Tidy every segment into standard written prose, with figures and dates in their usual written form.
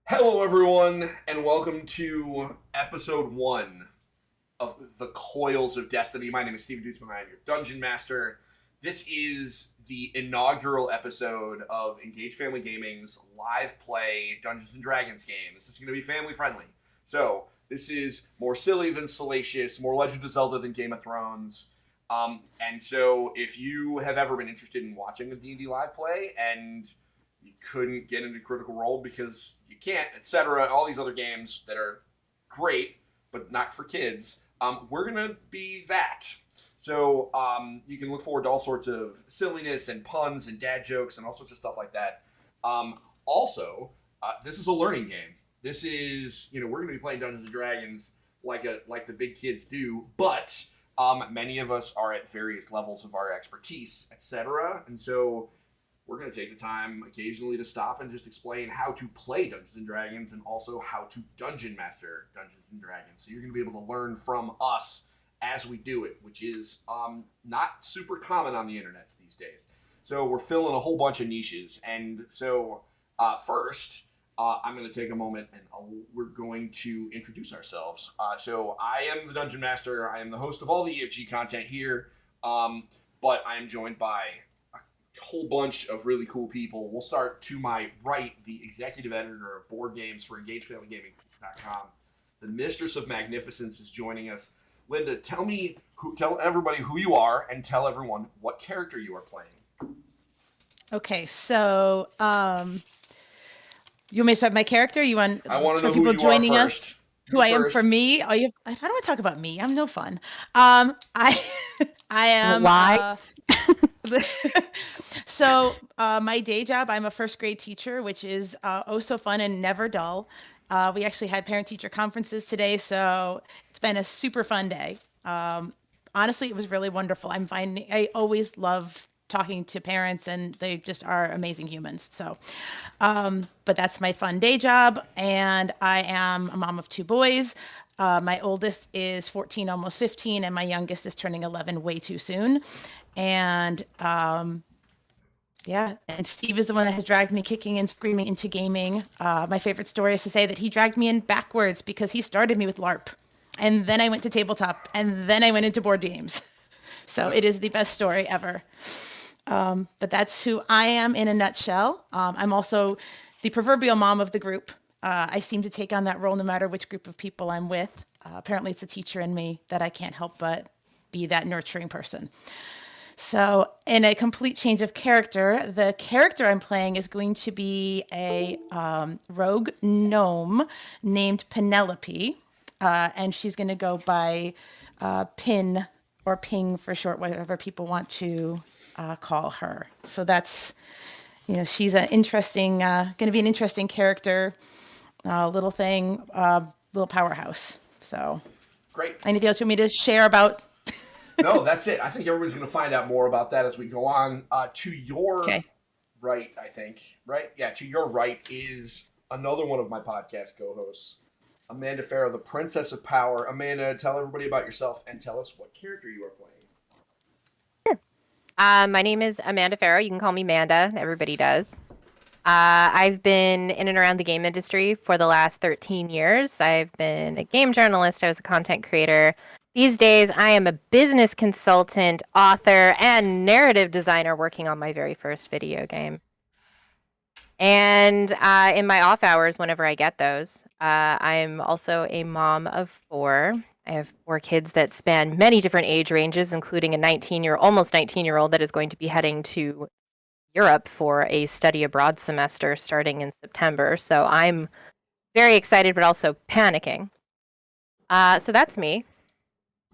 Hello, everyone, and welcome to episode 1 of the Coils of Destiny. My name is Steven Dutzman. I am your Dungeon Master. This is the inaugural episode of Engage Family Gaming's live play Dungeons & Dragons game. This is going to be family friendly. So, this is more silly than salacious, more Legend of Zelda than Game of Thrones. And so, if you have ever been interested in watching a D&D live play and you couldn't get into Critical Role because you can't, etc., all these other games that are great, but not for kids, we're going to be that. So you can look forward to all sorts of silliness and puns and dad jokes and all sorts of stuff like that. Also, this is a learning game. This is, we're going to be playing Dungeons & Dragons like the big kids do, but many of us are at various levels of our expertise, etc., and so we're going to take the time occasionally to stop and just explain how to play Dungeons & Dragons and also how to Dungeon Master Dungeons & Dragons. So you're going to be able to learn from us as we do it, which is not super common on the internet these days. So we're filling a whole bunch of niches. And so first, I'm going to take a moment and we're going to introduce ourselves. So I am the Dungeon Master. I am the host of all the EFG content here, but I am joined by whole bunch of really cool people. We'll start to my right, the executive editor of board games for EngageFamilyGaming.com. The Mistress of Magnificence is joining us. Linda, tell everybody who you are and tell everyone what character you are playing. Okay, so you want me to start my character? I want to know for people who you joining are us? first. Who I am for me? I don't want to talk about me. I'm no fun. I am. Why? So my day job, I'm a first grade teacher, which is oh so fun and never dull. We actually had parent-teacher conferences today, so it's been a super fun day. Honestly, it was really wonderful. I always love talking to parents, and they just are amazing humans. So, but that's my fun day job, and I am a mom of 2 boys. My oldest is 14, almost 15, and my youngest is turning 11 way too soon. And yeah, and Steve is the one that has dragged me kicking and screaming into gaming. My favorite story is to say that he dragged me in backwards because he started me with LARP. And then I went to tabletop, and then I went into board games. So it is the best story ever. But that's who I am in a nutshell. I'm also the proverbial mom of the group. I seem to take on that role no matter which group of people I'm with. Apparently it's a teacher in me that I can't help but be that nurturing person. So in a complete change of character, the character I'm playing is going to be a rogue gnome named Penelope. And she's going to go by Pin or Ping for short, whatever people want to call her. So that's, she's an interesting, going to be an interesting character, little thing, little powerhouse. So Great. Anything else you want me to share about? No, that's it. I think everybody's going to find out more about that as we go on. To your right, I think, right? Yeah, to your right is another one of my podcast co-hosts, Amanda Farrow, the Princess of Power. Amanda, tell everybody about yourself and tell us what character you are playing. Sure. My name is Amanda Farrow. You can call me Manda. Everybody does. I've been in and around the game industry for the last 13 years. I've been a game journalist. I was a content creator. These days, I am a business consultant, author, and narrative designer working on my very first video game. And in my off hours, whenever I get those, I'm also a mom of 4. I have 4 kids that span many different age ranges, including a almost 19-year-old that is going to be heading to Europe for a study abroad semester starting in September. So I'm very excited, but also panicking. So that's me.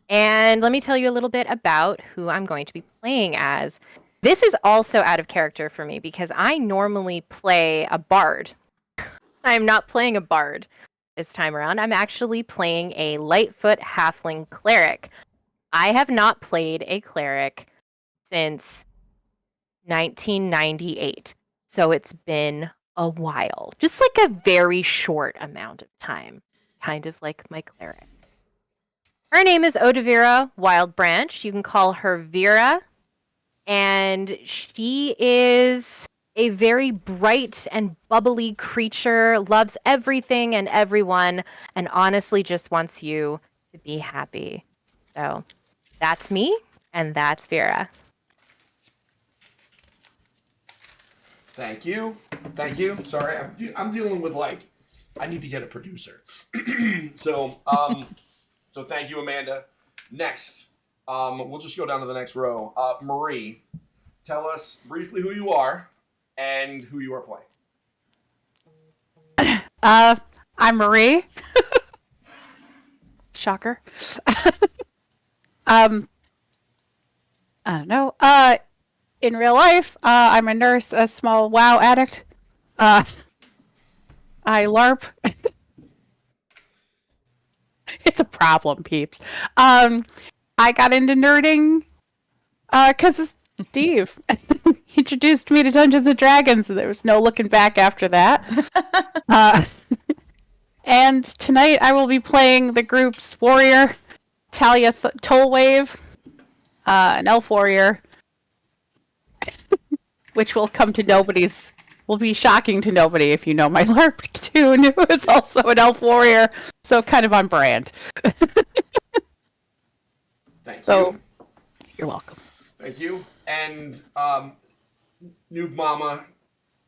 And let me tell you a little bit about who I'm going to be playing as. This is also out of character for me because I normally play a bard. I'm not playing a bard this time around. I'm actually playing a Lightfoot halfling cleric. I have not played a cleric since 1998. So it's been a while. Just like a very short amount of time. Kind of like my cleric. Her name is Odavira Wildbranch. You can call her Vera. And she is a very bright and bubbly creature, loves everything and everyone, and honestly just wants you to be happy. So that's me, and that's Vera. Thank you. Thank you. Sorry, I'm dealing with I need to get a producer. So so thank you, Amanda. Next, we'll just go down to the next row. Marie, tell us briefly who you are and who you are playing. I'm Marie. Shocker. I don't know. In real life, I'm a nurse, a small WoW addict. I LARP. It's a problem, peeps. I got into nerding because of Steve. He introduced me to Dungeons and Dragons, and there was no looking back after that. And tonight I will be playing the group's warrior, Talia Tollwave, an elf warrior, which will be shocking to nobody if you know my LARP tune, who is also an elf warrior, so kind of on brand. Thank So, you. You're welcome. Thank you. And Noob Mama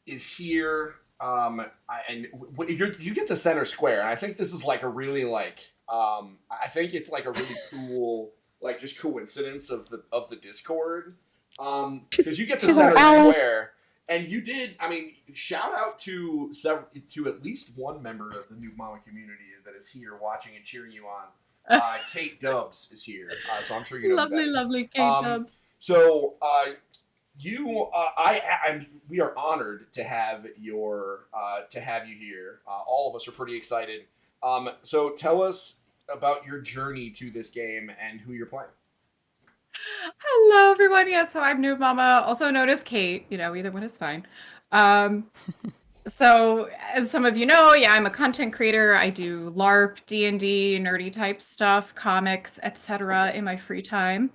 is here. You get the center square, and I think this is a really I think it's a really cool just coincidence of the Discord. Because you get the center square, and you did. I mean, shout out to at least one member of the Noob Mama community that is here watching and cheering you on. Kate Dubs is here, so I'm sure you know. Lovely Kate Dubs. So we are honored to have you here. All of us are pretty excited. So tell us about your journey to this game and who you're playing. Hello, everyone. Yeah, so I'm Noob Mama, also known as Kate. Either one is fine. So as some of you know, I'm a content creator. I do LARP, D&D, nerdy type stuff, comics, etc. in my free time.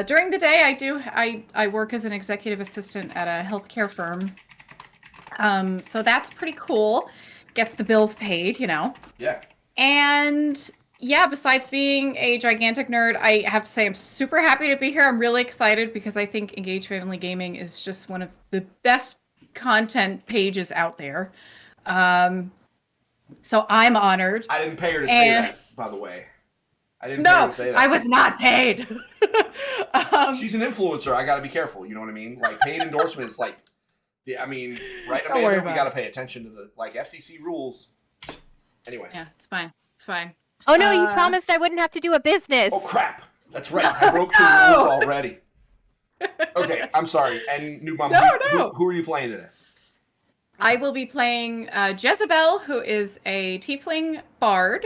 During the day, I work as an executive assistant at a healthcare firm. So that's pretty cool. Gets the bills paid, Yeah. And besides being a gigantic nerd, I have to say I'm super happy to be here. I'm really excited because I think Engage Family Gaming is just one of the best content pages out there. So I'm honored. I didn't pay her to say that, by the way. I didn't pay her to say that. I was not paid. She's an influencer. I got to be careful. You know what I mean? Paid endorsements. Right, Don't worry Amanda? about We got to pay attention to the FCC rules. Anyway. Yeah, it's fine. It's fine. Oh no, you promised I wouldn't have to do a business. Oh crap! That's right. I broke the rules already. Okay, I'm sorry. And Noob Mom, who are you playing today? I will be playing Jezebel, who is a tiefling bard.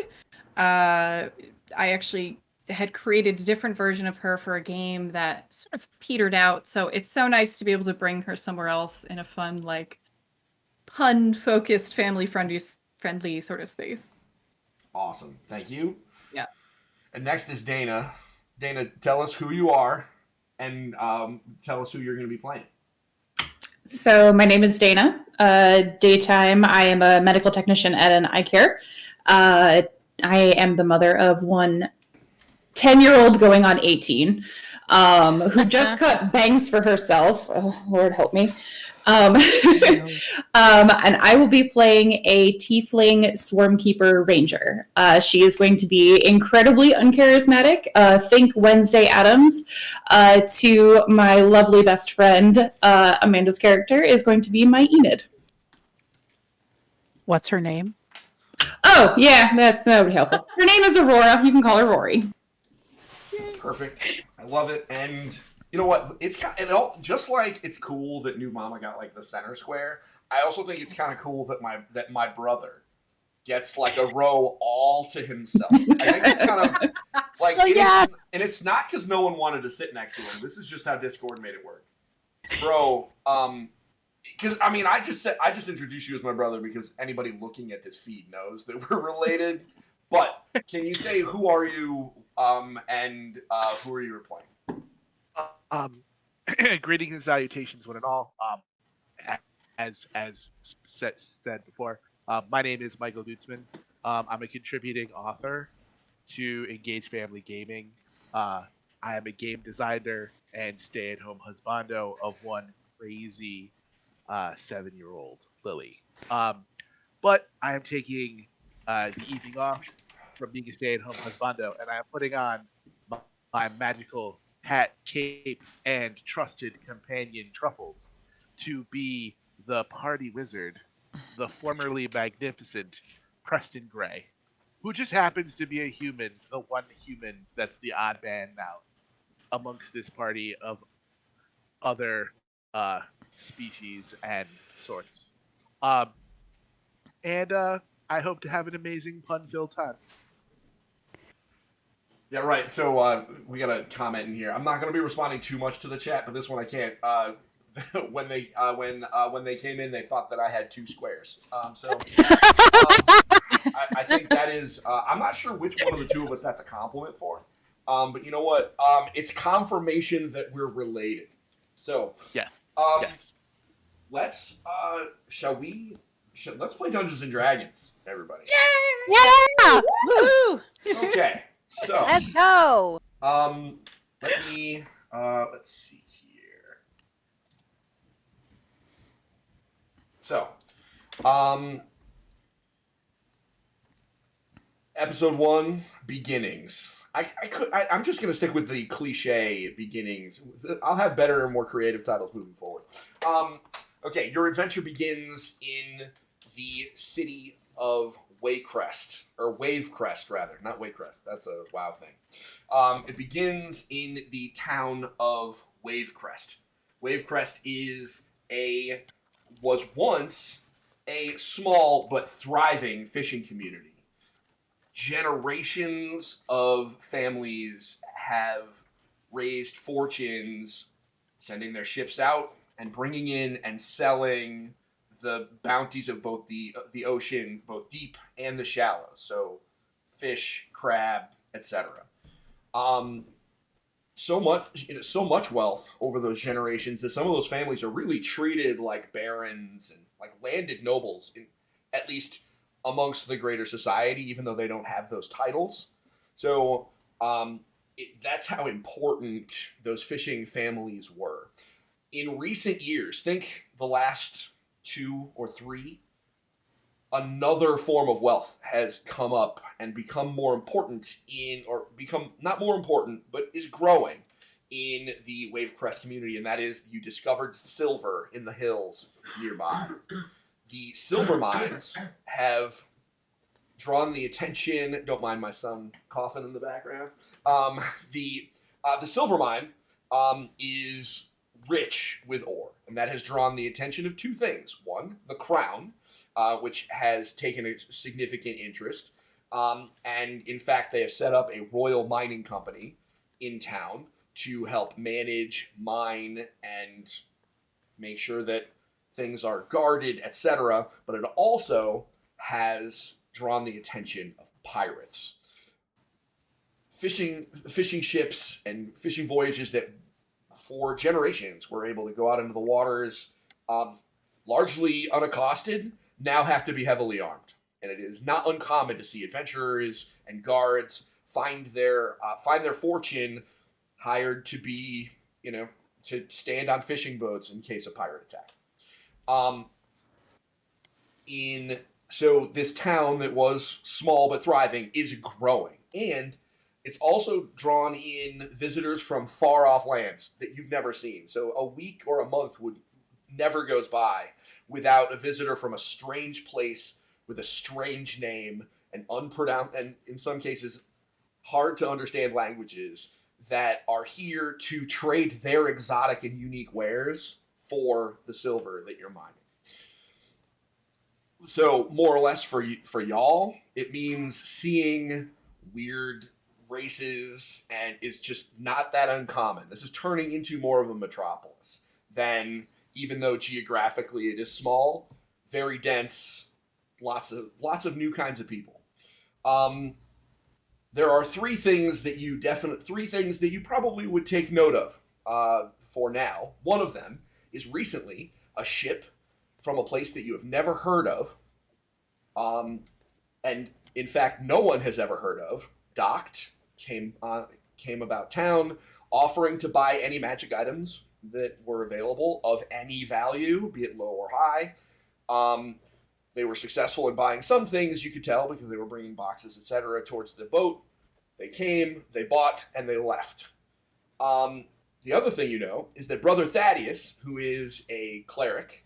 I actually had created a different version of her for a game that sort of petered out. So it's so nice to be able to bring her somewhere else in a fun, pun-focused, family-friendly sort of space. Awesome. Thank you. Yeah. And next is Dana. Dana, tell us who you are and tell us who you're going to be playing. So my name is Dana. Daytime, I am a medical technician at an eye care. I am the mother of one 10-year-old going on 18, who just cut bangs for herself. Oh, Lord help me. And I will be playing a tiefling swarmkeeper ranger. She is going to be incredibly uncharismatic. Think Wednesday Addams. To my lovely best friend, Amanda's character is going to be my Enid. What's her name? Oh, yeah, that would be helpful. Her name is Aurora. You can call her Rory. Perfect. I love it. And you know what? It's just like it's cool that New Mama got the center square. I also think it's kind of cool that my brother gets a row all to himself. I think it's kind of and it's not because no one wanted to sit next to him. This is just how Discord made it work, bro. Because I just introduced you as my brother because anybody looking at this feed knows that we're related. But can you say who are you and who are you playing? Greetings and salutations, one and all. said before, my name is Michael Dutzman. I'm a contributing author to Engage Family Gaming. I am a game designer and stay-at-home husbando of one crazy 7-year-old Lily. But I am taking the evening off from being a stay-at-home husbando, and I am putting on my magical hat, cape, and trusted companion Truffles to be the party wizard, the formerly magnificent Preston Gray, who just happens to be a human, the one human that's the odd man out amongst this party of other species and sorts. Um, and I hope to have an amazing pun-filled time. Yeah, right. So we got a comment in here. I'm not going to be responding too much to the chat, but this one I can't. When they came in, they thought that I had 2 squares. I think that is. I'm not sure which one of the 2 of us that's a compliment for. But you know what? It's confirmation that we're related. So Yes. yes. Let's let's play Dungeons and Dragons, everybody. Yeah. Woohoo! Okay. So Let's go. let me let's see here. So, episode 1, beginnings. I'm just gonna stick with the cliche beginnings. I'll have better and more creative titles moving forward. Okay, your adventure begins in the city of Wavecrest, rather, not Waycrest. That's a WoW thing. It begins in the town of Wavecrest. Wavecrest was once a small but thriving fishing community. Generations of families have raised fortunes, sending their ships out and bringing in and selling the bounties of both the ocean, both deep and the shallow. So fish, crab, etc. So much wealth over those generations that some of those families are really treated like barons and like landed nobles, at least amongst the greater society, even though they don't have those titles. So that's how important those fishing families were. In recent years, think the last 2 or 3, another form of wealth has come up and become more important not more important, but is growing in the Wavecrest community, and that is you discovered silver in the hills nearby. The silver mines have drawn the attention. Don't mind my son coughing in the background. The silver mine is rich with ore, and that has drawn the attention of 2 things. One, the crown, which has taken a significant interest, and in fact, they have set up a royal mining company in town to help manage, mine, and make sure that things are guarded, etc. But it also has drawn the attention of pirates. Fishing ships and fishing voyages that for generations were able to go out into the waters largely unaccosted now have to be heavily armed. And it is not uncommon to see adventurers and guards find their fortune hired to be, to stand on fishing boats in case of pirate attack. So this town that was small but thriving is growing, and it's also drawn in visitors from far off lands that you've never seen. So a week or a month never goes by without a visitor from a strange place with a strange name and and in some cases hard to understand languages that are here to trade their exotic and unique wares for the silver that you're mining. So more or less for y'all, it means seeing weird races, and it's just not that uncommon. This is turning into more of a metropolis than, even though geographically it is small, very dense, lots of new kinds of people. There are 3 things that you probably would take note of for now. One of them is recently a ship from a place that you have never heard of, and in fact no one has ever heard of, docked, came about town, offering to buy any magic items that were available of any value, be it low or high. They were successful in buying some things, you could tell, because they were bringing boxes, etc., towards the boat. They came, they bought, and they left. The other thing you know is that Brother Thaddeus, who is a cleric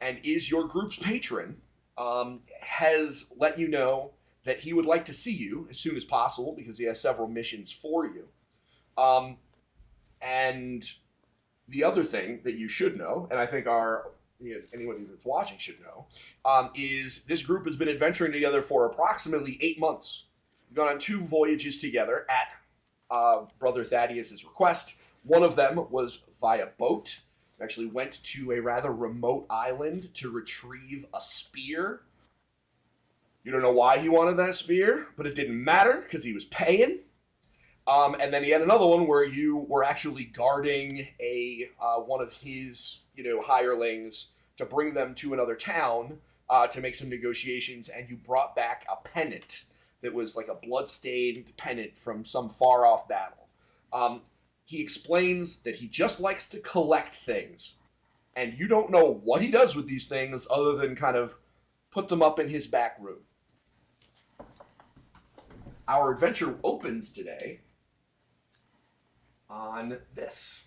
and is your group's patron, has let you know that he would like to see you as soon as possible because he has several missions for you. And the other thing that you should know, and I think anybody that's watching should know, is this group has been adventuring together for approximately 8 months. We've gone on 2 voyages together at Brother Thaddeus's request. One of them was via boat. We actually went to a rather remote island to retrieve a spear. You don't know why he wanted that spear, but it didn't matter because he was paying. And then he had another one where you were actually guarding one of his hirelings to bring them to another town to make some negotiations, and you brought back a pennant that was like a blood-stained pennant from some far-off battle. He explains that he just likes to collect things, and you don't know what he does with these things other than kind of put them up in his back room. Our adventure opens today on this.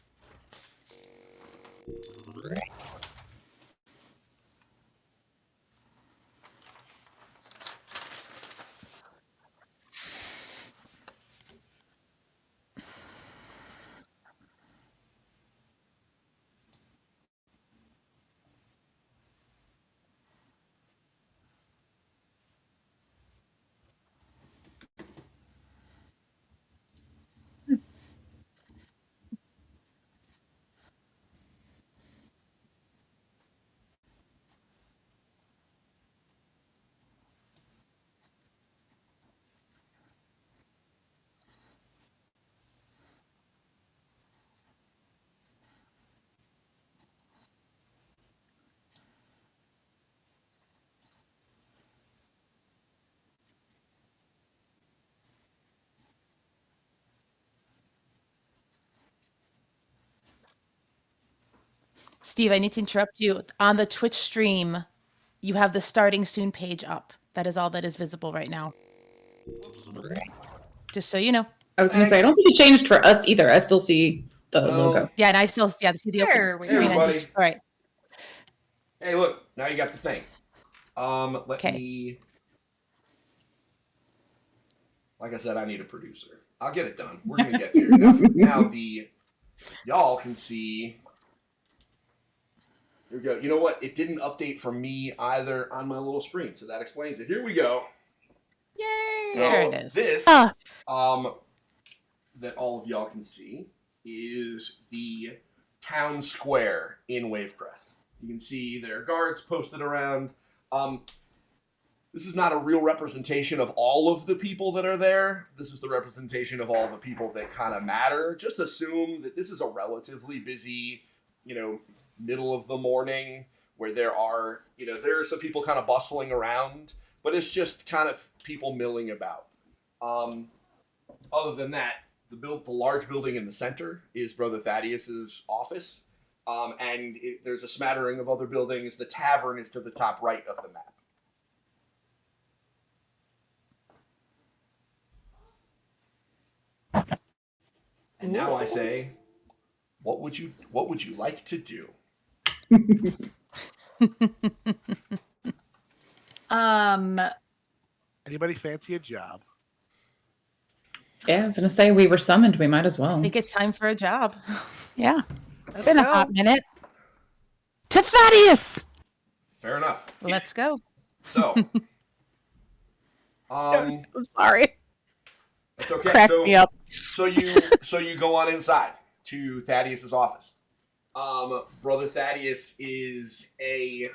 Steve, I need to interrupt you. On the Twitch stream, you have the starting soon page up. That is all that is visible right now. Just so you know. I was going to say, I don't think it changed for us either. I still see the logo. Yeah, and I still see the There open we screen. go. on Twitch. All right. Hey, look, now you got the thing. Let Okay. me... Like I said, I need a producer. I'll get it done. We're going to get there. Now y'all can see... Here we go. You know what? It didn't update for me either on my little screen, so that explains it. Here we go. Yay! There it is. This, Ah. that all of y'all can see, is the town square in Wavecrest. You can see there are guards posted around. This is not a real representation of all of the people that are there. This is the representation of all the people that kind of matter. Just assume that this is a relatively busy, middle of the morning where there are some people kind of bustling around, but it's just kind of people milling about. Other than that, the large building in the center is Brother Thaddeus's office, and there's a smattering of other buildings. The tavern is to the top right of the map. And now I say, what would you like to do? Anybody fancy a job? Yeah, I was going to say, we were summoned. We might as well. I think it's time for a job. Yeah. Let's Been a go. hot minute. To Thaddeus! Fair enough. Let's go. So, I'm sorry. that's okay. Crack me up. So you go on inside to Thaddeus's office. Brother Thaddeus is a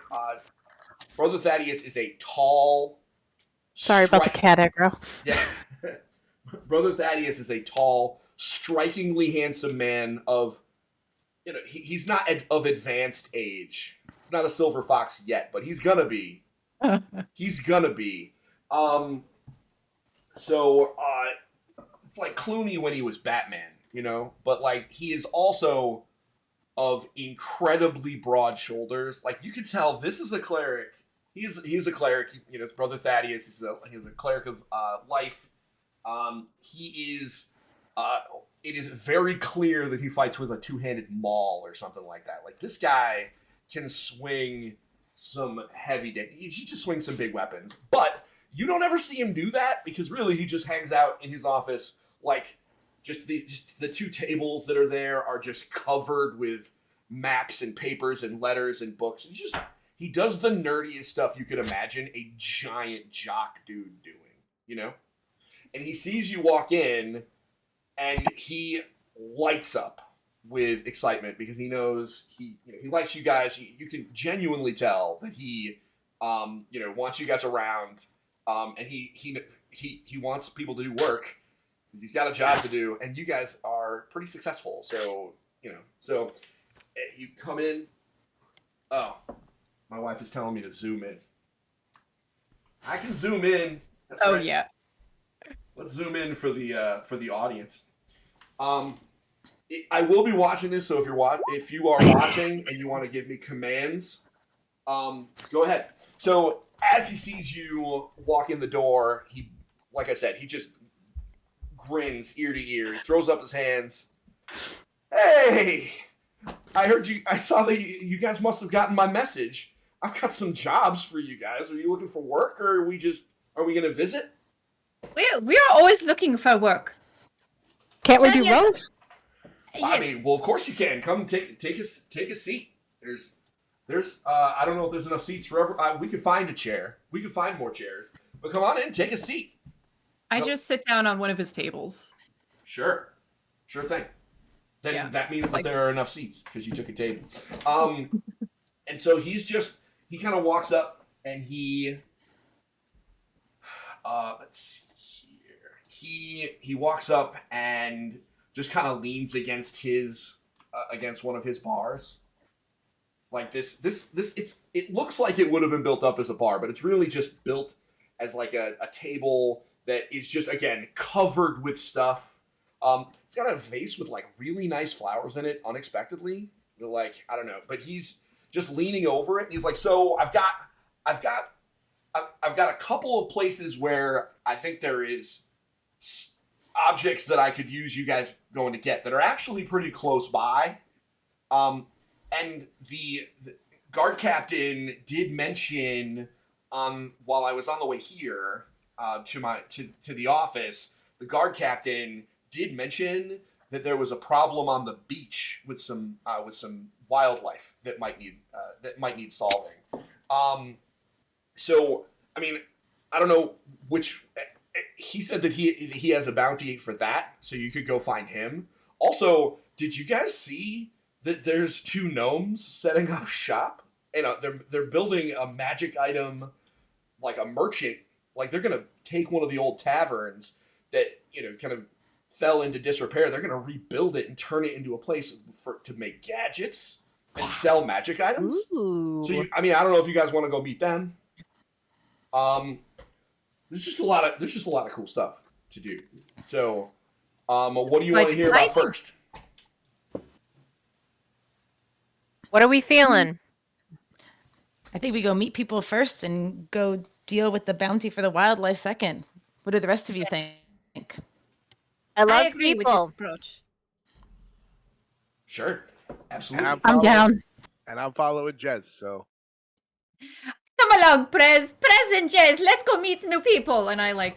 tall. Sorry about the cat aggro. Yeah. Brother Thaddeus is a tall, strikingly handsome man of, he's not of advanced age. He's not a silver fox yet, but he's gonna be. He's gonna be. So it's like Clooney when he was Batman, you know? But like he is also of incredibly broad shoulders. Like you could tell this is a cleric. He's a cleric, you know, his brother Thaddeus he's a cleric of life. He is it is very clear that he fights with a two-handed maul or something like that. Like this guy can swing some he just swings some big weapons. But you don't ever see him do that because really he just hangs out in his office like just the two tables that are there are just covered with maps and papers and letters and books. He does the nerdiest stuff you could imagine a giant jock dude doing, you know? And he sees you walk in and he lights up with excitement because he knows he likes you guys. You can genuinely tell that he wants you guys around. And he wants people to do work because he's got a job to do, and you guys are pretty successful. So you come in. Oh, my wife is telling me to zoom in. I can zoom in. That's right. Yeah. Let's zoom in for the audience. I will be watching this, so if you are watching and you want to give me commands, go ahead. So as he sees you walk in the door, like I said, he just grins ear to ear. He throws up his hands. Hey, I saw that you guys must have gotten my message. I've got some jobs for you guys. Are you looking for work, or are we going to visit? We are always looking for work. Can't we do Yes. both? I mean, well, of course you can. Come take a seat. There's I don't know if there's enough seats for we could find a chair. We could find more chairs. But come on in, take a seat. I just sit down on one of his tables. Sure thing. Then that means that there are enough seats because you took a table. And so he kind of walks up and he let's see here. He walks up and just kind of leans against one of his bars. Like it looks like it would have been built up as a bar, but it's really just built as like a table that is just, again, covered with stuff. It's got a vase with like really nice flowers in it, unexpectedly. Like, I don't know, but he's just leaning over it. And he's like, so I've got a couple of places where I think there is objects that I could use you guys going to get that are actually pretty close by. And the guard captain did mention while I was on the way here to the office, the guard captain did mention that there was a problem on the beach with some wildlife that might need solving. So I mean, I don't know which. He said that he has a bounty for that, so you could go find him. Also, did you guys see that there's two gnomes setting up shop? You know, they're building a magic item, like a merchant. Like they're gonna take one of the old taverns that kind of fell into disrepair. They're gonna rebuild it and turn it into a place to make gadgets and sell magic items. Ooh. So I don't know if you guys want to go meet them. There's just a lot of cool stuff to do. So, what do you want to hear about first? What are we feeling? I think we go meet people first and go deal with the bounty for the wildlife second. What do the rest of you think? I love agree with people. this approach. Sure, absolutely. I'm down. And I'm following Jez, so. Come along, Prez and Jez. Let's go meet new people. And I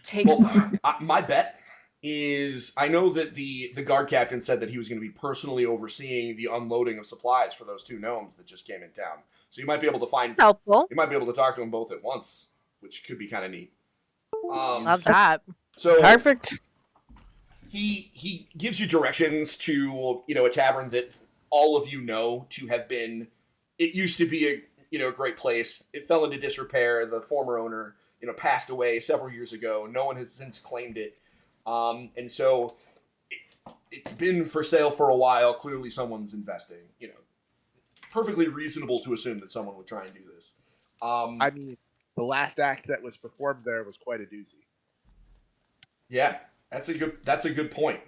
take his arm. My bet is I know that the guard captain said that he was going to be personally overseeing the unloading of supplies for those two gnomes that just came in town. So you might be able to find Helpful. You might be able to talk to them both at once, which could be kind of neat. Love that. So Perfect. he gives you directions to a tavern that all of you know to have been. It used to be a great place. It fell into disrepair. The former owner passed away several years ago. No one has since claimed it, and so it's been for sale for a while. Clearly, someone's investing. perfectly reasonable to assume that someone would try and do this. I mean, the last act that was performed there was quite a doozy. Yeah, that's a good point.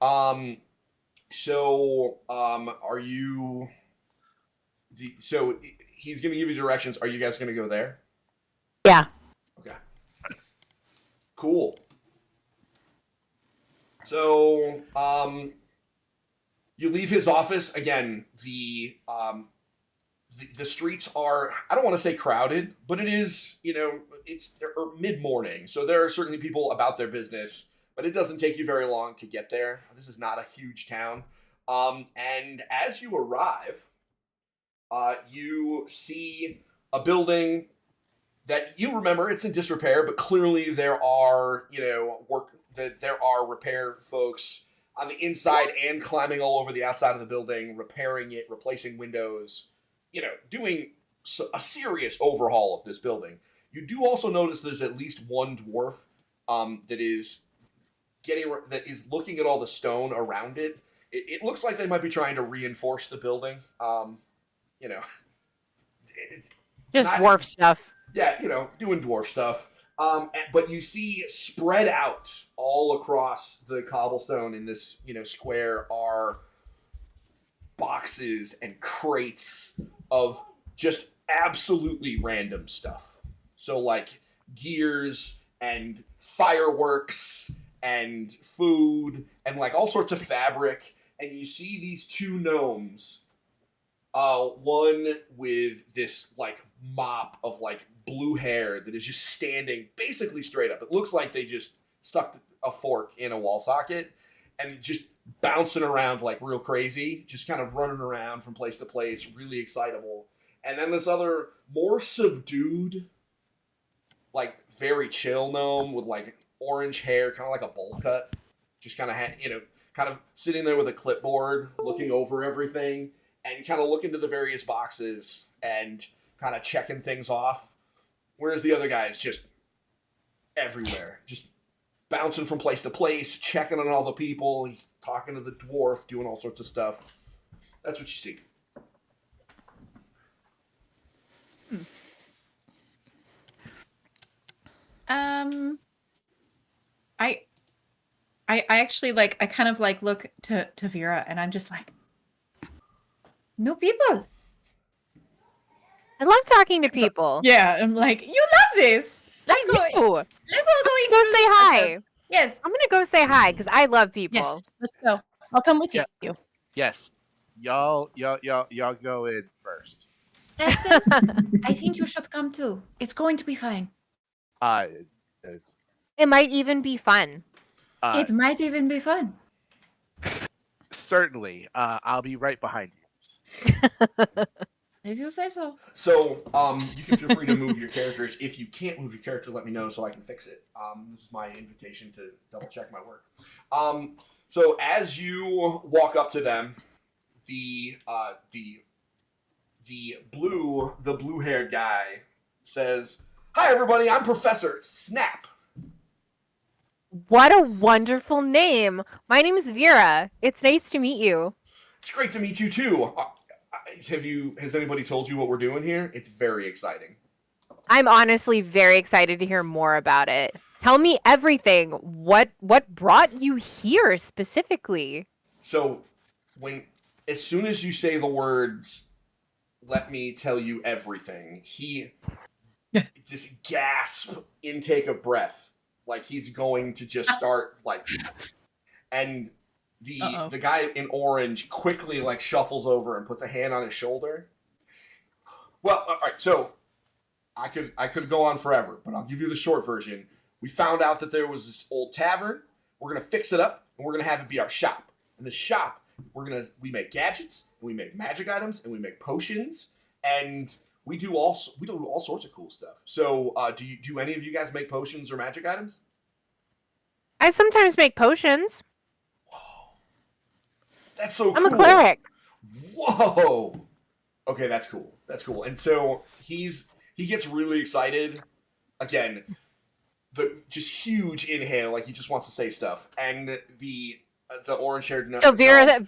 Are you? So he's going to give you directions. Are you guys going to go there? Yeah. Okay. Cool. So, you leave his office again. The streets are, I don't want to say crowded, but it is, it's mid-morning. So there are certainly people about their business, but it doesn't take you very long to get there. This is not a huge town. And as you arrive, you see a building that you remember it's in disrepair, but clearly there are, there are repair folks on the inside and climbing all over the outside of the building, repairing it, replacing windows, doing a serious overhaul of this building. You do also notice there's at least one dwarf that is looking at all the stone around it. It looks like they might be trying to reinforce the building. Just dwarf stuff. Yeah, doing dwarf stuff. But you see spread out all across the cobblestone in this, square are boxes and crates of just absolutely random stuff. So like gears and fireworks and food and like all sorts of fabric. And you see these two gnomes, one with this like mop of like blue hair that is just standing basically straight up. It looks like they just stuck a fork in a wall socket and just bouncing around like real crazy, just kind of running around from place to place, really excitable. And then this other more subdued, like very chill gnome with like orange hair, kind of like a bowl cut, just kind of kind of sitting there with a clipboard, looking over everything and kind of looking to the various boxes and kind of checking things off. Whereas the other guy is just everywhere, just bouncing from place to place, checking on all the people. He's talking to the dwarf, doing all sorts of stuff. That's what you see. I actually I kind of look to Vera and I'm just like, new people. I love talking to people. Yeah, I'm like, you love this. Let's go. I do. Let's all go Go into say hi. Yes. I'm gonna go say hi because I love people. Yes, let's go. I'll come with Yeah. you. Yes, y'all go in first. Preston, I think you should come too. It's going to be fine. It's, It might even be fun. It might even be fun. certainly. I'll be right behind you. If you say so. So, you can feel free to move your characters. If you can't move your character, let me know so I can fix it. This is my invitation to double check my work. So as you walk up to them, the blue-haired guy says, "Hi everybody, I'm Professor Snap." What a wonderful name. My name is Vera. It's nice to meet you. It's great to meet you too. Has anybody told you what we're doing here? It's very exciting. I'm honestly very excited to hear more about it. Tell me everything. What brought you here specifically? So, as soon as you say the words, "Let me tell you everything," he just gasp intake of breath, like he's going to just start and the guy in orange quickly shuffles over and puts a hand on his shoulder. Well, all right, so I could go on forever, but I'll give you the short version. We found out that there was this old tavern. We're gonna fix it up, and we're gonna have it be our shop. In the shop, we make gadgets, and we make magic items, and we make potions, and we do all sorts of cool stuff. So, do any of you guys make potions or magic items? I sometimes make potions. That's so cool. I'm a cleric. Whoa. Okay, that's cool. That's cool. And so he gets really excited. Again, the just huge inhale, like he just wants to say stuff. And the the orange-haired gnome. So Vera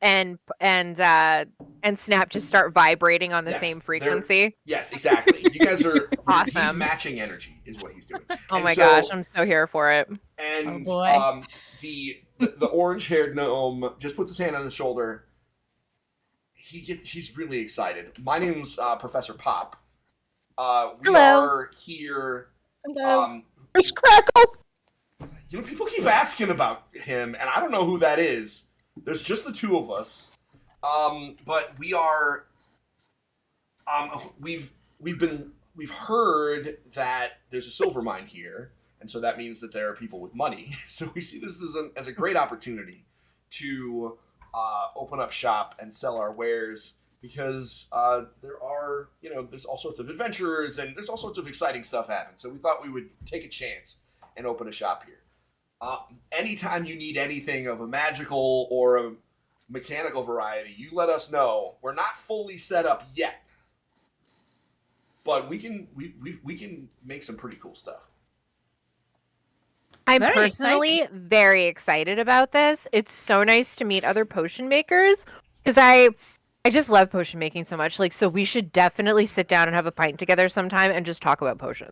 and Snap just start vibrating on the Yes, same they're- frequency. Yes, exactly. You guys are He's Awesome. matching energy, is what he's doing. Oh And my so- gosh, I'm so here for it. And Oh, boy. the orange-haired gnome just puts his hand on his shoulder. He's really excited. My name's Professor Pop. We Hello. are here. Hello. There's Crackle. People keep asking about him, and I don't know who that is. There's just the two of us. But we are. We've heard that there's a silver mine here, and so that means that there are people with money. So we see this as a great opportunity to open up shop and sell our wares, because there are, there's all sorts of adventurers and there's all sorts of exciting stuff happening. So we thought we would take a chance and open a shop here. Anytime you need anything of a magical or a mechanical variety, you let us know. We're not fully set up yet, but we can make some pretty cool stuff. I'm Very personally very excited about this. It's so nice to meet other potion makers, because I just love potion making so much. Like, so we should definitely sit down and have a pint together sometime and just talk about potions.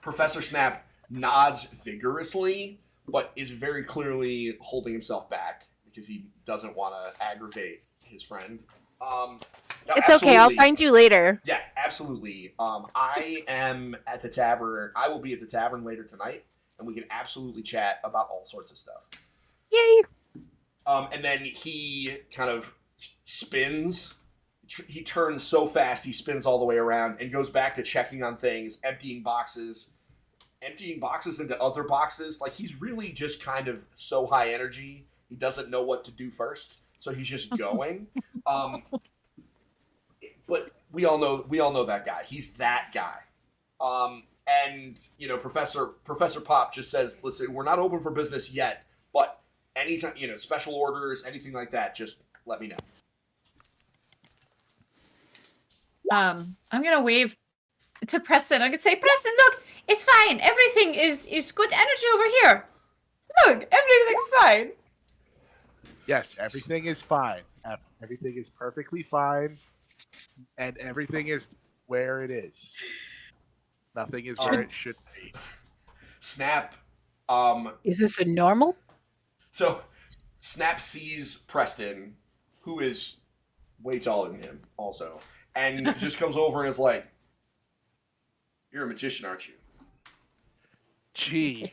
Professor Snap nods vigorously, but is very clearly holding himself back because he doesn't want to aggravate his friend. It's okay. I'll absolutely. find you later. Yeah, absolutely. I am at the tavern. I will be at the tavern later tonight, and we can absolutely chat about all sorts of stuff. Yay! And then he kind of spins. He turns so fast, he spins all the way around and goes back to checking on things, emptying boxes into other boxes. Like, he's really just kind of so high energy, he doesn't know what to do first, so he's just going. But we all know that guy. He's that guy. And Professor Pop just says, "Listen, we're not open for business yet, but anytime, special orders, anything like that, just let me know." I'm gonna wave to Preston. I'm gonna say, Preston, look, it's fine. Everything is good energy over here. Look, everything's fine. Yes, everything is fine. Everything is perfectly fine, and everything is where it is. Nothing is where it should be. Snap. Is this a normal? So Snap sees Preston, who is way taller than him, also, and just comes over and is like, "You're a magician, aren't you?" Gee,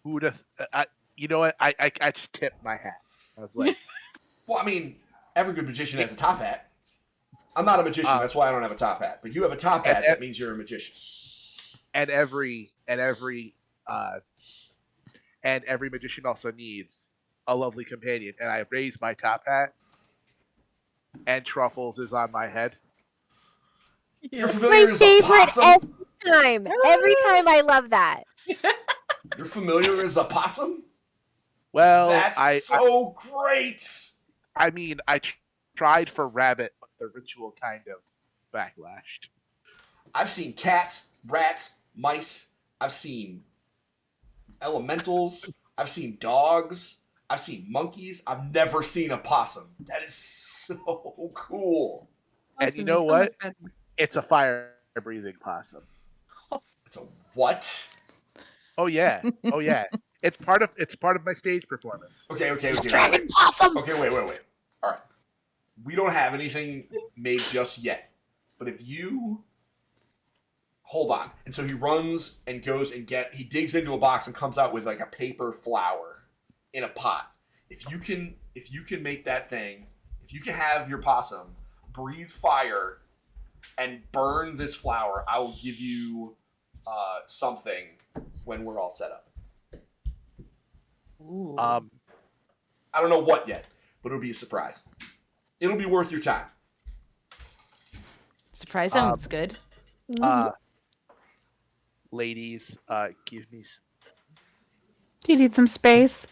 who'd have? You know what? I just tipped my hat. I was like, Well, I mean, every good magician has a top hat. I'm not a magician, that's why I don't have a top hat. But you have a top hat, that means you're a magician. and every magician also needs a lovely companion. And I raise my top hat, and Truffles is on my head. You're My familiar as a favorite possum? every time. Every time I love that. You're familiar as a possum? Well, That's so great! I mean, I tried for rabbit, but the ritual kind of backlashed. I've seen cats, rats, mice. I've seen elementals. I've seen dogs. I've seen monkeys. I've never seen a possum. That is so cool. And you know what? It's a fire-breathing possum. It's a what? Oh yeah, oh yeah. It's part of my stage performance. Okay. Dragon possum. Okay, wait. All right. We don't have anything made just yet. But if you hold on. And so he runs and goes and he digs into a box and comes out with like a paper flower in a pot. If you can make that thing, if you can have your possum breathe fire and burn this flower, I will give you something when we're all set up. Ooh. I don't know what yet, but it'll be a surprise. It'll be worth your time. Surprise sounds good. Ladies, give me Do you need some space?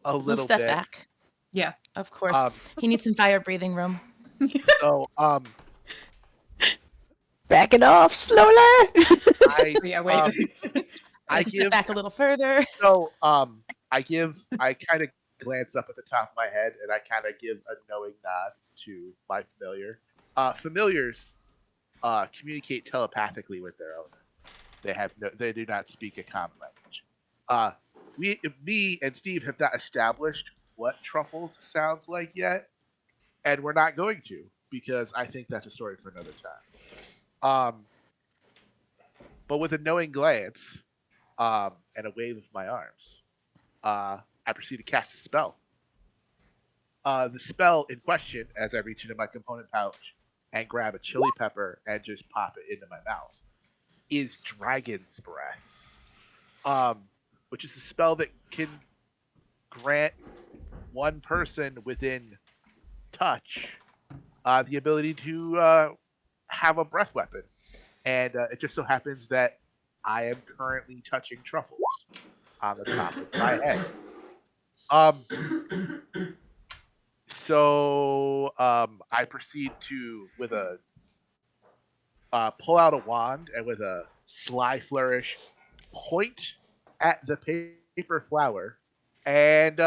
a We'll little step bit. back. Yeah. Of course. He needs some fire breathing room. So, Back it off slowly. I Yeah, wait. I Step give back a little further. so I kind of glance up at the top of my head and I kind of give a knowing nod to my familiar. Familiars communicate telepathically with their owner. They do not speak a common language. Me and Steve have not established what Truffles sounds like yet, and we're not going to because I think that's a story for another time. But with a knowing glance, and a wave of my arms, I proceed to cast a spell. The spell in question, as I reach into my component pouch and grab a chili pepper and just pop it into my mouth, is Dragon's Breath, which is a spell that can grant one person within touch the ability to have a breath weapon. And it just so happens that I am currently touching Truffles on the top of my head. So I proceed to, with a pull out a wand and with a sly flourish, point at the paper flower, and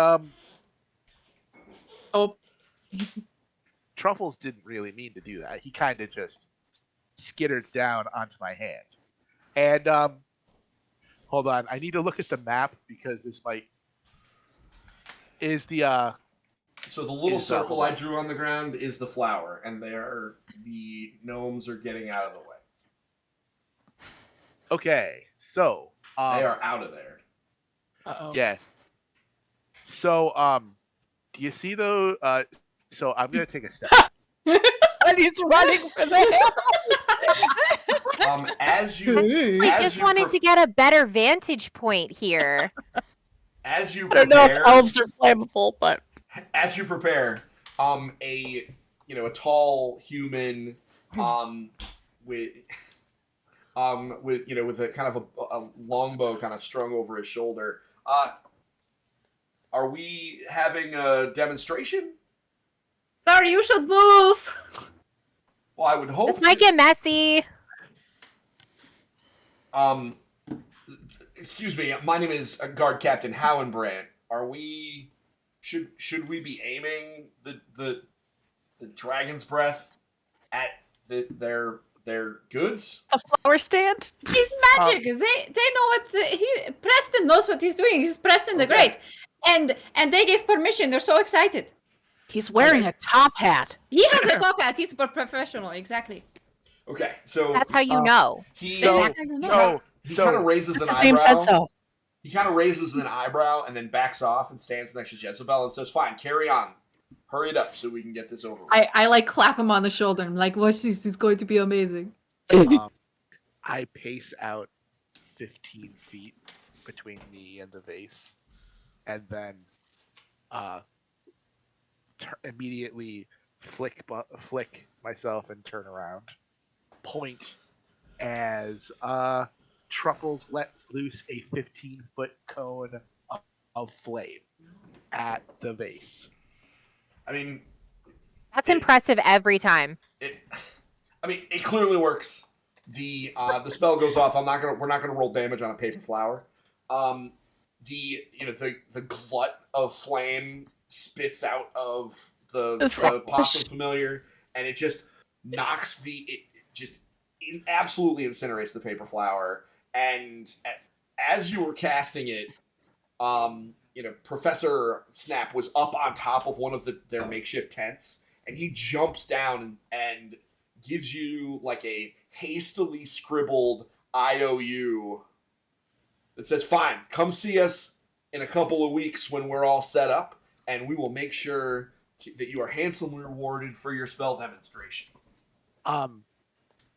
Oh, Truffles didn't really mean to do that. He kind of just skittered down onto my hand. And hold on, I need to look at the map because this might is the So the little Is, circle I drew on the ground is the flower, and the gnomes are getting out of the way. okay. So They are out of there. uh-oh. yeah. So do you see those? So I'm gonna take a step. And he's running for the As you, Ooh. Like, as just you wanted pre- to get a better vantage point here. as you I don't know if prepare, elves are flammable, but as you prepare, a tall human, with with a kind of a longbow kind of strung over his shoulder. Are we having a demonstration? Sir, you should move. Well, I would hope. This might get messy. Excuse me. My name is Guard Captain Howenbrand. Are we? Should we be aiming the dragon's breath at their goods? a flower stand. He's magic. They know what Preston knows what he's doing. He's Preston the Okay. Great, and they gave permission. They're so excited. He's wearing a top hat. He has a top hat. He's a professional. Exactly. Okay, so That's how you know. he That's how you know. So he kind of raises His an name eyebrow. said so. He kind of raises an eyebrow and then backs off and stands next to Jezebel and says, "Fine, carry on. Hurry it up so we can get this over with." I like clap him on the shoulder. I'm like, watch this. It's going to be amazing. I pace out 15 feet between me and the vase, and then immediately flick myself and turn around, point as Truffles lets loose a 15-foot cone of flame at the vase. I mean, That's impressive every time. it clearly works. The spell goes off. We're not gonna roll damage on a paper flower. The glut of flame spits out of the possum familiar, and it just knocks absolutely incinerates the paper flower. And as you were casting it, Professor Snap was up on top of one of their makeshift tents, and he jumps down and gives you like a hastily scribbled IOU that says, "Fine, come see us in a couple of weeks when we're all set up, and we will make sure that you are handsomely rewarded for your spell demonstration."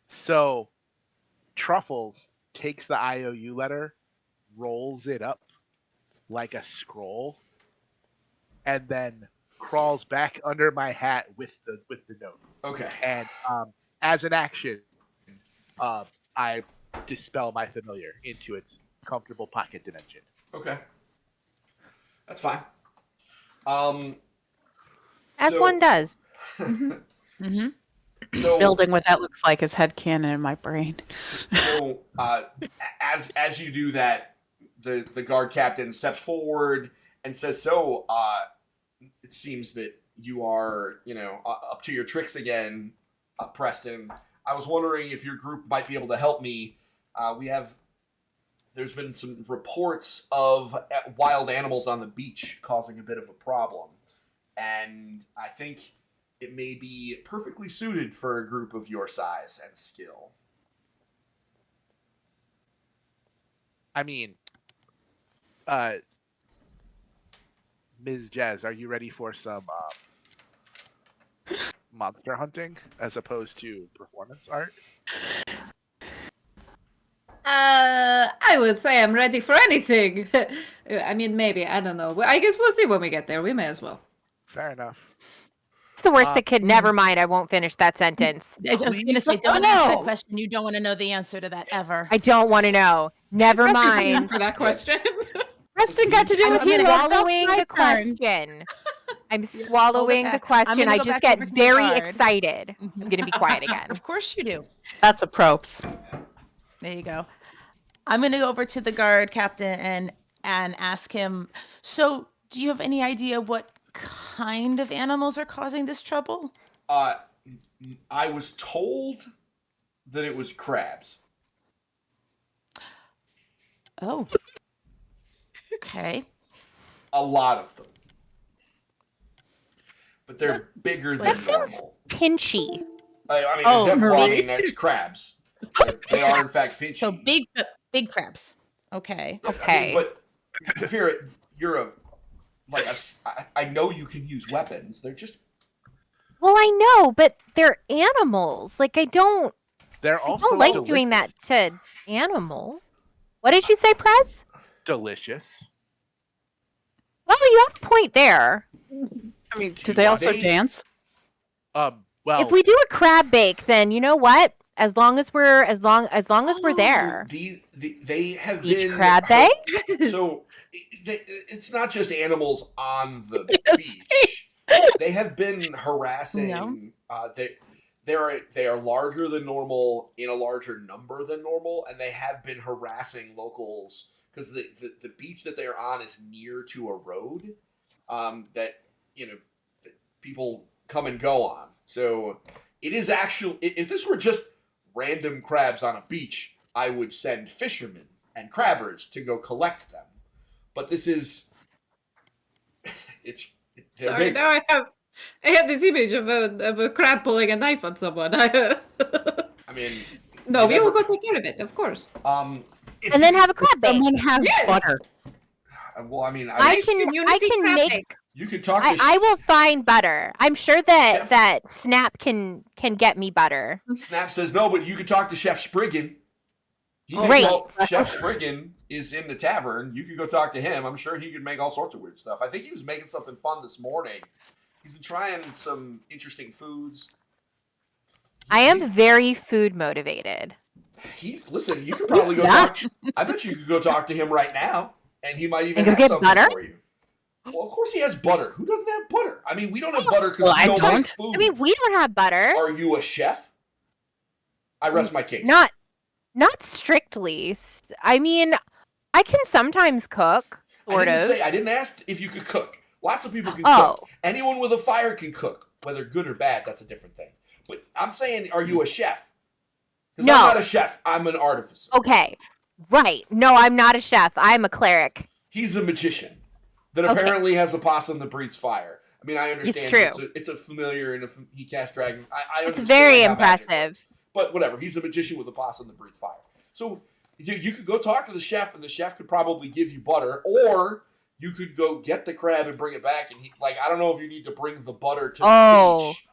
So Truffles takes the IOU letter, rolls it up like a scroll, and then crawls back under my hat with the note. Okay. And as an action, I dispel my familiar into its comfortable pocket dimension. Okay. That's fine. As one does. Mm-hmm. So, Building what that looks like is headcanon in my brain. So, as you do that, the guard captain steps forward and says, "So, it seems that you are, up to your tricks again, Preston. I was wondering if your group might be able to help me. There's been some reports of wild animals on the beach causing a bit of a problem, and I think it may be perfectly suited for a group of your size and skill." I mean, Ms. Jazz, are you ready for some monster hunting as opposed to performance art? I would say I'm ready for anything. I mean, maybe, I don't know. I guess we'll see when we get there. We may as well. Fair enough. It's the worst that could. Never mind. I won't finish that sentence. I was going to say, don't ask that question. You don't want to know the answer to that ever. I don't want to know. Never mind. For that question. Preston got to do I'm what he loves. swallowing the question. I'm swallowing the question. I just get very excited. I'm going to be quiet again. Of course you do. That's a props. There you go. I'm going to go over to the guard captain and ask him, so do you have any idea what kind of animals are causing this trouble? I was told that it was crabs. Oh. Okay. A lot of them. But they're bigger than That sounds normal. pinchy. I mean, Oh, definitely it's crabs. They are, in fact, pinchy. So big crabs. Okay. Okay. But if you're a I know you can use weapons. They're just Well, I know, but they're animals. Like, I don't like doing that to animals. What did you say, Prez? Delicious. Well, you have a point there. I mean, do they also dance? Well, If we do a crab bake, then you know what? As long as we're there. They have Beach been crab bake? So it's not just animals on the beach. They have been harassing. No. They are larger than normal in a larger number than normal, and they have been harassing locals because the beach that they are on is near to a road that people come and go on. So it is actually, if this were just random crabs on a beach, I would send fishermen and crabbers to go collect them. But this is, they're Sorry, big. now I have this image of a crab pulling a knife on someone. I mean, No, we will go take care of it, of course. And then have a crab bake. Someone have butter. Well, I mean, I can make. You could talk to. I will find butter. I'm sure that Snap can get me butter. Snap says no, but you could talk to Chef Spriggan. Great. Chef Spriggan is in the tavern. You could go talk to him. I'm sure he could make all sorts of weird stuff. I think he was making something fun this morning. He's been trying some interesting foods. I am very food motivated. Listen, you could probably go talk. I bet you could go talk to him right now, and he might even And go have get something butter? for you. Well, of course he has butter. Who doesn't have butter? I mean, we don't have butter because Well, we I don't don't. make food. I mean, we don't have butter. Are you a chef? I rest my case. Not strictly. I mean, I can sometimes cook, sort of. I didn't ask if you could cook. Lots of people can Oh. cook. Anyone with a fire can cook. Whether good or bad, that's a different thing. But I'm saying, are you a chef? Because No. I'm not a chef. I'm an artificer. Okay. Right. No, I'm not a chef. I'm a cleric. He's a magician that Okay. apparently has a possum that breathes fire. I mean, I understand true. It's a familiar and he casts dragons. I It's understand very how magic impressive. works. But whatever. He's a magician with a possum that breathes fire. So you could go talk to the chef, and the chef could probably give you butter, or you could go get the crab and bring it back. And I don't know if you need to bring the butter to the beach.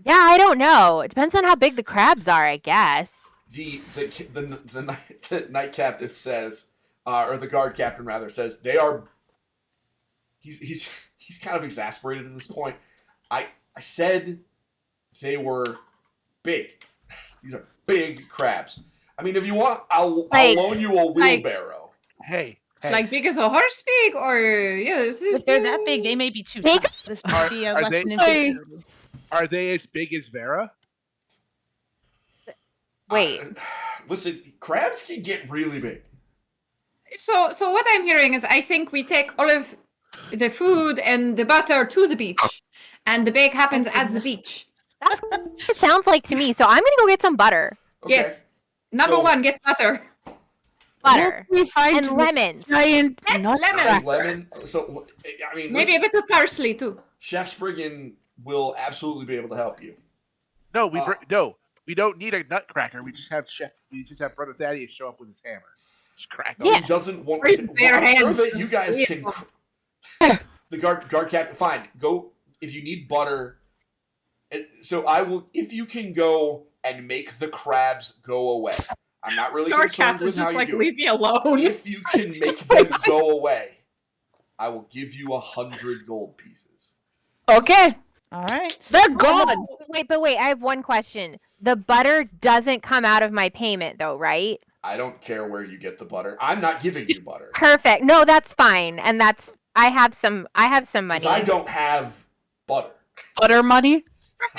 Yeah, I don't know. It depends on how big the crabs are, I guess. The night captain says, or the guard captain rather says, they are. He's kind of exasperated at this point. I said they were big. These are big crabs. I mean, if you want, I'll loan you a wheelbarrow. Hey. Like big as a horse pig, or If they're that big, they may be too Big? tough. This might be a Are lesson they- in Hey. fertility. Are they as big as Vera? Wait. Listen, crabs can get really big. So what I'm hearing is I think we take all of the food and the butter to the beach, and the bake happens at the goodness. beach. That's what it sounds like to me. So I'm gonna go get some butter. Okay. Yes. Number So- one, get butter. Butter. We find And lemons. giant Yes, nutcracker. lemon. Lemon. So, I mean, Maybe a bit of parsley too. Chef Spriggan will absolutely be able to help you. No, we don't need a nutcracker. We just have Brother Thaddeus show up with his hammer. Just crack Yeah. He doesn't want Or his bare I'm sure hands. that you guys can. The guard captain. Fine. Go if you need butter. So I will. If you can go and make the crabs go away. I'm not really Guard concerned cats with is how just you like, do leave it. me alone. If you can make them go away, I will give you 100 gold pieces. Okay, All right. they're gone. Wait. I have one question. The butter doesn't come out of my payment, though, right? I don't care where you get the butter. I'm not giving you butter. Perfect. No, that's fine. And I have some Because money. I don't have butter. Butter money.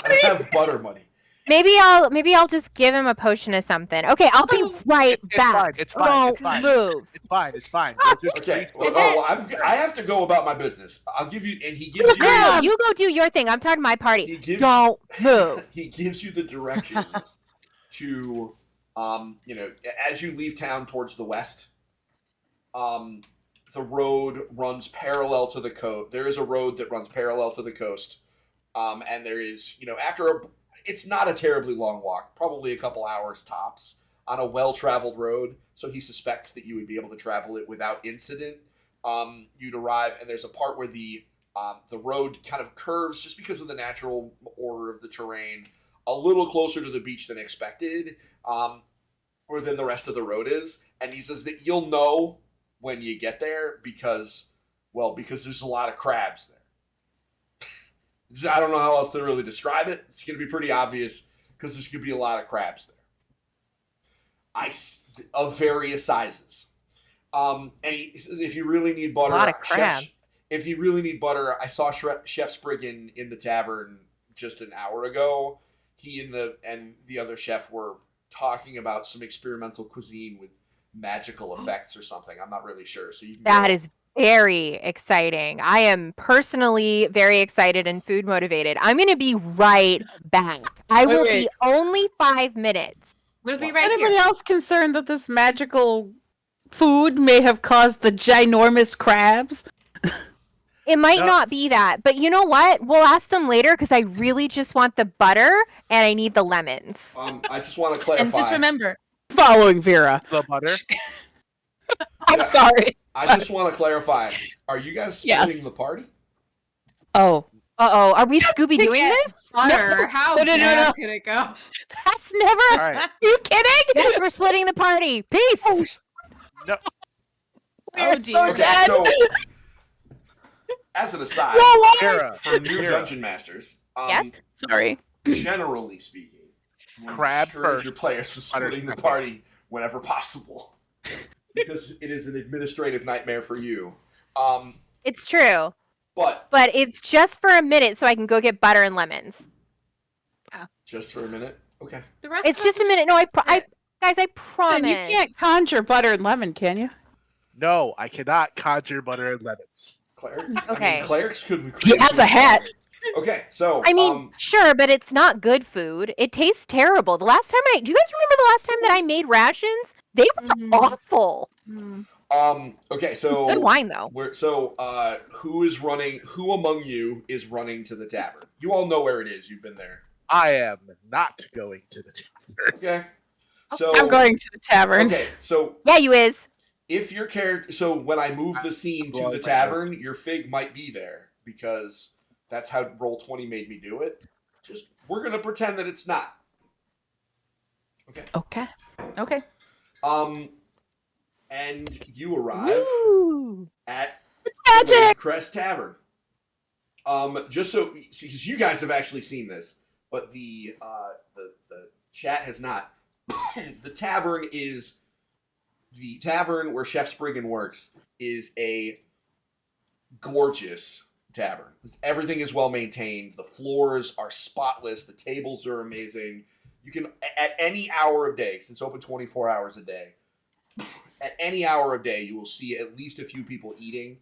I don't have butter money. Maybe I'll just give him a potion of something. Okay, I'll be right It's back. fine. It's fine. Don't It's fine. move. It's fine. We'll just Okay. restock. Well, I have to go about my business. I'll give you, and he gives you. Girl, you go do your thing. I'm talking to my He party. gives, Don't move. he gives you the directions to, as you leave town towards the west, the road runs parallel to the coast. There is a road that runs parallel to the coast, and there is, it's not a terribly long walk, probably a couple hours tops, on a well-traveled road. So he suspects that you would be able to travel it without incident. You'd arrive, and there's a part where the road kind of curves just because of the natural order of the terrain, a little closer to the beach than expected, or than the rest of the road is. And he says that you'll know when you get there because there's a lot of crabs there. I don't know how else to really describe it. It's going to be pretty obvious because there's going to be a lot of crabs there. Of various sizes. And he says if you really need butter, A lot of crab. if you really need butter, I saw Chef Spriggan in the tavern just an hour ago. He and the other chef were talking about some experimental cuisine with magical effects or something. I'm not really sure. So you can That is very exciting. I am personally very excited and food motivated. I'm going to be right back. I will wait. be only 5 minutes. We'll be Is right Anybody here. else concerned that this magical food may have caused the ginormous crabs? It might No. not be that, but you know what? We'll ask them later because I really just want the butter and I need the lemons. I just want to clarify. And just remember, Following Vera. The butter. I'm Yeah. sorry. I just want to clarify. Are you guys splitting Yes. the party? Oh, Uh-oh, are we Scooby doing this? Butter. How No, no, no, bad no. could it go? That's never. All right. are you kidding? Yes, we're splitting the party. Peace. No. oh dear. Okay, so as an aside, Sarah. for new Sarah. dungeon masters, Yes? Sorry. generally speaking, we Crab discourage first, your players from butter splitting the second. party whenever possible, because it is an administrative nightmare for you. It's true, But but it's just for a minute so I can go get butter and lemons. just for a minute, okay. The rest It's of us just a are minute. No, guys, I Listen, promise. you can't conjure butter and lemon, can you? No, I cannot conjure butter and lemons. Clerics. I Okay. mean, clerics could He create has a food. hat. Okay, so I mean, sure, but it's not good food. It tastes terrible. Do you guys remember the last time that I made rations? They were Mhm. awful. okay, so Good wine though. who among you is running to the tavern? You all know where it is. You've been there. I am not going to the tavern. Okay. So I'm going to the tavern. Okay, so Yeah, you is. if your character, so when I move the scene to Well, the I- tavern, your fig might be there because that's how Roll20 made me do it. Just we're gonna pretend that it's not. Okay. Okay. Okay. And you arrive Woo. at Magic! Crest Tavern. Just so, because you guys have actually seen this, but the chat has not. The tavern where Chef Spriggan works is a gorgeous tavern. Everything is well maintained. The floors are spotless. The tables are amazing. You can, at any hour of day, 'cause it's open 24 hours a day, at any hour of day, you will see at least a few people eating.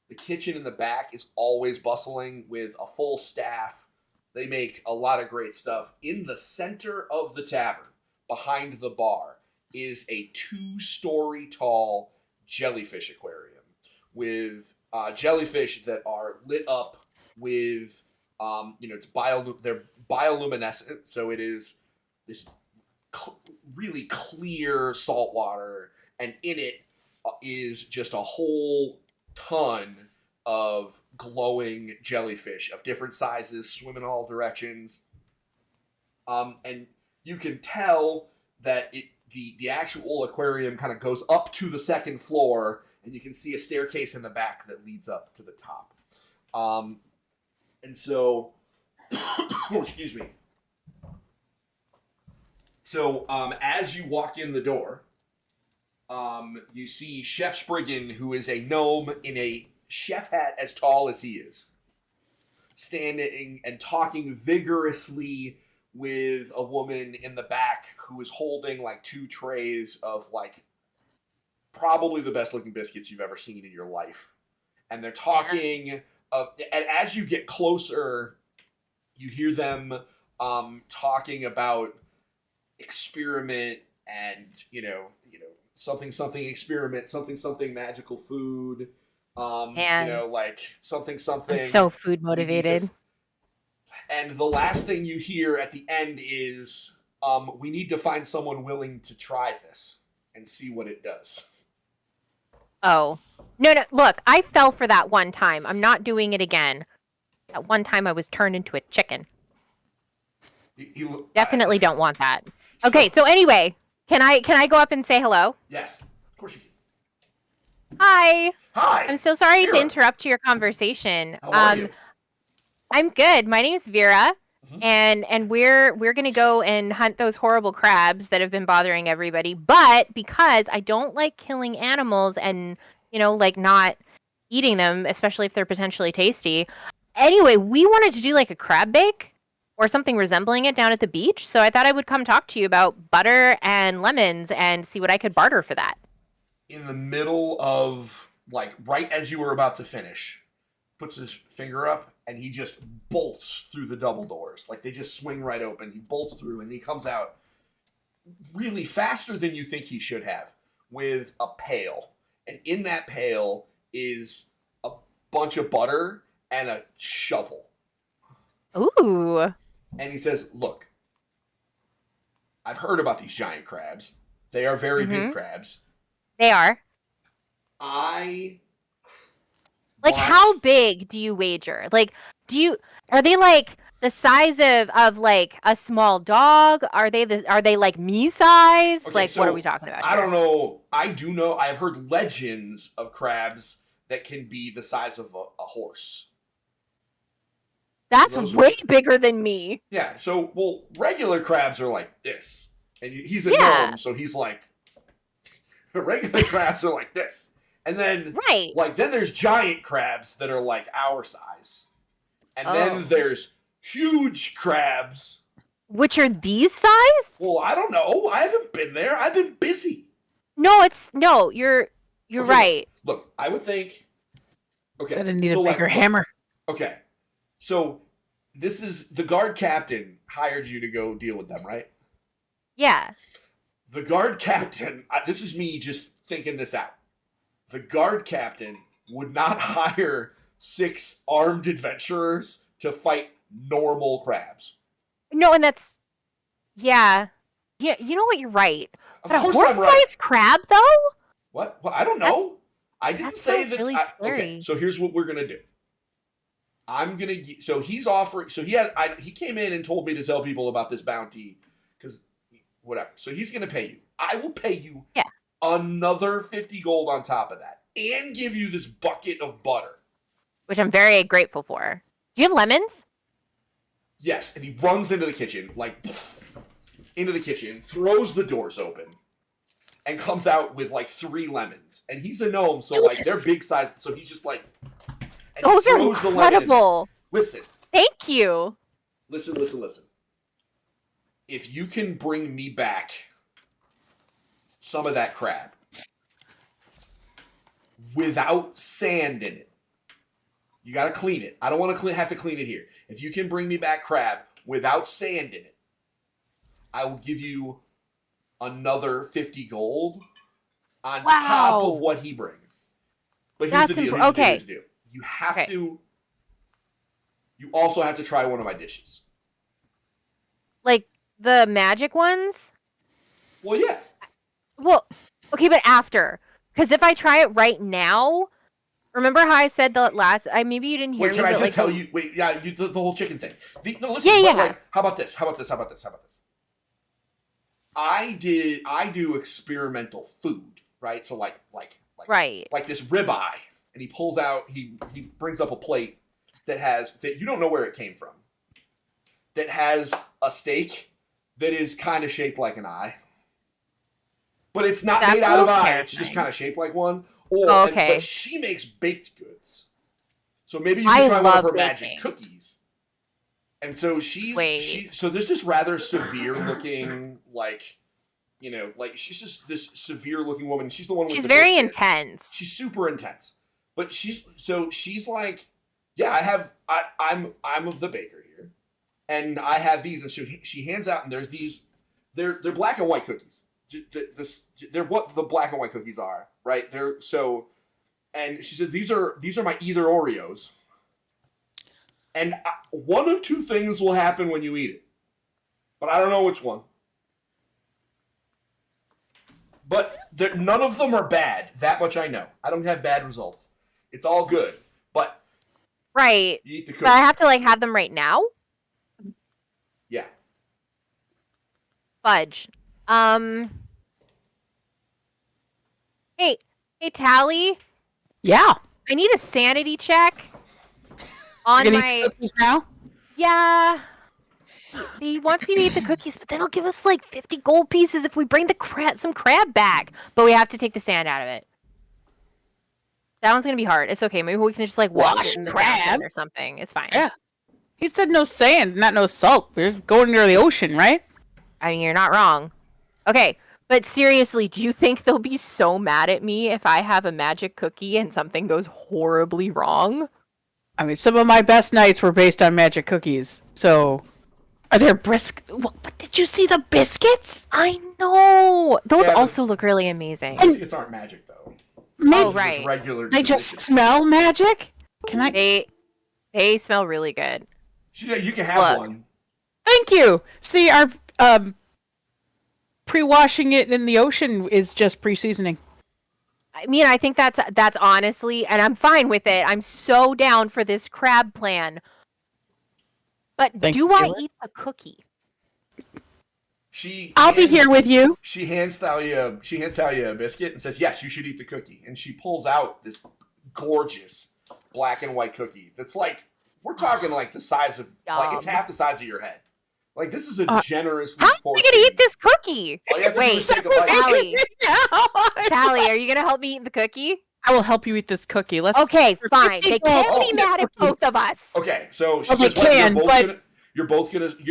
The kitchen in the back is always bustling with a full staff. They make a lot of great stuff. In the center of the tavern, behind the bar, is a 2-story tall jellyfish aquarium with jellyfish that are lit up with, they're bioluminescent, so it is this really clear salt water, and in it is just a whole ton of glowing jellyfish of different sizes, swim in all directions. And you can tell that the actual aquarium kind of goes up to the second floor, and you can see a staircase in the back that leads up to the top. And so, excuse me. So, as you walk in the door, you see Chef Spriggan, who is a gnome in a chef hat as tall as he is, standing and talking vigorously with a woman in the back who is holding like 2 trays of like probably the best looking biscuits you've ever seen in your life. And they're talking and as you get closer, you hear them talking about experiment and, something experiment, something magical food. Like something. I'm so food motivated. And the last thing you hear at the end is, we need to find someone willing to try this and see what it does. Oh. No, look, I fell for that one time. I'm not doing it again. That one time I was turned into a chicken. Definitely don't want that. Okay, so anyway, can I go up and say hello? Yes, of course you can. Hi. Hi. I'm so sorry Vera. to interrupt your conversation. How are you? I'm good. My name is Vera, and we're gonna go and hunt those horrible crabs that have been bothering everybody. But because I don't like killing animals and like not eating them, especially if they're potentially tasty. Anyway, we wanted to do like a crab bake or something resembling it down at the beach. So I thought I would come talk to you about butter and lemons and see what I could barter for that. In the middle of, like, right as you were about to finish, puts his finger up, and he just bolts through the double doors. Like, they just swing right open. He bolts through, and he comes out really faster than you think he should have, with a pail. And in that pail is a bunch of butter and a shovel. Ooh. And he says, look, I've heard about these giant crabs. They are very big crabs. They are. How big do you wager? Like, are they like the size of like a small dog? Are they like me size? Okay, like, so what are we talking about I here? don't know. I do know. I've heard legends of crabs that can be the size of a horse. That's Those way bigger than me. Yeah, so, regular crabs are like this. And he's a Yeah. gnome, so he's like, regular crabs are like this. And then, Right. then there's giant crabs that are like our size. And Oh. then there's huge crabs. Which are these size? Well, I don't know. I haven't been there. I've been busy. No, you're Okay, right. Look, I would think. Okay. Gonna need so, a bigger hammer. Okay. So, this is the guard captain hired you to go deal with them, right? Yeah. The guard captain, this is me just thinking this out. The guard captain would not hire 6 armed adventurers to fight normal crabs. No, and that's yeah. You know what? You're right. Of But a course I'm right. horse-sized crab, though? What? Well, I don't know. I didn't that say sounds that. really Okay, scary. so here's what we're gonna do. So he's offering. So he came in and told me to tell people about this bounty because whatever. So he's gonna pay you. I will pay you another 50 gold on top of that, and give you this bucket of butter. Which I'm very grateful for. Do you have lemons? Yes, and he runs into the kitchen, like into the kitchen, throws the doors open, and comes out with like 3 lemons. And he's a gnome, so like they're big size. So he's just like. And Those he are throws the lemon in. incredible. Listen. Thank you. Listen. If you can bring me back some of that crab, without sand in it. You got to clean it. I don't want to have to clean it here. If you can bring me back crab without sand in it, I will give you another 50 gold on top of what he brings. But here's the deal. Here's the deal. You have to. You also have to try one of my dishes. Like the magic ones? Well, yeah. Well, okay, but after. Because if I try it right now, remember how I said that last? Maybe you didn't hear me. Wait, can I just tell you? Wait, yeah, the whole chicken thing. No, listen. Yeah. Like, how about this? I do experimental food, right? So like this ribeye, and he pulls out. He brings up a plate that you don't know where it came from. That has a steak that is kind of shaped like an eye. But it's not made out of eye. It's just kind of shaped like one. But she makes baked goods. So maybe you can try one of her magic cookies. And so so there's this rather severe looking, like, she's just this severe looking woman. She's the one with the biscuits. She's very intense. She's super intense. But she's like, yeah, I'm of the baker here. And I have these, and she hands out, and there's these, they're black and white cookies. They're what the black and white cookies are, right? And she says these are my either Oreos, and one of two things will happen when you eat it, but I don't know which one. But none of them are bad. That much I know. I don't have bad results. It's all good, but you eat the cookie. But I have to have them right now. Yeah. Fudge. Hey, Tally. Yeah. I need a sanity check on my cookies now. Yeah. He wants me to eat the cookies, but then he'll give us 50 gold pieces if we bring some crab back. But we have to take the sand out of it. That one's gonna be hard. It's okay. Maybe we can just wash in the crab or something. It's fine. Yeah. He said no sand, not no salt. We're going near the ocean, right? I mean, you're not wrong. Okay, but seriously, do you think they'll be so mad at me if I have a magic cookie and something goes horribly wrong? I mean, some of my best nights were based on magic cookies. So, are there What, did you see the biscuits? I know. Those also look really amazing. Biscuits aren't magic, though. Right. Regular. They just smell magic? Can I? They smell really good. You can have one. Thank you. See, our pre-washing it in the ocean is just pre-seasoning. I mean, I think that's honestly, and I'm fine with it. I'm so down for this crab plan. But do I eat a cookie? I'll be here with you. She hands Thalia a biscuit and says, "Yes, you should eat the cookie." And she pulls out this gorgeous black and white cookie. That's we're talking the size of it's half the size of your head. This is a generously. How am I gonna eat this cookie? Wait, Tally. Tally, are you gonna help me eat the cookie? I will help you eat this cookie. Okay, fine. They can't be mad at both of us. Okay, so she says, you're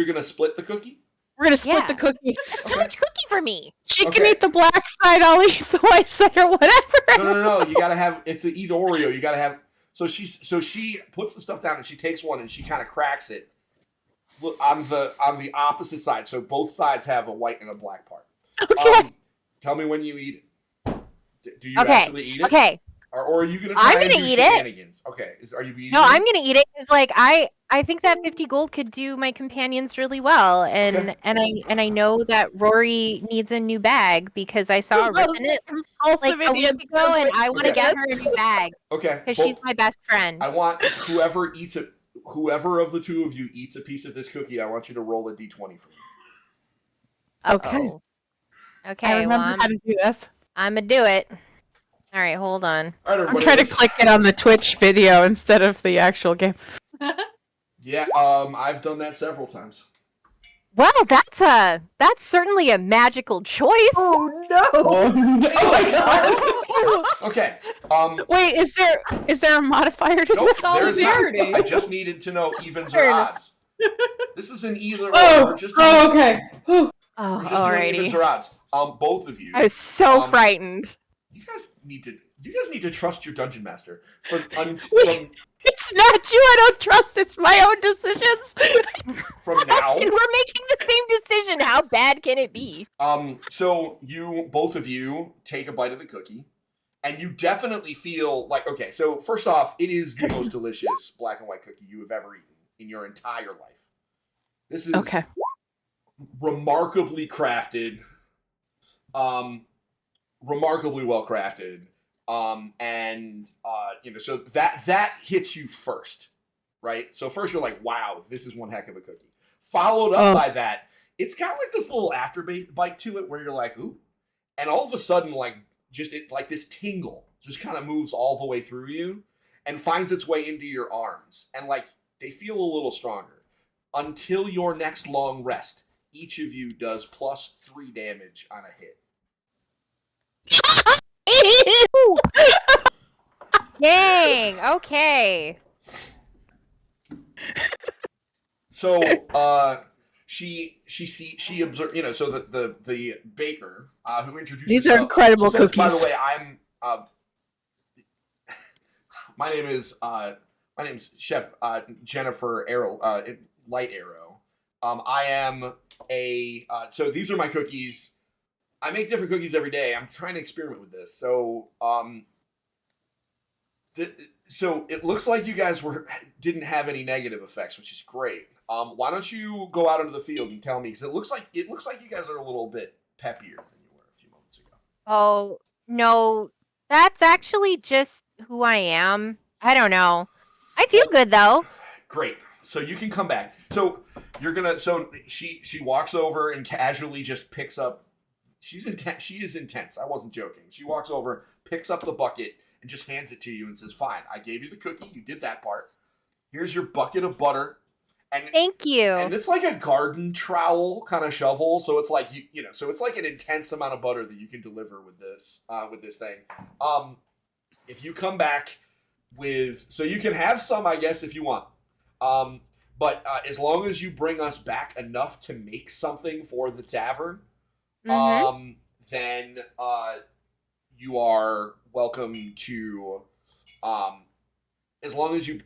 gonna split the cookie? We're gonna split the cookie. That's too much cookie for me. She can eat the black side, I'll eat the white side or whatever. No. You gotta have it's an either Oreo. You gotta have so she puts the stuff down and she takes one and she kind of cracks it on the opposite side. So both sides have a white and a black part. Okay. Tell me when you eat it. Do you actually eat it? Okay. Or are you gonna try and do shenanigans? Okay. Are you eating it? No, I'm gonna eat it because I think that 50 gold could do my companions really well, and I know that Rory needs a new bag because I saw her ripping it a week ago, and I want to get her a new bag. Okay. Because she's my best friend. I want whoever of the two of you eats a piece of this cookie, I want you to roll a d20 for me. Okay. Okay. I remember how to do this. I'm gonna do it. All right, hold on. I'm trying to click it on the Twitch video instead of the actual game. Yeah, I've done that several times. Well, that's certainly a magical choice. Oh no! Oh my god! Okay. Wait, is there a modifier to nope, this? there's not. I just needed to know evens or odds. This is an either or. Okay. We're just doing evens or odds. Both of you. I was so frightened. You guys need to You guys need to trust your dungeon master. From It's not you I don't trust, it's my own decisions. now. We're making the same decision. How bad can it be? So both of you take a bite of the cookie, and you definitely feel like, okay, so first off, it is the most delicious black and white cookie you have ever eaten in your entire life. This is remarkably crafted, remarkably well crafted. So that hits you first, right? So first you're like, wow, this is one heck of a cookie. Followed up by that, it's got like this little afterbite to it where you're like, ooh. And all of a sudden, like this tingle just kind of moves all the way through you and finds its way into your arms. And like, they feel a little stronger. Until your next long rest, each of you does +3 damage on a hit. Dang. Okay. So, she observed, so the baker, who introduced These herself, are incredible says, by cookies. the way, my name is Chef Jennifer Light Arrow. I am so these are my cookies. I make different cookies every day. I'm trying to experiment with this. So, so it looks like you guys didn't have any negative effects, which is great. Why don't you go out into the field and tell me? Because it looks like you guys are a little bit peppier than you were a few moments ago. Oh, no. That's actually just who I am. I don't know. I feel good, though. Great. So you can come back. So she walks over and casually just picks up. She's intense. She is intense. I wasn't joking. She walks over, picks up the bucket, and just hands it to you and says, "Fine, I gave you the cookie. You did that part. Here's your bucket of butter." And thank you. And it's like a garden trowel kind of shovel, so it's like so it's like an intense amount of butter that you can deliver with this thing. If you come back so you can have some, I guess, if you want. But as long as you bring us back enough to make something for the tavern, then you are welcome to. As long as you,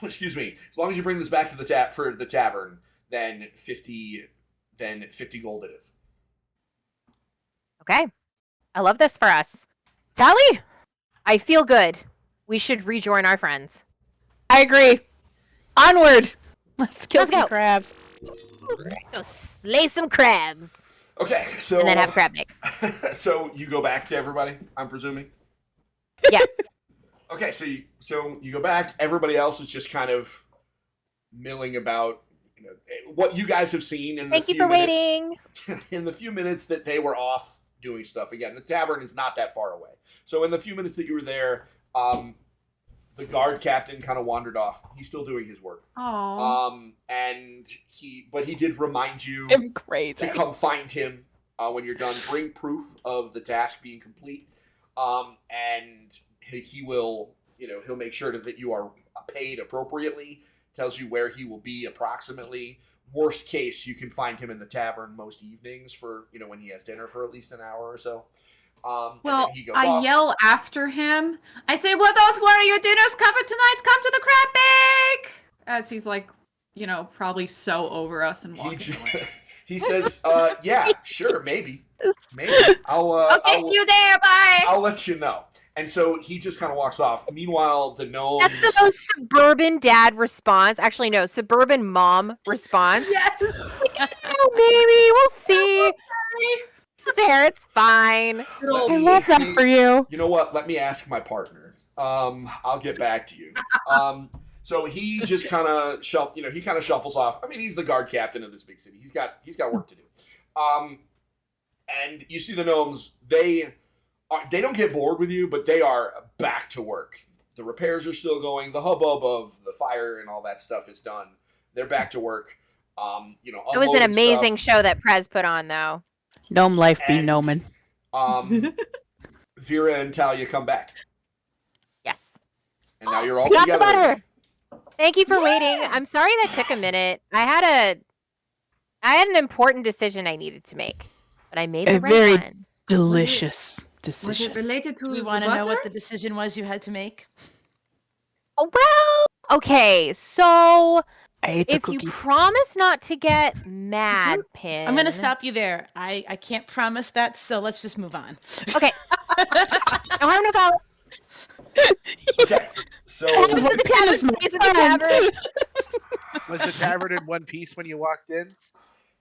as long as you bring this back to the tavern, then 50 gold it is. Okay. I love this for us. Tally, I feel good. We should rejoin our friends. I agree. Onward. Let's kill Let's some go. crabs. Go slay some crabs. Okay, so And then have crab nick. So you go back to everybody, I'm presuming? Yes. Okay, so you go back. Everybody else is just kind of milling about, what you guys have seen in Thank you for waiting. In the few minutes that they were off doing stuff. Again, the tavern is not that far away. So in the few minutes that you were there, the guard captain kind of wandered off. He's still doing his work. Oh. And he did remind you I'm crazy. to come find him when you're done. Bring proof of the task being complete. And he will, he'll make sure that you are paid appropriately. Tells you where he will be approximately. Worst case, you can find him in the tavern most evenings for, when he has dinner for at least an hour or so. Well, he goes I off. yell after him. I say, "Well, don't worry, your dinner's covered tonight. Come to the crab bake!" As he's like, probably so over us and walking away. He says, yeah, sure, maybe. I'll Okay, see you there. Bye. I'll let you know. And so he just kind of walks off. Meanwhile, the gnomes... That's the most suburban dad response. Actually, no, suburban mom response. Yes. Oh, maybe. We'll see. There, it's fine. I love that for you. You know what? Let me ask my partner. I'll get back to you. So he just kind of shuffles off. I mean, he's the guard captain of this big city. He's got work to do. And you see the gnomes. They don't get bored with you, but they are back to work. The repairs are still going. The hubbub of the fire and all that stuff is done. They're back to work. It was an amazing show that Prez put on, though. Gnome life be gnoming. Vera and Talia come back. Yes. And now you're all I got together. the butter. Thank you for waiting. I'm sorry that took a minute. I had an important decision I needed to make, but I made the right Very one. delicious decision. Was it related to Do we the want to know what butter? the decision was you had to make? Oh, well, okay. So I ate the if you cookie. promise not to get mad, Pin. I'm going to stop you there. I can't promise that, so let's just move on. Okay. I want to know about Okay, so what is happened what to the Pin tavern. is my Is it the friend. tavern? Was the tavern in one piece when you walked in?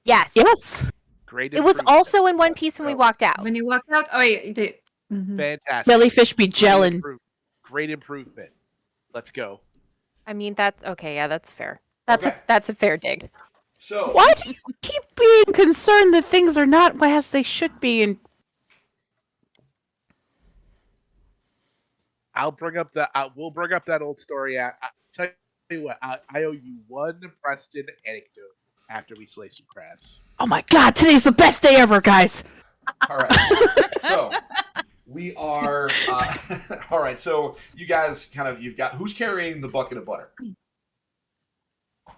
Yes. Yes. Great. It was improvement. also in one piece when we Oh, walked out. When you walked out? Oh, wait. Fantastic. Jellyfish be Great gelling. Great improvement. Let's go. I mean, that's okay. Yeah, that's fair. That's Okay. that's a fair dig. so Why do you keep being concerned that things are not as they should be? And I'll bring up the. We'll bring up that old story. Tell you what. I owe you one Preston anecdote after we slay some crabs. oh my god, today's the best day ever, guys. all right, so we are all right. So you guys you've got who's carrying the bucket of butter? I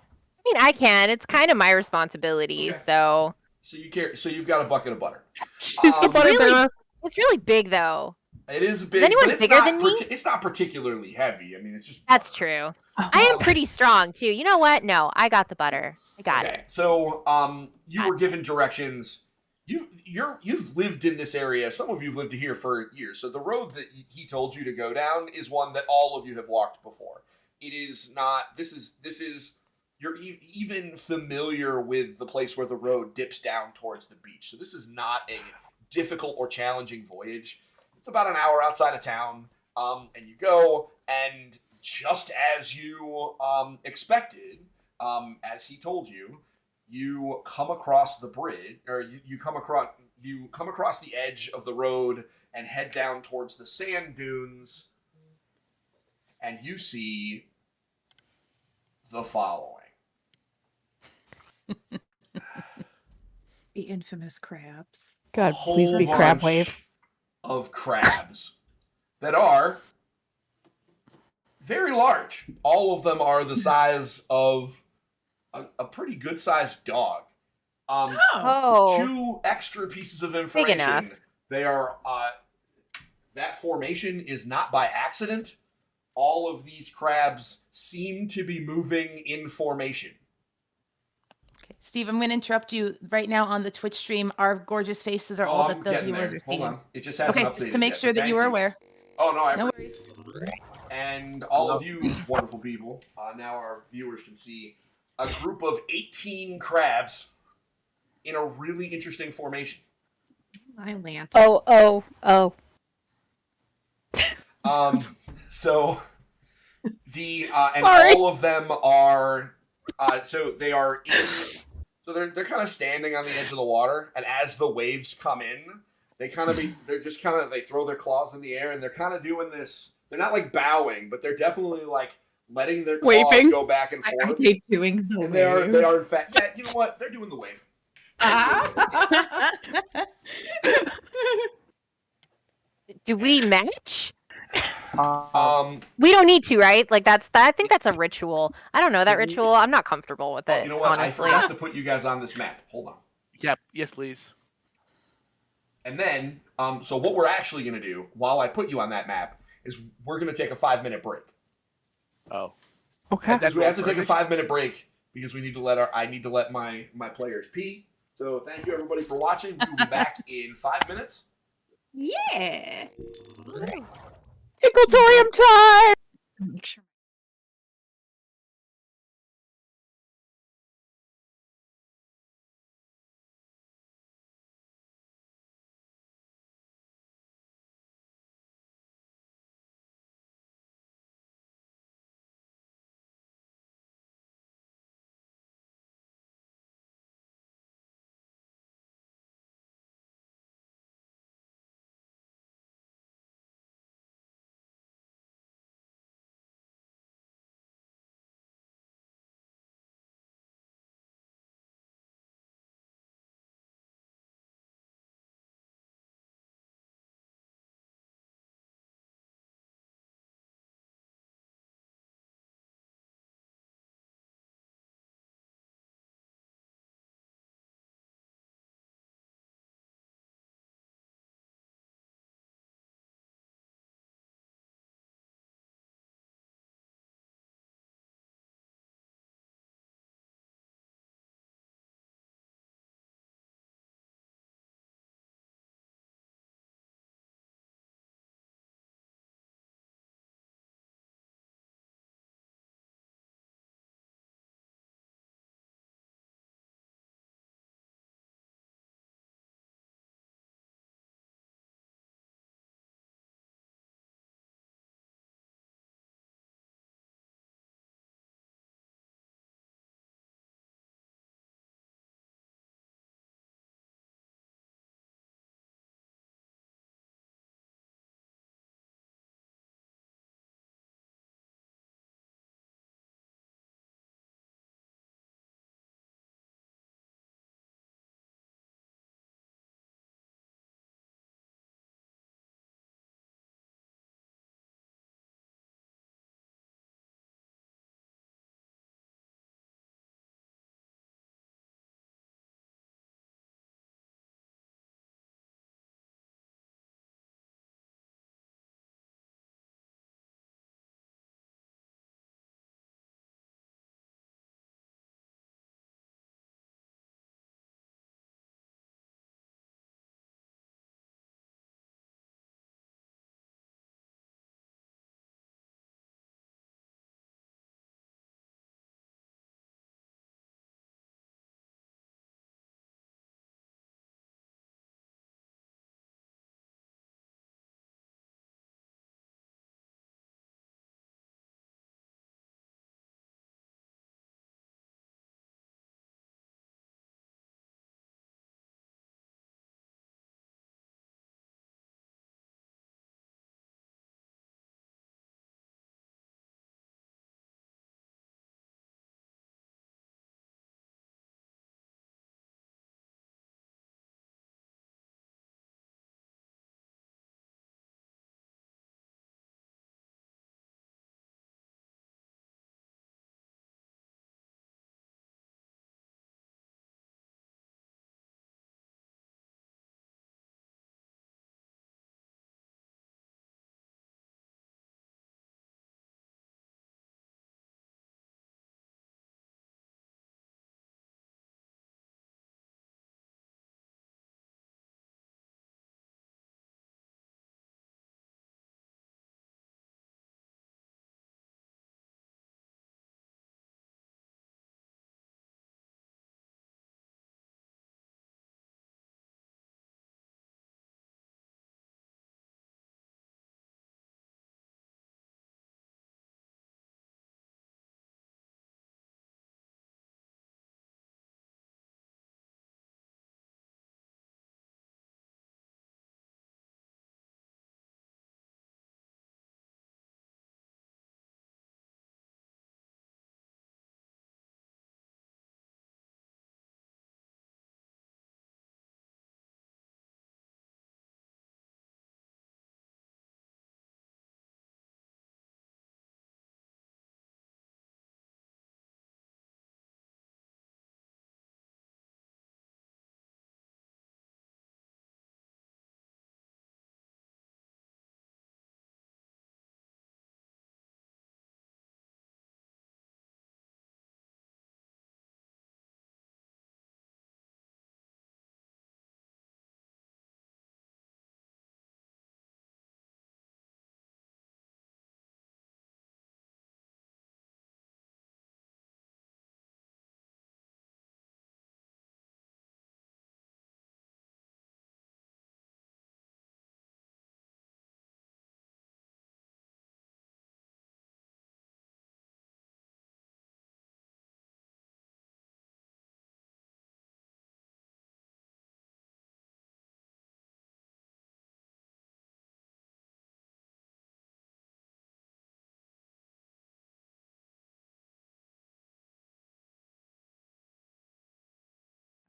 mean, I can. It's kind of my responsibility. Okay. So So you've got a bucket of butter. She's the Um, butter really- bearer. it's really big, though. It is big, anyone but it's bigger not than me? it's not particularly heavy. I mean, it's just That's butter. true. Oh, I am pretty strong too. You know what? No, I got the butter. I got Okay, it. so you were given directions. You've lived in this area. Some of you've lived here for years. So the road that he told you to go down is one that all of you have walked before. It is not. This is. You're even familiar with the place where the road dips down towards the beach. So this is not a difficult or challenging voyage. It's about an hour outside of town, and you go, and just as you expected, as he told you, you come across the bridge, or you come across the edge of the road and head down towards the sand dunes, and you see the following. The infamous crabs. God, Whole please be crab bunch wave. of crabs that are very large. All of them are the size of a pretty good sized dog. Oh, Two extra pieces of enough. information. They are that formation is not by accident. All of these crabs seem to be moving in formation. Okay. Steve, I'm going to interrupt you right now on the Twitch stream. Our gorgeous faces are all I'm that the getting viewers there. are seeing. Hold on. It just hasn't Okay, updated just to make yet, sure but that thank you were aware. Oh, no, I No appreciate worries. And all of you wonderful people, now our viewers can see a group of 18 crabs in a really interesting formation. I land. Oh. So the and Sorry. all of them are so they are in, so they're kind of standing on the edge of the water, and as the waves come in, they throw their claws in the air, and they're kind of doing this. They're not like bowing, but they're definitely like letting their claws Waving. go back and I forth. hate doing the And they are wave. in fact, yeah, you know what? They're doing the wave. do we match? We don't need to, right? Like I think that's a ritual. I don't know that ritual. I'm not comfortable with it. You know what? Honestly. I forgot to put you guys on this map. Hold on. Yep. Yes, please. And then, so what we're actually going to do while I put you on that map is we're going to take a 5-minute break. Oh. Okay. And then Because we have to roll take a for 5-minute break because we need to I need to let my players pee. So thank you everybody for watching. We will be back in 5 minutes. Yeah. Tickletorium time! Make sure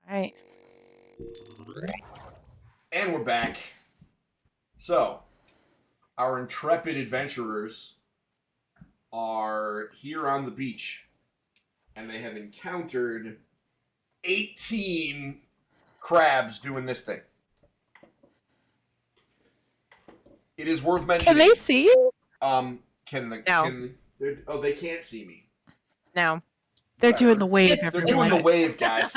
Right. And we're back. So, our intrepid adventurers are here on the beach, and they have encountered 18 crabs doing this thing. It is worth mentioning. Can they see you? They can't see me. No. They're Whatever. doing the wave. They're doing the wave, guys.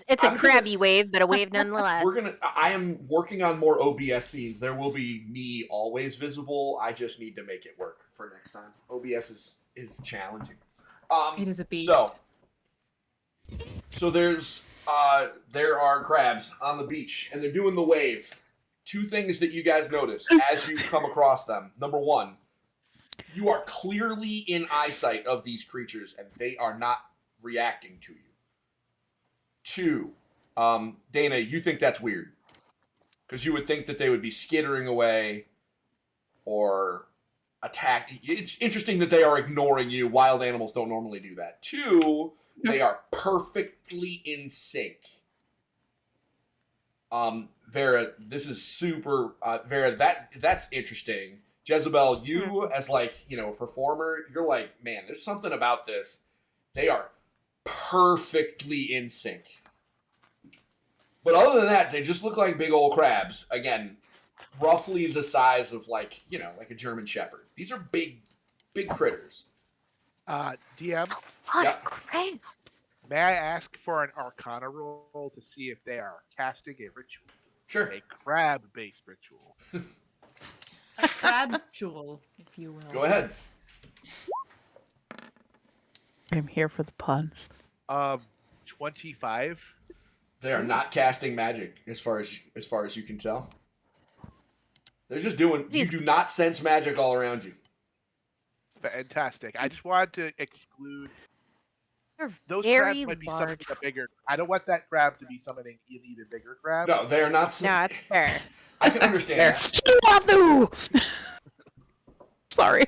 It's a crabby wave, but a wave nonetheless. I am working on more OBS scenes. There will be me always visible. I just need to make it work for next time. OBS is challenging. It is a beast. So there are crabs on the beach, and they're doing the wave. Two things that you guys notice as you come across them. Number one, you are clearly in eyesight of these creatures, and they are not reacting to you. Two, Dana, you think that's weird. Because you would think that they would be skittering away or attack. It's interesting that they are ignoring you. Wild animals don't normally do that. Two, they are perfectly in sync. Vera, this is super... Vera, that's interesting. Jezebel, you as a performer, you're like, man, there's something about this. They are perfectly in sync. But other than that, they just look like big old crabs. Again, roughly the size of like a German Shepherd. These are big critters. DM, Crabs. may I ask for an Arcana roll to see if they are casting a ritual? Sure. A crab-based ritual. A crab jewel, if you will. Go ahead. I'm here for the puns. 25. They are not casting magic, as far as you can tell. They're just doing. You do not sense magic all around you. Fantastic. I just wanted to exclude They're those very crabs. Might be large. something a bigger. I don't want that crab to be summoning an even bigger crab. No, they are not. No, that's fair. I can understand that. Chihuahua! Sorry.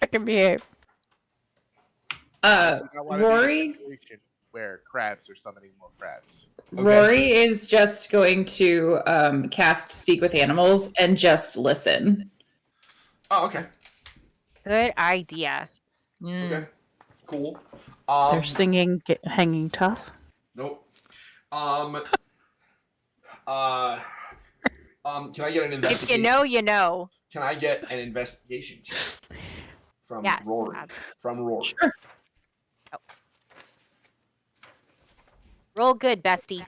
I can behave. I wanna be in a Rory? situation where crabs are summoning more crabs. Okay. Rory is just going to cast Speak with Animals and just listen. Oh, okay. Good idea. Okay. Cool. They're singing Hanging Tough. Nope. Can I get an If investigation? you know, you know. Can I get an investigation check from Yes. Rory? From Rory. Sure. Roll good, bestie.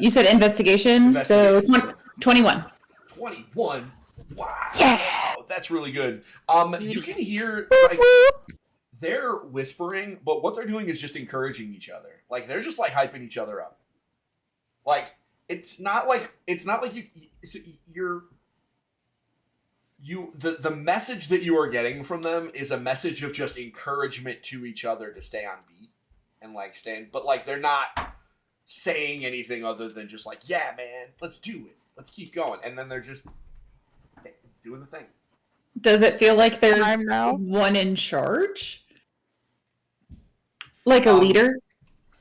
You said investigation, so Investigation. 21. 21. Wow. Yeah. That's really good. You can hear they're whispering, but what they're doing is just encouraging each other. Like they're just like hyping each other up. Like it's not like the message that you are getting from them is a message of just encouragement to each other to stay on beat and but like they're not saying anything other than just like, yeah, man, let's do it. Let's keep going. And then they're just doing the thing. Does it feel like there's Time now? one in charge? Like a leader?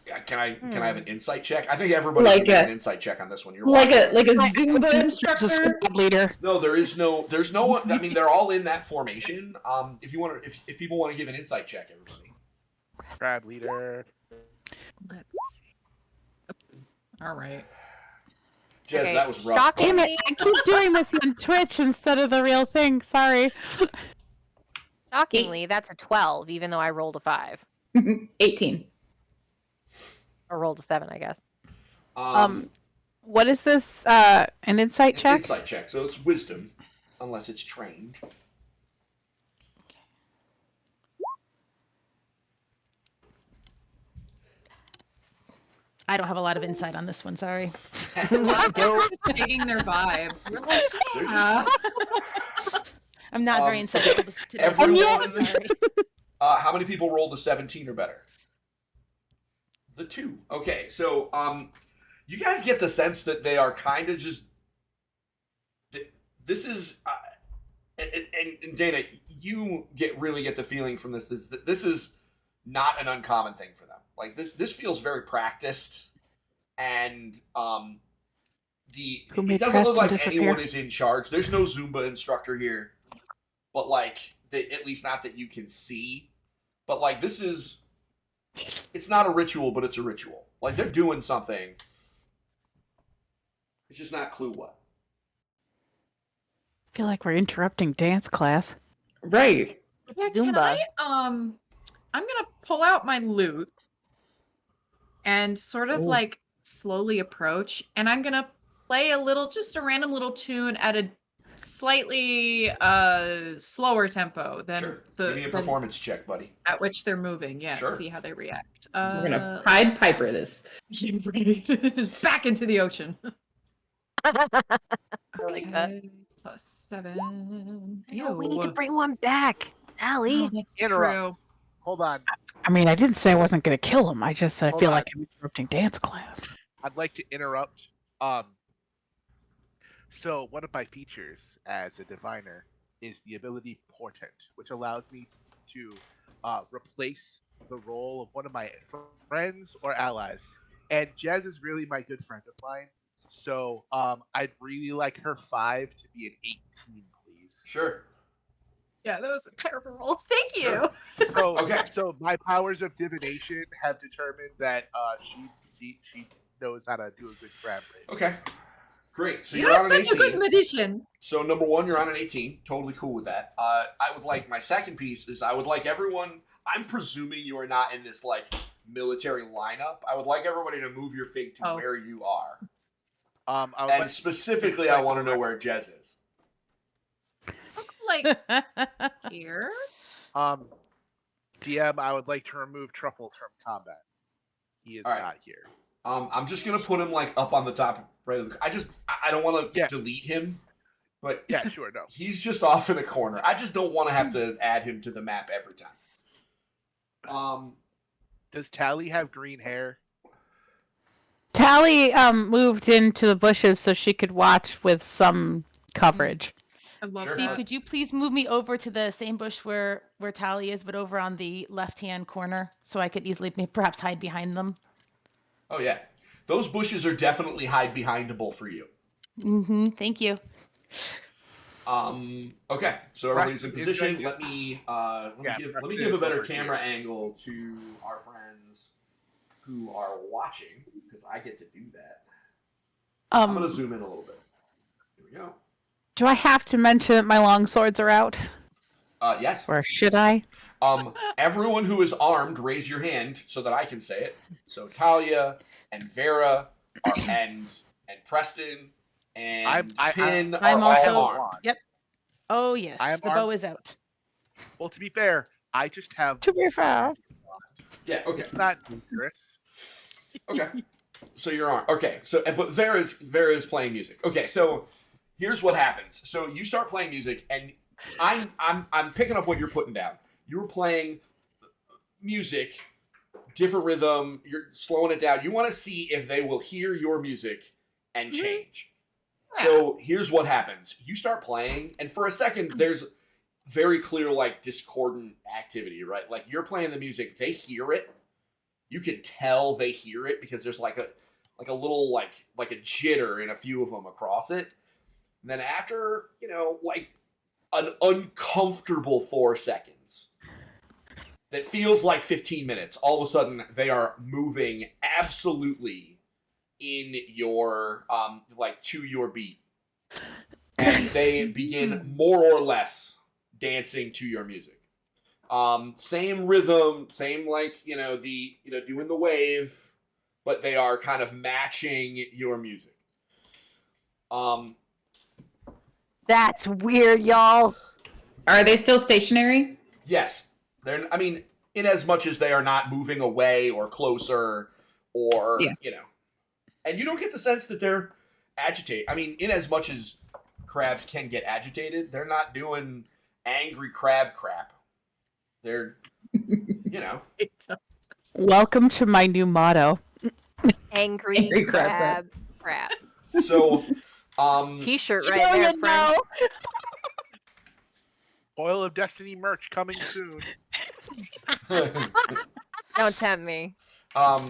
Yeah, can I have an insight check? I think everybody Like can get an insight check on this one. You're Like watching. a Zumba Just a instructor? squad leader. No, there's no one. I mean, they're all in that formation. If people want to give an insight check, everybody. Crab leader. Let's see. All right. Jez, Okay, that was rough. shocking. Damn it! I keep doing this on Twitch instead of the real thing. Sorry. Shockingly, that's a 12, even though I rolled a 5. 18. Or rolled a 7, I guess. What is this? An insight check? Insight check. So it's wisdom, unless it's trained. I don't have a lot of insight on this one. Sorry. We're just taking their vibe. We're like, They're yeah. just, I'm not very insightful today. everyone- I'm sorry. how many people rolled a 17 or better? The 2. Okay, so you guys get the sense that they are kind of just. This is, and Dana, you really get the feeling from this. This is not an uncommon thing for them. Like this feels very practiced, and Who it made doesn't look Preston like disappear? anyone is in charge. There's no Zumba instructor here, but like at least not that you can see. But like it's not a ritual, but it's a ritual. Like they're doing something. It's just not clue what. I feel like we're interrupting dance class. Right. Yeah, Zumba. I'm gonna pull out my lute and sort of like slowly approach, and I'm gonna play just a random little tune at a slightly slower tempo than Sure. the Give me a than performance check, buddy. at which they're moving. Yeah, Sure. see how they react. We're gonna Pied Piper this. Back into the ocean. I like that. Okay, +7. No, we need to Ew. bring one back. Allie. Oh, that's Interrupt. true. Hold on. I mean, I didn't say I wasn't going to kill him. I just said I Hold feel on. like I'm interrupting dance class. I'd like to interrupt. So one of my features as a diviner is the ability Portent, which allows me to replace the role of one of my friends or allies. And Jazz is really my good friend of mine, so I'd really like her 5 to be an 18, please. Sure. Yeah, that was a terrible roll. Thank you. Sure. So, Okay. So my powers of divination have determined that she knows how to do a good grab rate. Okay. Great. So You're you're on an such a good 18. magician. So number one, you're on an 18. Totally cool with that. I would like my second piece is I would like everyone. I'm presuming you are not in this like military lineup. I would like everybody to move your fig to Oh. where you are, I would and like- specifically, I want to know where Jez is. Like here. DM, I would like to remove Truffles from combat. He is All right. not here. I'm just gonna put him like up on the top right of the. I don't want to Yeah. delete him, but Yeah, sure, no. he's just off in a corner. I just don't want to have to add him to the map every time. Does Tally have green hair? Tally moved into the bushes so she could watch with some coverage. I love Sure. Steve, that. could you please move me over to the same bush where Tally is, but over on the left-hand corner, so I could easily perhaps hide behind them? Oh yeah, those bushes are definitely hide behindable for you. Mm-hmm. Thank you. Okay, so everybody's in Right, position. it's Let me Yeah, give Preston a is better over camera here. angle to our friends who are watching because I get to do that. I'm gonna zoom in a little bit. Here we go. Do I have to mention that my long swords are out? Yes. Or should I? Everyone who is armed, raise your hand so that I can say it. So Talia and Vera and Preston and Pin are I'm also. all armed. Yep. Oh yes, I am the bow armed. is out. Well, to be fair, I just have. To be fair. Yeah. Okay. It's not dangerous. Okay. So you're on. Okay. So but Vera's playing music. Okay. So here's what happens. So you start playing music, and I'm picking up what you're putting down. You were playing music, different rhythm. You're slowing it down. You want to see if they will hear your music and change. So here's what happens. You start playing, and for a second, there's very clear like discordant activity, right? Like you're playing the music, they hear it. You can tell they hear it because there's like a little like a jitter in a few of them across it. And then after, like an uncomfortable 4 seconds that feels like 15 minutes, all of a sudden they are moving absolutely in your like to your beat. And they begin more or less dancing to your music. Same rhythm, same like, doing the wave, but they are kind of matching your music. That's weird, y'all. Are they still stationary? Yes. In as much as they are not moving away or closer or, and you don't get the sense that they're agitated. In as much as crabs can get agitated, they're not doing angry crab crap. They're, Welcome to my new motto. Angry crab crap. So, T-shirt right there, friend. Coil of Destiny merch coming soon. Don't tempt me. I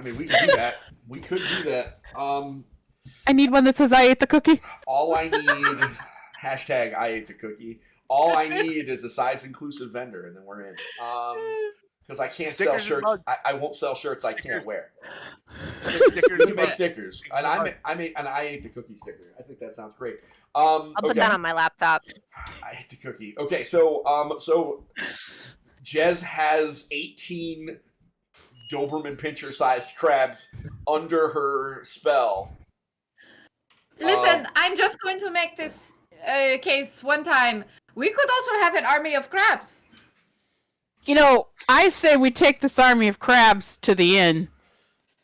mean, we can do that. We could do that. I need one that says I ate the cookie. All I need, hashtag I ate the cookie. All I need is a size inclusive vendor, and then we're in. Because I can't sell Stickers and shirts. mugs. I won't sell shirts I can't wear. Stickers We can and make mugs. stickers, and I made an I ate the cookie sticker. I think that sounds great. I'll put that on my laptop. I ate the cookie. Okay, so Jez has 18 Doberman Pinscher sized crabs under her spell. Listen, I'm just going to make this case one time. We could also have an army of crabs. I say we take this army of crabs to the inn.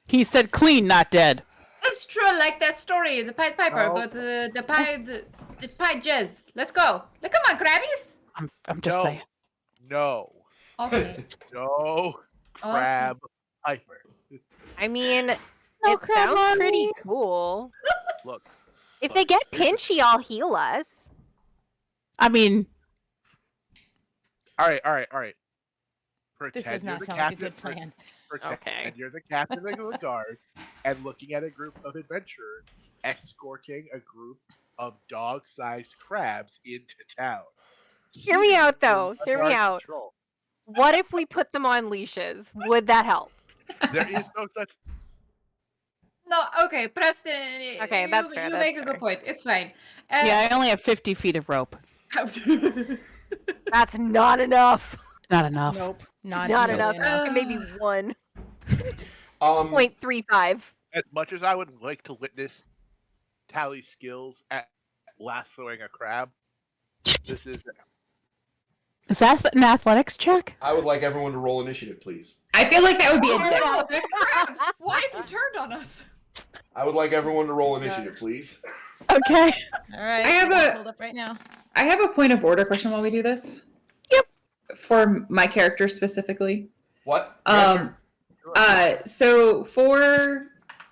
He said clean, not dead. It's true, like that story, the Pied Piper, No. but the Pied Jizz. Let's go. Come on, crabbies. I'm just No. saying. No. Okay. No. Crab Piper. I mean, No it crab sounds army. pretty cool. Look. If they get pinchy, I'll heal us. I mean, All right. This Pretend does you're not the sound like a captain- good plan. Pretend Okay. you're the captain of the guard and looking at a group of adventurers escorting a group of dog-sized crabs into town. Hear me out, though. Under Hear me our out. control. What if we put them on leashes? Would that help? There is no such. No, okay, Preston. Okay, that's fair, You that's make a fair. good point. It's fine. yeah, I only have 50 feet of rope. That's not enough. Not enough. Nope, not, Not nearly enough. Maybe 1.35. As much as I would like to witness Tally's skills at lassoing a crab, this is Is that an athletics check? I would like everyone to roll initiative, please. I feel like that would be a Oh, dex. crabs! Why have you turned on us? I would like everyone to roll initiative, please. Okay. All right, I have it's a- pulled up right now. I have a point of order question while we do this. Yep. For my character specifically. What? Yeah, sure. So for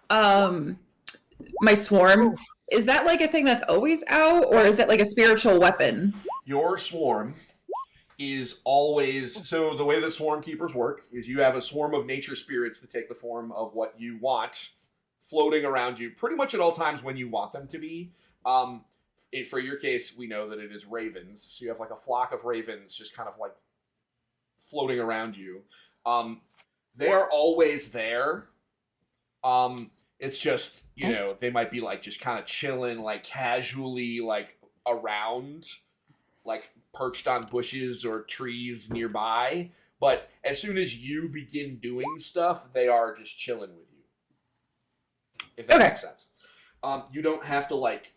my swarm, is that like a thing that's always out, or is that like a spiritual weapon? Your swarm is always so the way that swarm keepers work is you have a swarm of nature spirits that take the form of what you want floating around you pretty much at all times when you want them to be. For your case, we know that it is ravens, so you have like a flock of ravens just kind of like floating around you. They are always there. It's just, Nice. they might be like just kind of chilling, like casually, like around, like perched on bushes or trees nearby. But as soon as you begin doing stuff, they are just chilling with you. If that Okay. makes sense. You don't have to like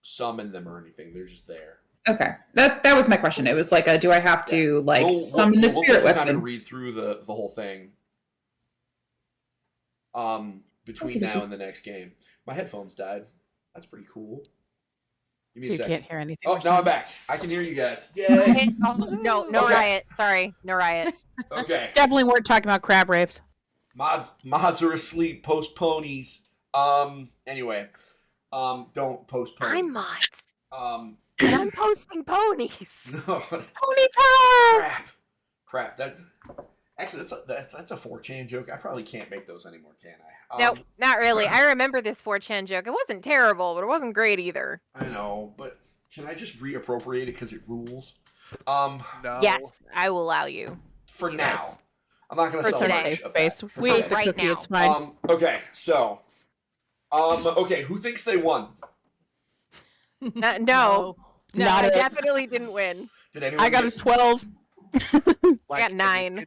summon them or anything. They're just there. Okay, that was my question. It was like, do I have to like summon the We'll spirit take some time to weapon? read through the whole thing. Between Okay. now and the next game. My headphones died. That's pretty cool. Give me So a you second. can't hear anything. Oh, we're now saying. I'm back. I can hear you guys. Yay! No Okay. riot. Sorry, no riot. Okay. Definitely weren't talking about crab raves. Mods are asleep. Post ponies. Anyway. Don't post ponies. I'm mods. Um. And I'm posting ponies. No. Pony power! Crap. Actually, that's a 4chan joke. I probably can't make those anymore, can I? Nope, not really. I remember this 4chan joke. It wasn't terrible, but it wasn't great either. I know, but can I just reappropriate it because it rules? no. Yes, I will allow you. For Yes. now. I'm not going to For sell today. much of Space. that. For We today. ate the Right cookie. now. It's fine. Okay, so, okay, who thinks they won? No, No, I Not it. definitely didn't win. Did anyone? I got a 12. I got 9.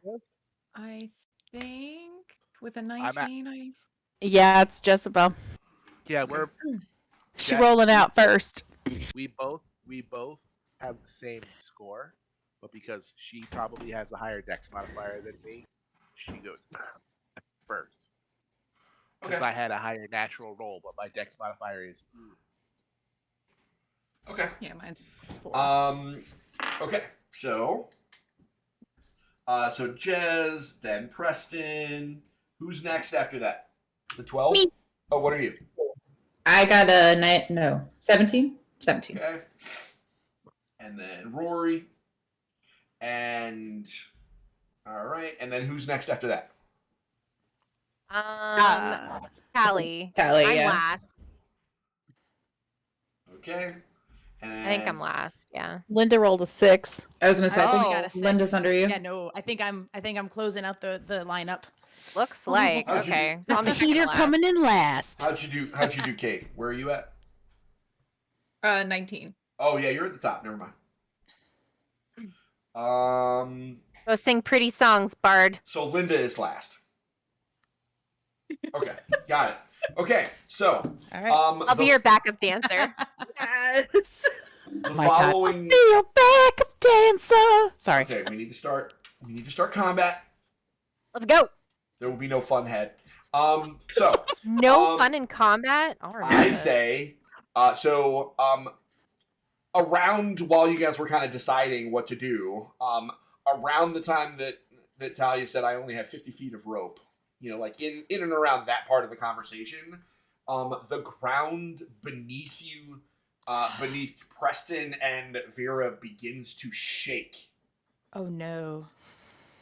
I think with a at- 19, Yeah, it's Jezebel. Yeah, She Jack- rolling out first. we both have the same score, but because she probably has a higher dex modifier than me, she goes first. Because Okay. I had a higher natural roll, but my dex modifier is Okay. yeah, mine's 4. Okay, so Jez, then Preston. Who's next after that? The 12? Me. Oh, what are you? I got a 17. 17. Okay. And then Rory. And All right, and then who's next after that? Callie. Callie, I'm yeah. last. Okay. And I think I'm last. Yeah. Linda rolled a 6. I was gonna say, I I only think got a 6. Linda's under you. Yeah, no, I think I'm closing out the lineup. Looks like How'd you do? okay. So I'm The second heater last. coming in last. How'd you do, Kate? Where are you at? 19. Oh yeah, you're at the top. Never mind. Go sing pretty songs, Bard. So Linda is last. Okay, got it. Okay, so All right. I'll be your backup dancer. Yes. the My God. following. Be your backup dancer. Sorry. Okay, we need to start. We need to start combat. Let's go. There will be no fun head. So No fun in combat. All right. I say, around while you guys were kind of deciding what to do, around the time that Talia said I only have 50 feet of rope, like in and around that part of the conversation, the ground beneath you, beneath Preston and Vera begins to shake, Oh no.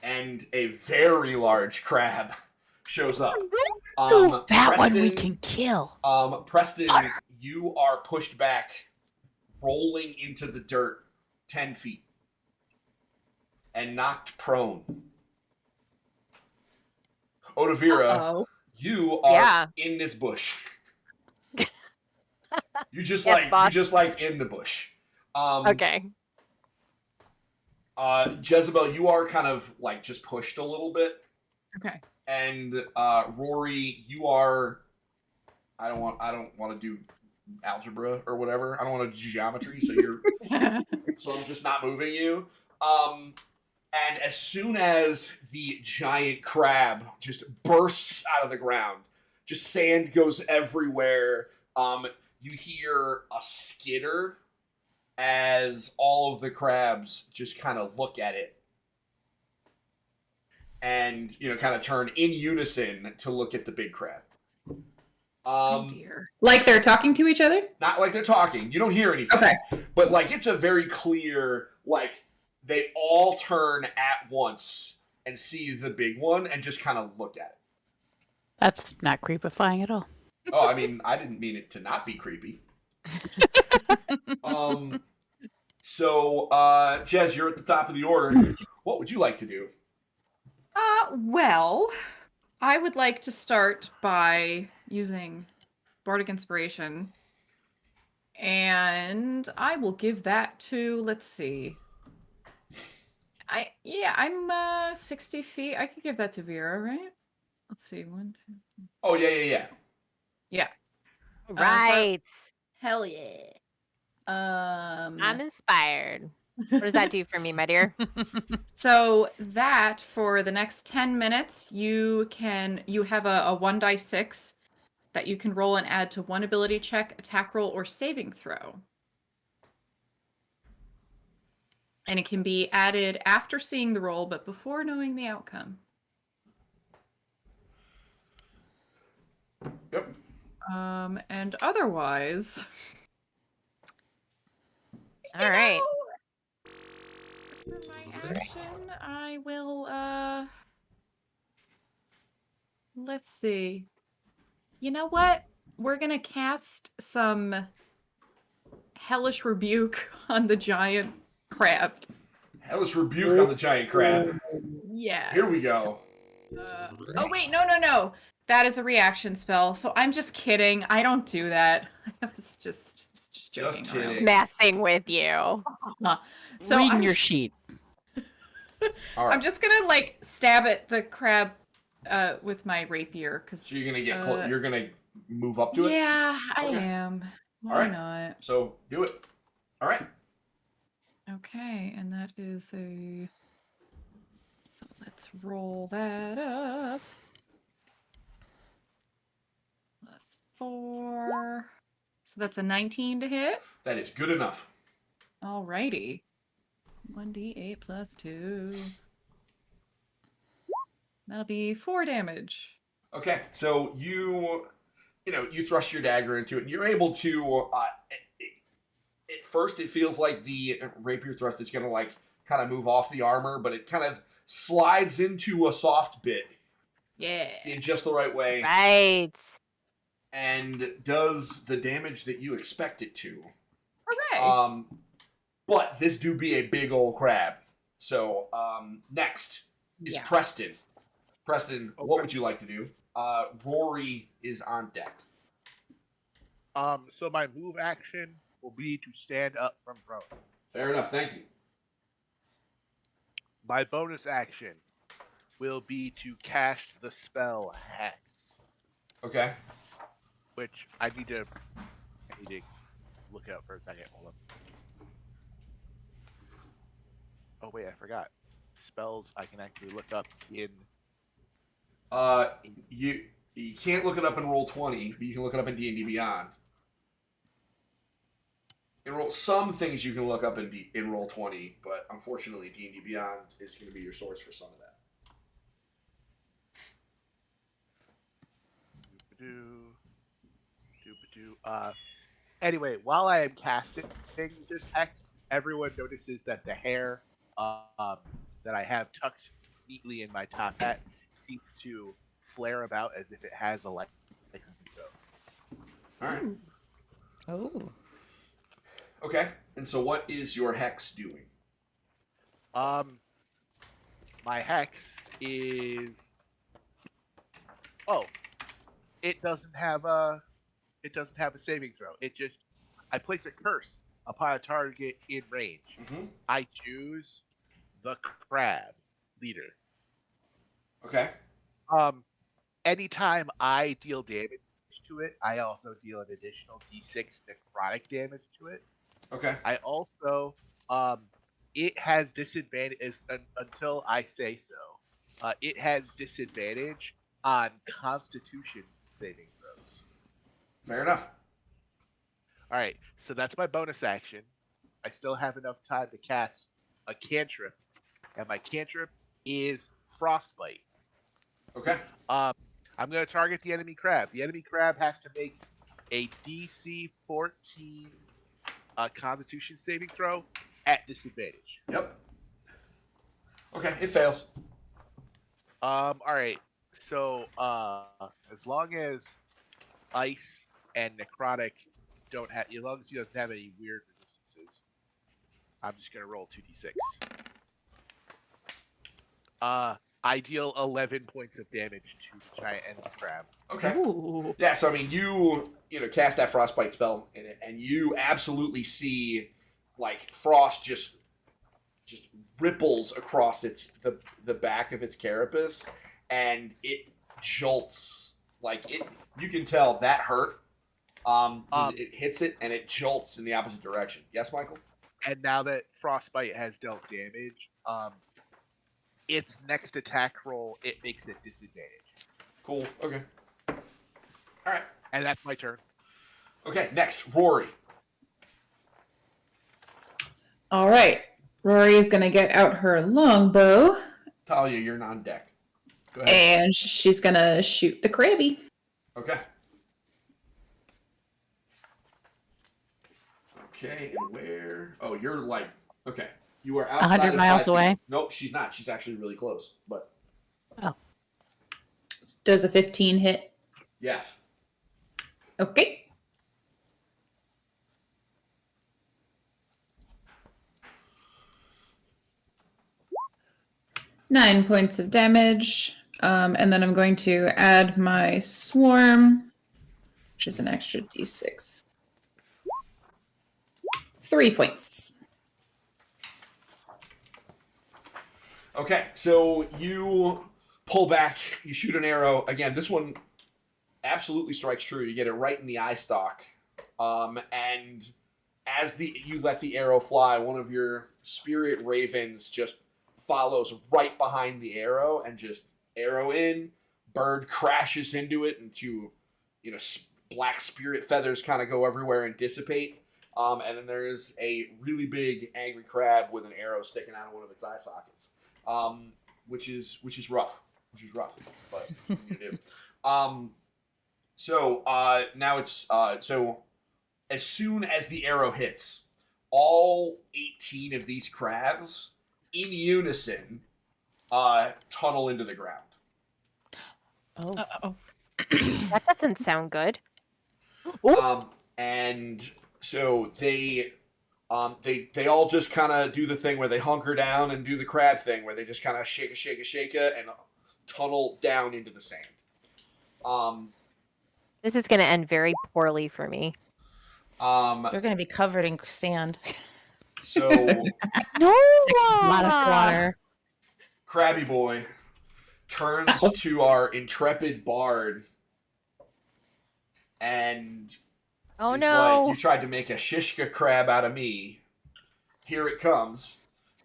and a very large crab shows up. That one we Preston- can kill. Preston, you are pushed back, rolling into the dirt 10 feet, and knocked prone. Odavira, Uh-oh. you are Yeah. in this bush. You just Yes, boss. like in the bush. Okay. Jezebel, you are kind of like just pushed a little bit, Okay. and Rory, you are. I don't want to do algebra or whatever. I don't want to do geometry, so you're. So I'm just not moving you. And as soon as the giant crab just bursts out of the ground, just sand goes everywhere. You hear a skitter as all of the crabs just kind of look at it. And, kind of turn in unison to look at the big crab. Oh dear. Like they're talking to each other? Not like they're talking. You don't hear anything. Okay. But, it's a very clear, they all turn at once and see the big one and just kind of look at it. That's not creepifying at all. Oh, I mean, I didn't mean it to not be creepy. So, Jez, you're at the top of the order. What would you like to do? Well, I would like to start by using Bardic Inspiration. And I will give that to, let's see. I'm 60 feet. I could give that to Vera, right? Let's see. 1, 2. Oh, yeah. Yeah. Right. Hell yeah. I'm inspired. What does that do for me, my dear? So that for the next 10 minutes, you have a 1d6 that you can roll and add to one ability check, attack roll, or saving throw. And it can be added after seeing the roll, but before knowing the outcome. Yep. And otherwise, All right. for my action, I will, let's see. You know what? We're gonna cast some hellish rebuke on the giant crab. Hellish rebuke on the giant crab. Yes. Here we go. Oh wait, no. That is a reaction spell. So I'm just kidding. I don't do that. I was just joking Just around. kidding. Messing with you. So Reading I'm, your sheet. All right. I'm just gonna stab at the crab with my rapier because. So you're gonna get you're gonna move up to it. Yeah, I Okay. am. Why All right. not? So do it. All right. Okay, and that is a. So let's roll that up. +4. So that's a 19 to hit. That is good enough. Alrighty. 1d8 plus 2. That'll be 4 damage. Okay. So you thrust your dagger into it, and you're able to. At first, it feels like the rapier thrust is gonna kind of move off the armor, but it kind of slides into a soft bit Yeah. in just the right way Right. and does the damage that you expect it to. Hooray. But this do be a big old crab. So next is Preston. Preston, what would you like to do? Rory is on deck. So my move action will be to stand up from prone. Fair enough, thank you. My bonus action will be to cast the spell Hex, Okay. which I need to look out for a second. Hold on. Oh wait, I forgot. Spells I can actually look up in. You can't look it up in Roll20, but you can look it up in D&D Beyond. Some things you can look up in Roll20, but unfortunately D&D Beyond is going to be your source for some of that. Anyway, while I am casting this hex, everyone notices that the hair that I have tucked neatly in my top hat seems to flare about as if it has a light. All right. Oh. Okay. And so what is your hex doing? My hex is it doesn't have a saving throw. I place a curse upon a target in range. Mm-hmm. I choose the crab leader. Okay. Anytime I deal damage to it, I also deal an additional d6 necrotic damage to it. Okay. I also it has disadvantage until I say so. It has disadvantage on Constitution saving throws. Fair enough. All right, so that's my bonus action. I still have enough time to cast a cantrip, and my cantrip is Frostbite. Okay. I'm going to target the enemy crab. The enemy crab has to make a DC 14 Constitution saving throw at disadvantage. Yep. Okay, it fails. All right. So as long as ice and necrotic don't have, as long as he doesn't have any weird resistances, I'm just gonna roll 2d6. I deal 11 points of damage to the giant enemy crab. Okay. Ooh. Yeah, so I mean, you cast that frostbite spell in it, and you absolutely see like frost just ripples across the back of its carapace, and it jolts like it. You can tell that hurt. It hits it and it jolts in the opposite direction. Yes, Michael. And now that frostbite has dealt damage, its next attack roll it makes it disadvantage. Cool. Okay. All right. And that's my turn. Okay. Next, Rory. All right. Rory is going to get out her longbow Talia, you're on deck. Go ahead. and she's going to shoot the crabby. Okay. Okay, and where? Oh, you're like, okay. You are outside 100 of miles 5 feet. away? Nope, she's not. She's actually really close. But Does a 15 hit? yes. Okay. Nine points of damage. And then I'm going to add my swarm, which is an extra d6. 3 points. Okay, so you pull back, you shoot an arrow. Again, this one absolutely strikes true. You get it right in the eye stalk. And as you let the arrow fly, one of your spirit ravens just follows right behind the arrow and just arrow in. Bird crashes into it into, black spirit feathers kind of go everywhere and dissipate. And then there is a really big angry crab with an arrow sticking out of one of its eye sockets, which is rough. But what are you gonna do? So now it's so as soon as the arrow hits, all 18 of these crabs in unison tunnel into the ground. Oh. Uh-oh. That doesn't sound good. And so they all just kind of do the thing where they hunker down and do the crab thing where they just kind of shake and tunnel down into the sand. This is going to end very poorly for me. They're going to be covered in sand. So No! A lot of water. Crabby Boy turns to our intrepid bard and Oh is no! like, you tried to make a shishka crab out of me. Here it comes.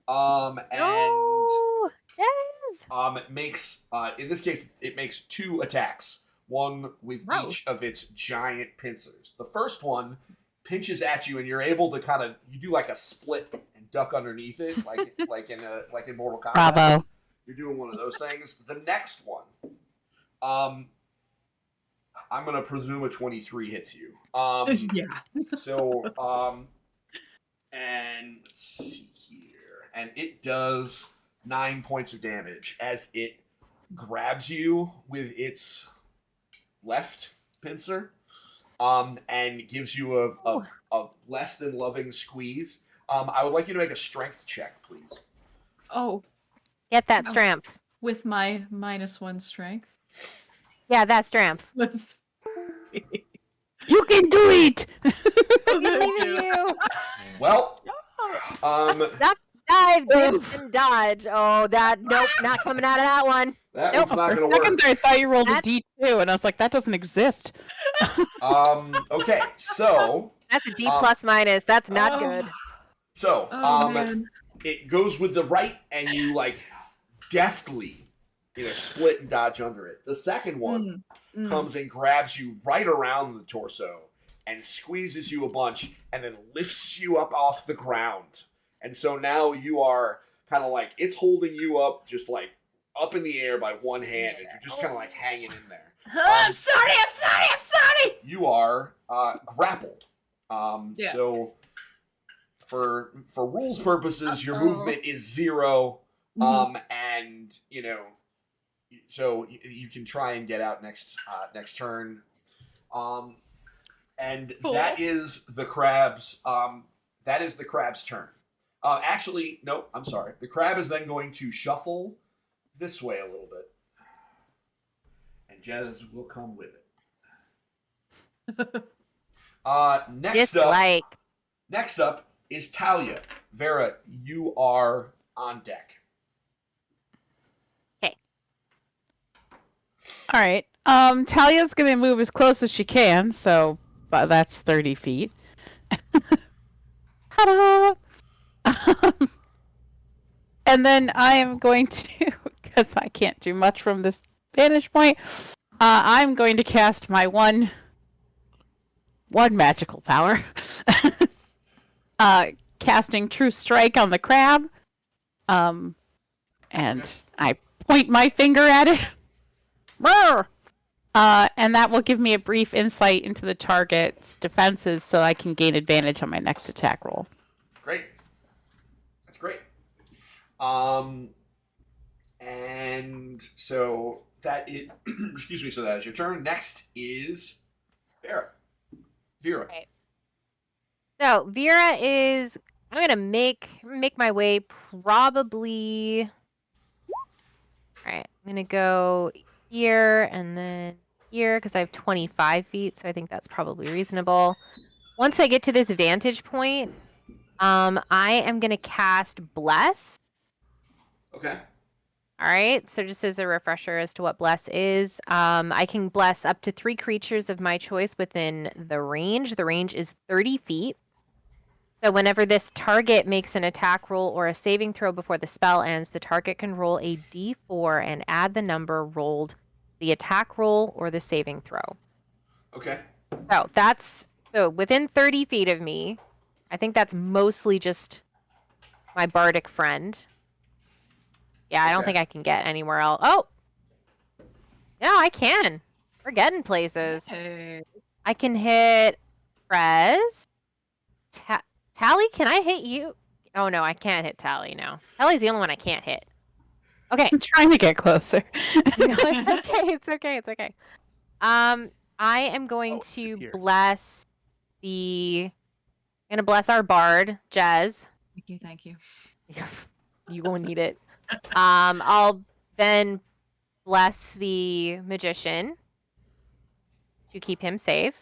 And No! Yes! it makes in this case it makes 2 attacks. One with each of its giant pincers. The first one pinches at you, and you're able to kind of you do like a split and duck underneath it, like in Mortal Kombat. Bravo. You're doing one of those things. The next one, I'm gonna presume a 23 hits you. Yeah. So and let's see here, and it does 9 points of damage as it grabs you with its left pincer, and gives you a less than loving squeeze. I would like you to make a strength check, please. Oh, Get that stramp. with my -1 strength. Yeah, that stramp. Let's. You can do it! I believe in you! Well, Duck, dive, dip, and dodge. Oh, nope, not coming out of that one. that Nope. one's not For gonna a second work. there, I thought you rolled a That's- D2, and I was like, that doesn't exist. Okay, so That's a D plus minus. That's not Oh. good. so Oh man. it goes with the right, and you like deftly, split and dodge under it. The second one comes and grabs you right around the torso and squeezes you a bunch, and then lifts you up off the ground. And so now you are kind of like it's holding you up, just like up in the air by one hand, and you're just kind of like hanging in there. I'm sorry. You are grappled. Yeah. So for rules purposes, your movement is 0. And so you can try and get out next turn. And Cool. that is the crab's turn. Actually, no, I'm sorry. The crab is then going to shuffle this way a little bit. And Jez will come with it. Next up is Talia. Vera, you are on deck. All right. Talia's gonna move as close as she can, so that's 30 feet. Ta-da! And then I am going to, because I can't do much from this vantage point, I'm going to cast my one magical power. Casting True Strike on the crab. And I point my finger at it. Brr! And that will give me a brief insight into the target's defenses so I can gain advantage on my next attack roll. Great. That's great. And so that is, excuse me, so that is your turn. Next is Vera. Right. So Vera is. I'm gonna make my way probably. All right, I'm gonna go here and then here because I have 25 feet, so I think that's probably reasonable. Once I get to this vantage point, I am gonna cast Bless. Okay. All right, so just as a refresher as to what Bless is, I can bless up to 3 creatures of my choice within the range. The range is 30 feet. So whenever this target makes an attack roll or a saving throw before the spell ends, the target can roll a d4 and add the number rolled, the attack roll or the saving throw. Okay. So within 30 feet of me, I think that's mostly just my bardic friend. Yeah, I don't Okay. think I can get anywhere else. Oh! No, I can. We're getting places. Hey. I can hit Prez. Tally, can I hit you? Oh, no, I can't hit Tally now. Tally's the only one I can't hit. Okay. I'm trying to get closer. No, it's okay. It's okay. It's okay. I am going to here. bless the. I'm gonna bless our bard, Jez. Thank you. Thank you. You gonna need it. I'll then bless the magician to keep him safe,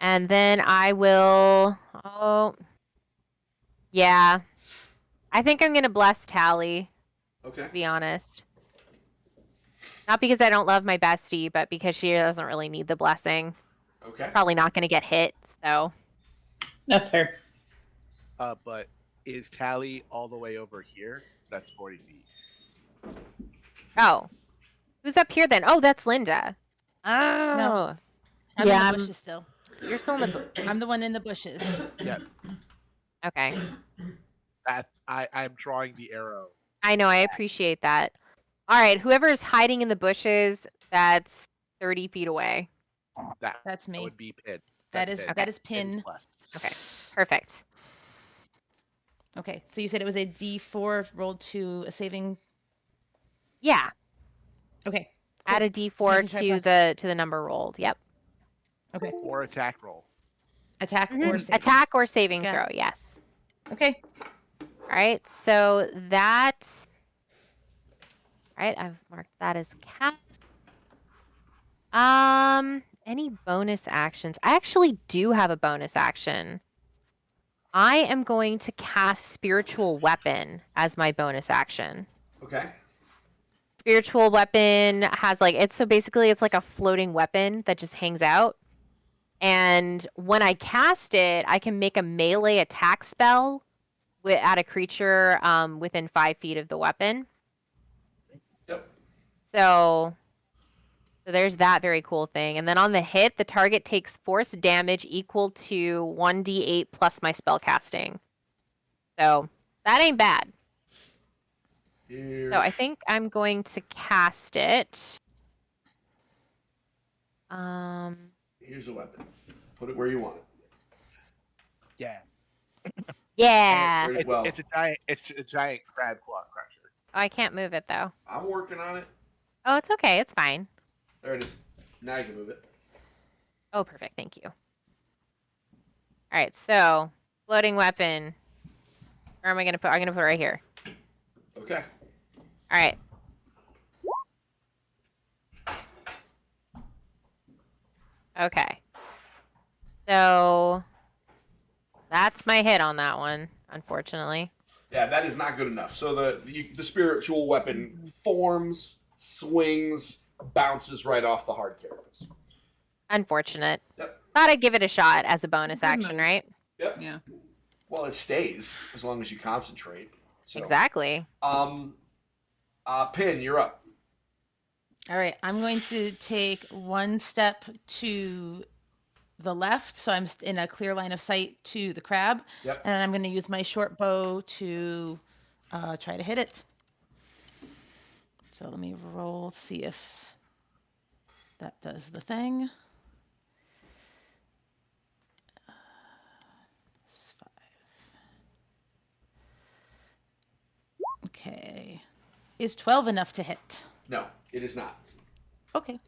and then I will. Oh, yeah. I think I'm gonna bless Tally. Okay. To be honest. Not because I don't love my bestie, but because she doesn't really need the blessing. Okay. Probably not going to get hit, so. That's fair. But is Tally all the way over here? That's 40 feet. Oh. Who's up here then? Oh, that's Linda. Oh. No. I'm Yeah, in the I'm- bushes still. You're still in the. I'm the one in the bushes. Yeah, Okay. that I'm drawing the arrow. I know, I appreciate that. All right, whoever is hiding in the bushes, that's 30 feet away. That's me. That would be Pin. That That's is Pin. that is Pin's pin. blessed. Okay, perfect. Okay, so you said it was a D4 rolled to a saving. Yeah, Okay. add a making D4 sure I to the number rolled. Yep. Okay. Or attack roll. Attack or Mhm. saving. Attack or saving Got it. throw, yes. Okay. All right, so that. All right, I've marked that as cast. Any bonus actions? I actually do have a bonus action. I am going to cast Spiritual Weapon as my bonus action. Okay. Spiritual Weapon has it's like a floating weapon that just hangs out. And when I cast it, I can make a melee attack spell at a creature within 5 feet of the weapon. Yep. So there's that very cool thing. And then on the hit, the target takes force damage equal to 1d8 plus my spell casting. So that ain't bad. Here. So I think I'm going to cast it. Here's a weapon. Put it where you want it. Yeah. Yeah. Very well. It's a giant crab claw crusher. Oh, I can't move it though. I'm working on it. Oh, it's okay. It's fine. There it is. Now you can move it. Oh, perfect. Thank you. All right. So floating weapon. Where am I going to put? I'm going to put it right here. Okay. All right. Okay. So that's my hit on that one, unfortunately. Yeah, that is not good enough. So the spiritual weapon forms, swings, bounces right off the hard characters. Unfortunate. Yep. Thought I'd give it a shot as a bonus Good action, move. right? Yep. Yeah. Well, it stays as long as you concentrate. So, Exactly. Pin, you're up. All right. I'm going to take one step to the left, so I'm in a clear line of sight to the crab. Yep. And I'm going to use my short bow to try to hit it. So let me roll, see if that does the thing. It's 5. Okay. Is 12 enough to hit? No, it is not. Okay.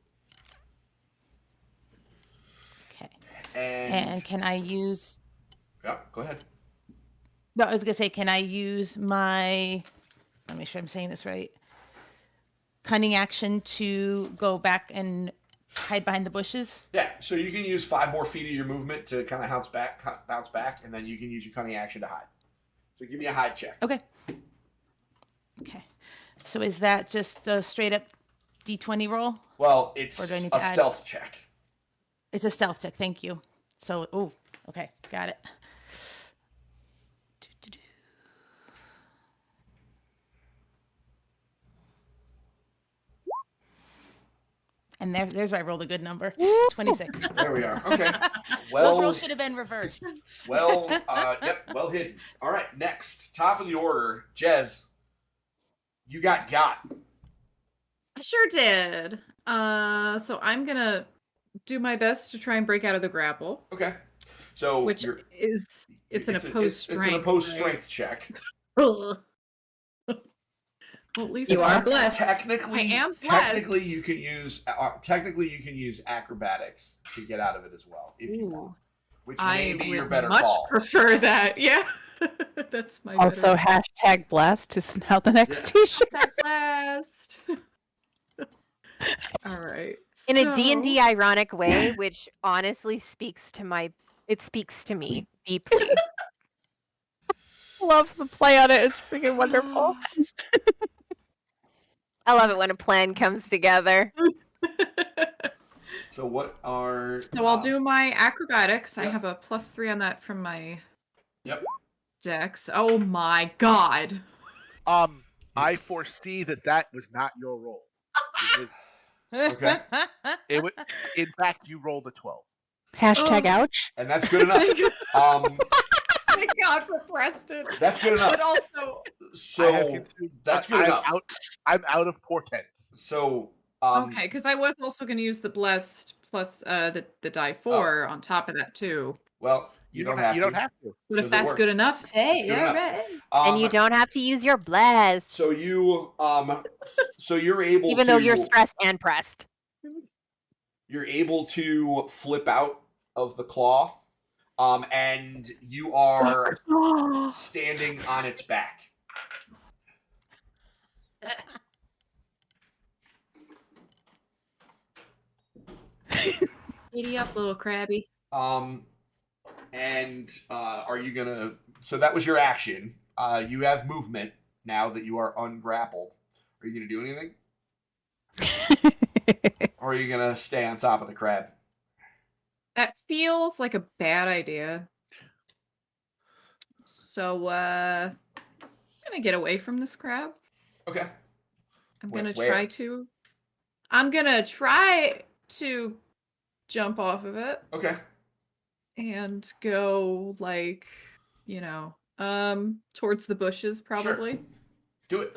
Okay. And And can I use... yeah, go ahead. No, I was going to say, can I use my... Let me make sure I'm saying this right. Cunning action to go back and hide behind the bushes? Yeah, so you can use 5 more feet of your movement to kind of bounce back, and then you can use your cunning action to hide. So give me a hide check. Okay. Okay. So is that just the straight up D20 roll? Well, it's Or do I a need to add- stealth check. It's a stealth check. Thank you. So, oh, okay. Got it. Doo-doo-doo. And there's where I rolled a good number. 26. There we are. Okay. Those Well, rolls should have been reversed. yep, well hidden. All right, next, top of the order, Jez. You got. I sure did. So I'm gonna do my best to try and break out of the grapple, Okay. So which you're, it's an opposed strength. It's an opposed right? strength check. Well, at least You are blessed. Technically, I am technically blessed. you can use acrobatics to get out of it as well if you want, which may I be your would better much call. prefer that. Yeah, that's my Also, better. hashtag blessed is now the next Yeah. t-shirt. Hashtag blessed. All right. In a D&D so- ironic way, which honestly speaks to me deeply. Love the play on it. It's freaking wonderful. I love it when a plan comes together. So what are? So I'll do my acrobatics. I Yep. have a +3 on that from my Yep. dex. Oh my god. I foresee that was not your roll. Okay. It was, in fact, you rolled a 12. Hashtag Oh. ouch. And that's good enough. Thank God for Preston. That's good enough. But also, So that's good enough. I'm out of portents. So okay, because I was also going to use the blessed plus the die 4 on top of that too. Well, you don't have You to. don't have to. But if Because it that's worked. good enough, hey, It's good all enough. right. And you don't have to use your bless, So you so you're able even to though you're stressed and pressed. you're able to flip out of the claw, and you are standing on its back. Giddy up, little crabby. And are you gonna? So that was your action. You have movement now that you are ungrappled. Are you gonna do anything, or are you gonna stay on top of the crab? That feels like a bad idea. So, I'm gonna get away from this crab. Okay. I'm Where- gonna where? try to jump off of it Okay. and go like, towards the bushes probably. Do it.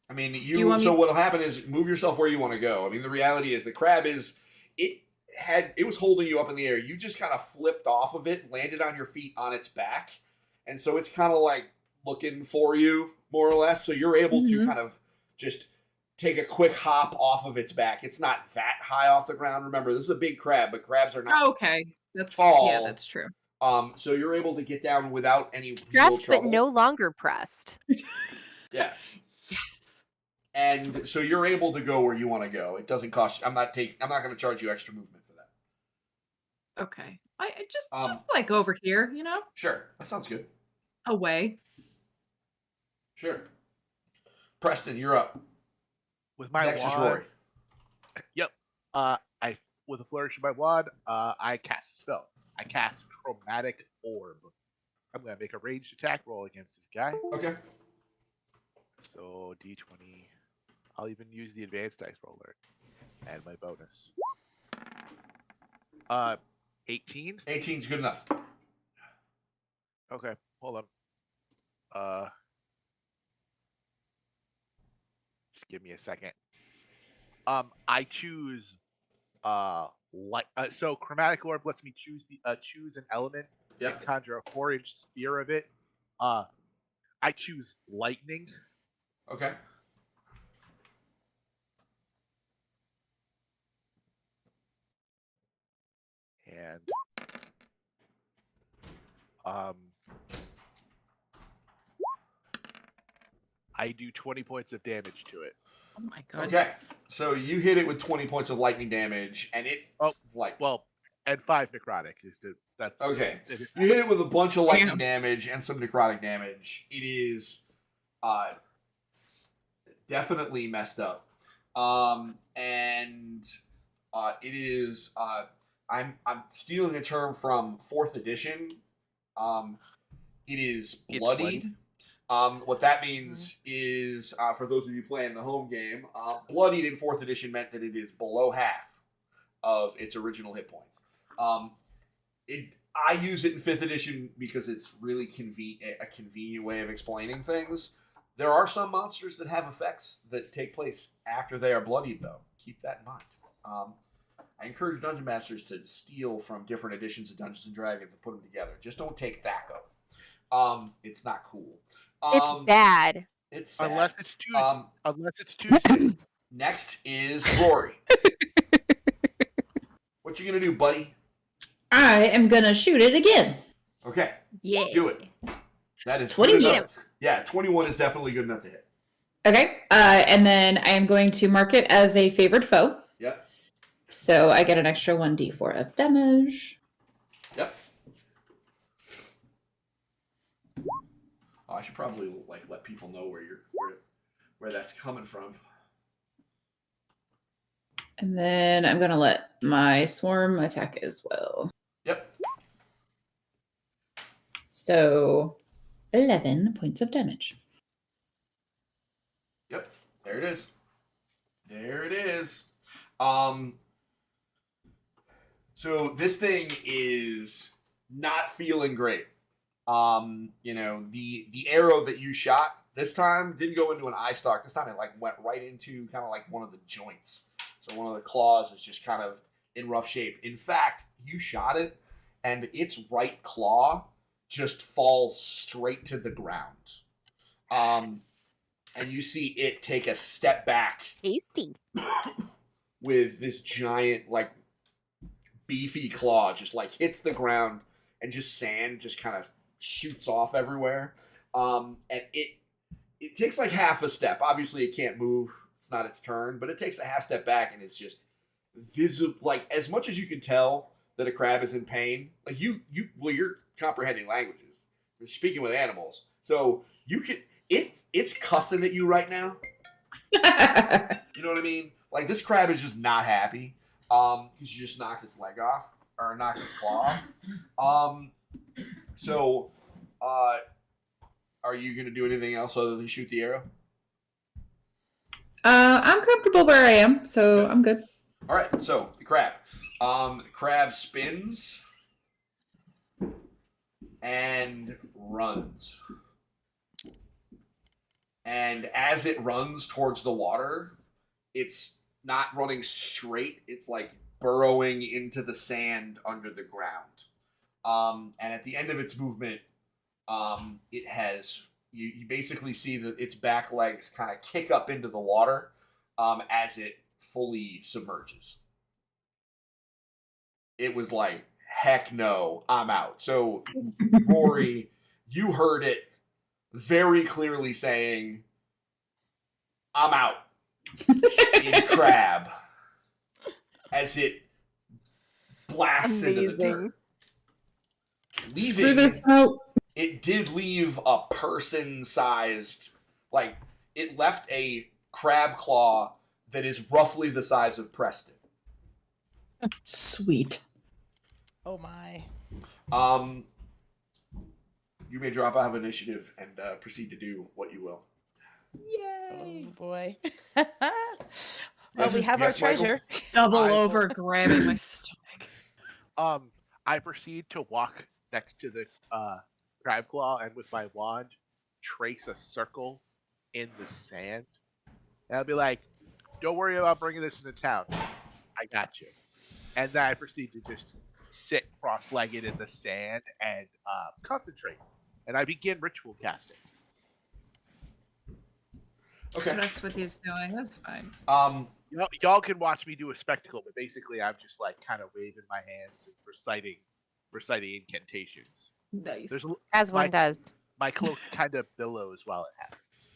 I mean, Do you want me- So what'll happen is move yourself where you want to go. I mean, the reality is the crab it was holding you up in the air. You just kind of flipped off of it, landed on your feet on its back, and so it's kind of like looking for you more or less. So you're able to kind of just take a quick hop off of its back. It's not that high off the ground. Remember, this is a big crab, but crabs are not. Okay. That's tall. Yeah, that's true. So you're able to get down without any real Stressed but trouble. no longer pressed. Yeah. Yes. And so you're able to go where you want to go. It doesn't cost you. I'm not going to charge you extra movement for that. Okay. I just like over here, Sure. That sounds good. away. Sure. Preston, you're up. With my Next is wand, Rory. Yep. With a flourish of my wand, I cast a spell. I cast Chromatic Orb. I'm gonna make a ranged attack roll against this guy. Okay. So D20. I'll even use the advanced dice roller and my bonus. 18. 18's good enough. Okay, hold on. Just give me a second. I choose so Chromatic Orb lets me choose an element Yep. and conjure a 4-inch sphere of it. I choose lightning. Okay. And I do 20 points of damage to it. Oh my god. Okay. So you hit it with 20 points of lightning damage, and it And 5 necrotic. That's okay. You hit it with a bunch of lightning damage and some necrotic damage. It is definitely messed up. And it is I'm stealing a term from 4th edition. It is bloodied. What that means is, for those of you playing the home game, bloodied in 4th edition meant that it is below half of its original hit points. I use it in 5th edition because it's really a convenient way of explaining things. There are some monsters that have effects that take place after they are bloodied, though. Keep that in mind. I encourage Dungeon Masters to steal from different editions of Dungeons & Dragons and put them together. Just don't take Thaco. It's not cool. It's bad. It's sad. Unless it's Tuesday. Next is Rory. What you gonna do, buddy? I am gonna shoot it again. Okay, Yeah. do it. That is 20. good enough. Yeah, 21 is definitely good enough to hit. Okay. And then I am going to mark it as a favored foe. Yep. So I get an extra 1d4 of damage. Yep. Oh, I should probably like let people know where that's coming from. And then I'm gonna let my swarm attack as well. Yep. So 11 points of damage. Yep. There it is. There it is. So this thing is not feeling great. The arrow that you shot this time didn't go into an eye stalk. This time it like went right into kind of like one of the joints. So one of the claws is just kind of in rough shape. In fact, you shot it and its right claw just falls straight to the ground. And you see it take a step back Tasty. with this giant, like, beefy claw just, like, hits the ground and just sand just kind of shoots off everywhere. And it takes, like, half a step. Obviously, it can't move. It's not its turn. But it takes a half step back, and it's just visible. Like, as much as you can tell that a crab is in pain, like, you're comprehending languages. You're speaking with animals. So, you can... It's cussing at you right now. You know what I mean? Like, this crab is just not happy because you just knocked its leg off or knocked its claw off. So, are you going to do anything else other than shoot the arrow? I'm comfortable where I am, so Good. I'm good. All right, so the crab. The crab spins and runs. And as it runs towards the water, it's not running straight. It's like burrowing into the sand under the ground. And at the end of its movement, it has... You basically see that its back legs kind of kick up into the water as it fully submerges. It was like, heck no, I'm out. So, Rory, you heard it very clearly saying, I'm out in crab as it blasts into the dirt. Screw this out. It did leave a person-sized, like, it left a crab claw that is roughly the size of Preston. Sweet. Oh my. You may drop out of initiative and proceed to do what you will. Oh boy. Yes, We have our yes, Michael? treasure. Double I- over, grabbing my stomach. I proceed to walk next to the crab claw and with my wand trace a circle in the sand. And I'll be like, "Don't worry about bringing this into town. I got you." And then I proceed to just sit cross-legged in the sand and concentrate. And I begin ritual casting. Okay. That's what he's doing. That's fine. Y'all can watch me do a spectacle, but basically I'm just like kind of waving my hands and reciting incantations. Nice. There's As one does. my cloak kind of billows while it happens.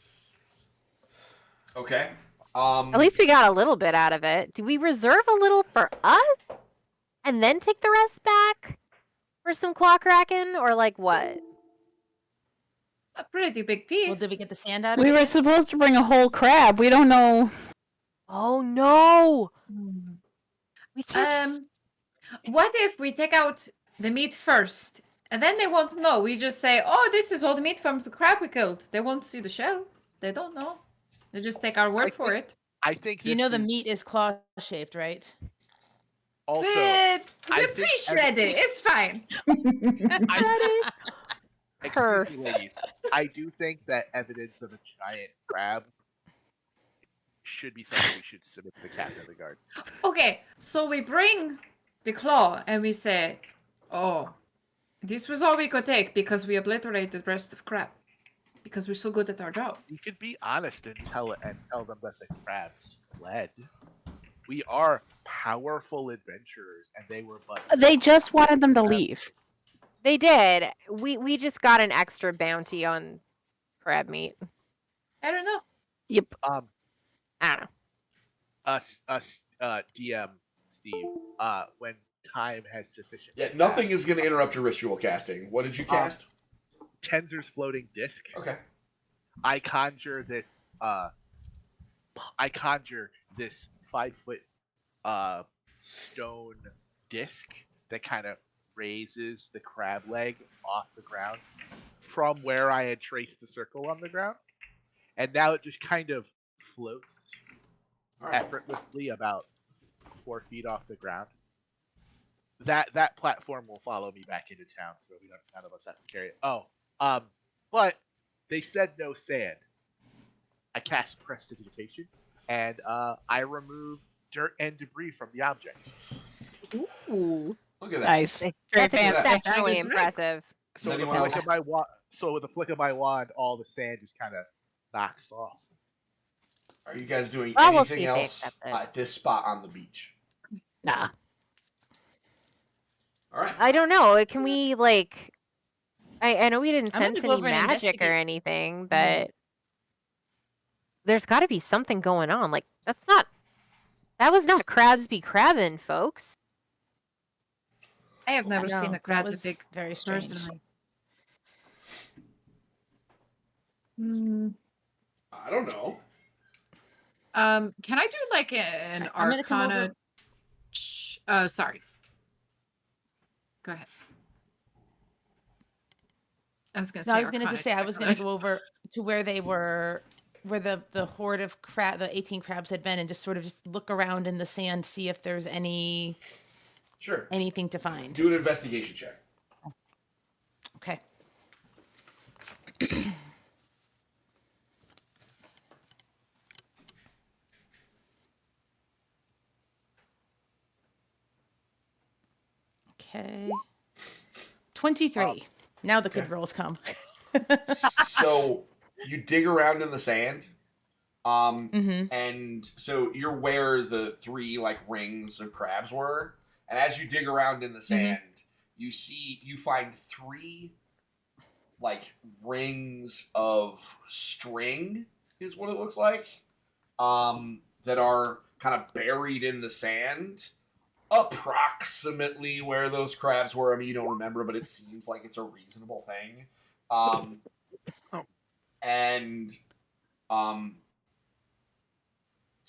Okay. At least we got a little bit out of it. Do we reserve a little for us? And then take the rest back? For some claw cracking? Or like what? It's a pretty big piece. Well, did we get the sand out of We it? were supposed to bring a whole crab. We don't know. Oh no! We can't just... What if we take out the meat first, and then they won't know? We just say, "Oh, this is all the meat from the crab we killed." They won't see the shell. They don't know. They just take our word for it. I think You this know the is meat is claw shaped, right? also. But I we're think pre-shredded. It's fine. Excuse me, ladies. I do think that evidence of a giant crab should be something we should submit to the captain of the guard. Okay, so we bring the claw and we say, "Oh, this was all we could take because we obliterated the rest of crab. because we're so good at our job. You could be honest and tell them that the crabs fled. We are powerful adventurers, and they were but. They just wanted them to leave. They did. We just got an extra bounty on crab meat. I don't know. Yep. I don't know. DM Steve. When time has sufficient. Yeah, nothing is going to interrupt your ritual casting. What did you cast? Tenzer's floating disc. Okay. I conjure this 5-foot stone disc that kind of raises the crab leg off the ground from where I had traced the circle on the ground, and now it just kind of floats effortlessly about 4 feet off the ground. That platform will follow me back into town, so none of us have to carry it. But they said no sand. I cast prestidigitation, and I remove dirt and debris from the object. Ooh. Look at that. Nice. Very That's fancy. exceptionally Dragon's impressive. So with, a Anyone flick else? of my with a flick of my wand, all the sand just kind of knocks off. Are you guys doing Well, we'll see anything if they else accept it. at this spot on the beach? Nah. All right. I don't know. Can we like? I know we didn't I'm gonna sense go any over and magic or investigate. anything, but there's got to be something going on. Like that was not crabs be crabbing, folks. I have never No, seen a that crab was that big very strange. personally. I don't know. Can I do like an I'm gonna come Arcana? Sorry. Go ahead. I was gonna say. No, I was gonna Arcana just say I check was on gonna it. go over to where they were, where the horde of the 18 crabs had been, and just sort of just look around in the sand, see if there's anything Sure. to find. Do an investigation check. Okay. Okay. 23. Now the good okay. rolls come. So you dig around in the sand, Mm-hmm. and so you're where the 3 like rings of crabs were, and as you dig around in the sand, you find 3 like rings of string is what it looks like, that are kind of buried in the sand, approximately where those crabs were. I mean, you don't remember, but it seems like it's a reasonable thing.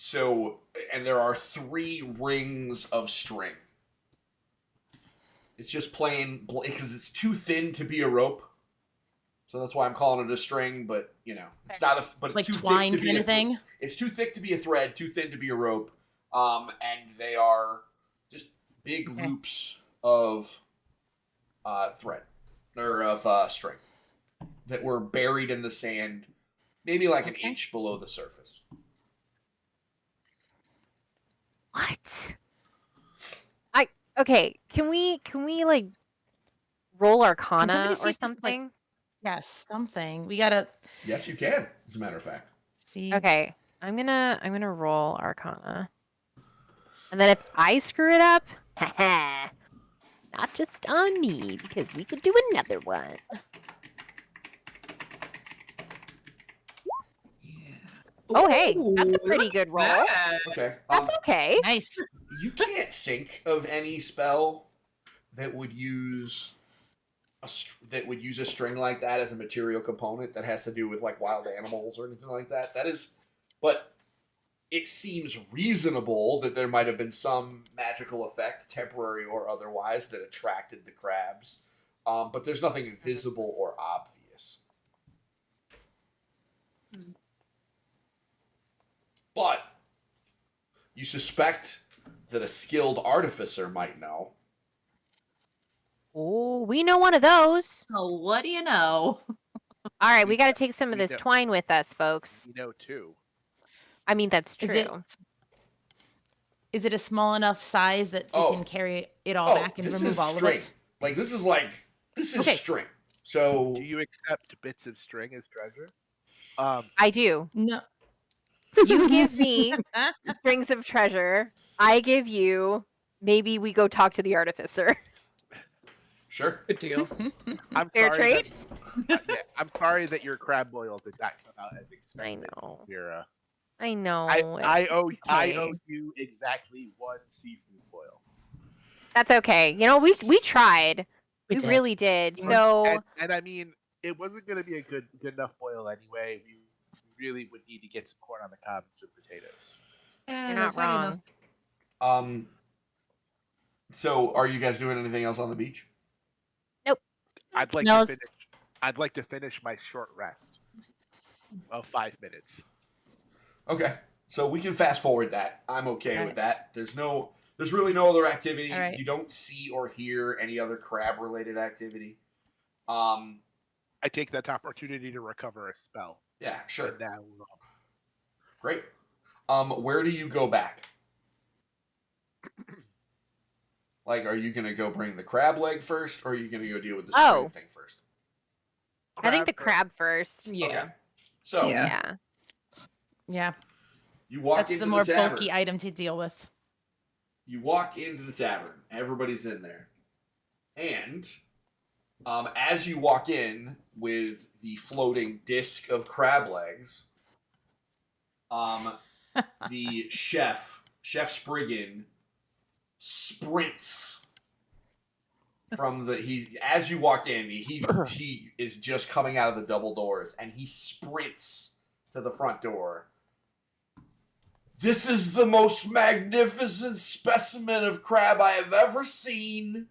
So there are 3 rings of string. It's just plain because it's too thin to be a rope. So that's why I'm calling it a string, but it's not but it's Like too twine thick to be kind of thing? It's too thick to be a thread, too thin to be a rope. And they are just big loops of thread or of string that were buried in the sand, maybe like an inch below the surface. What? Okay. Can we like roll Arcana somebody see or if this, like- something? Yes, something. We gotta Yes, you can, as a matter of fact. see. Okay. I'm gonna roll Arcana, and then if I screw it up, haha, not just on me because we could do another one. Oh, hey, that's a pretty good roll. Okay. That's okay. Nice. You can't think of any spell that would use a string like that as a material component that has to do with like wild animals or anything like that. But it seems reasonable that there might have been some magical effect, temporary or otherwise, that attracted the crabs. But there's nothing visible or obvious. But you suspect that a skilled artificer might know. Oh, we know one of those. Oh, what do you know? All right, we got to take some of We this know- twine with us, folks. Too. I mean, that's true. Is it a small enough size that you Oh. can carry it all back and this remove is all string. of it? This is Okay. string. So Do you accept bits of string as treasure? I do. No. You give me strings of treasure. I give you. Maybe we go talk to the artificer. sure. Good deal. I'm Fair sorry trade? that yeah, I'm sorry that your crab boil did not come out as expected. know. Mira. I know. I owe okay. you exactly one seafood boil. That's okay. You know, we tried. We We did. really did. And- So and I mean, it wasn't going to be a good enough boil anyway. We really would need to get some corn on the cob and some potatoes. you're not fair wrong. enough. So are you guys doing anything else on the beach? I'd like No, to finish. I'd like to finish my short rest of 5 minutes. Okay. So we can fast forward that. I'm okay Alright. with that. There's really no other activity. Alright. You don't see or hear any other crab related activity. I take that opportunity to recover a spell. Yeah, sure. And now, Great. Where do you go back? Like, are you gonna go bring the crab leg first, or are you gonna go deal with the string Oh. thing first? I think the first. crab first. Yeah. Okay. So Yeah. Yeah. Yeah, you walk that's into the more tavern. bulky item to deal with. You walk into the tavern. Everybody's in there, and as you walk in with the floating disc of crab legs, the Chef Spriggan, sprints from as you walk in. He is just coming out of the double doors, and he sprints to the front door. This is the most magnificent specimen of crab I have ever seen.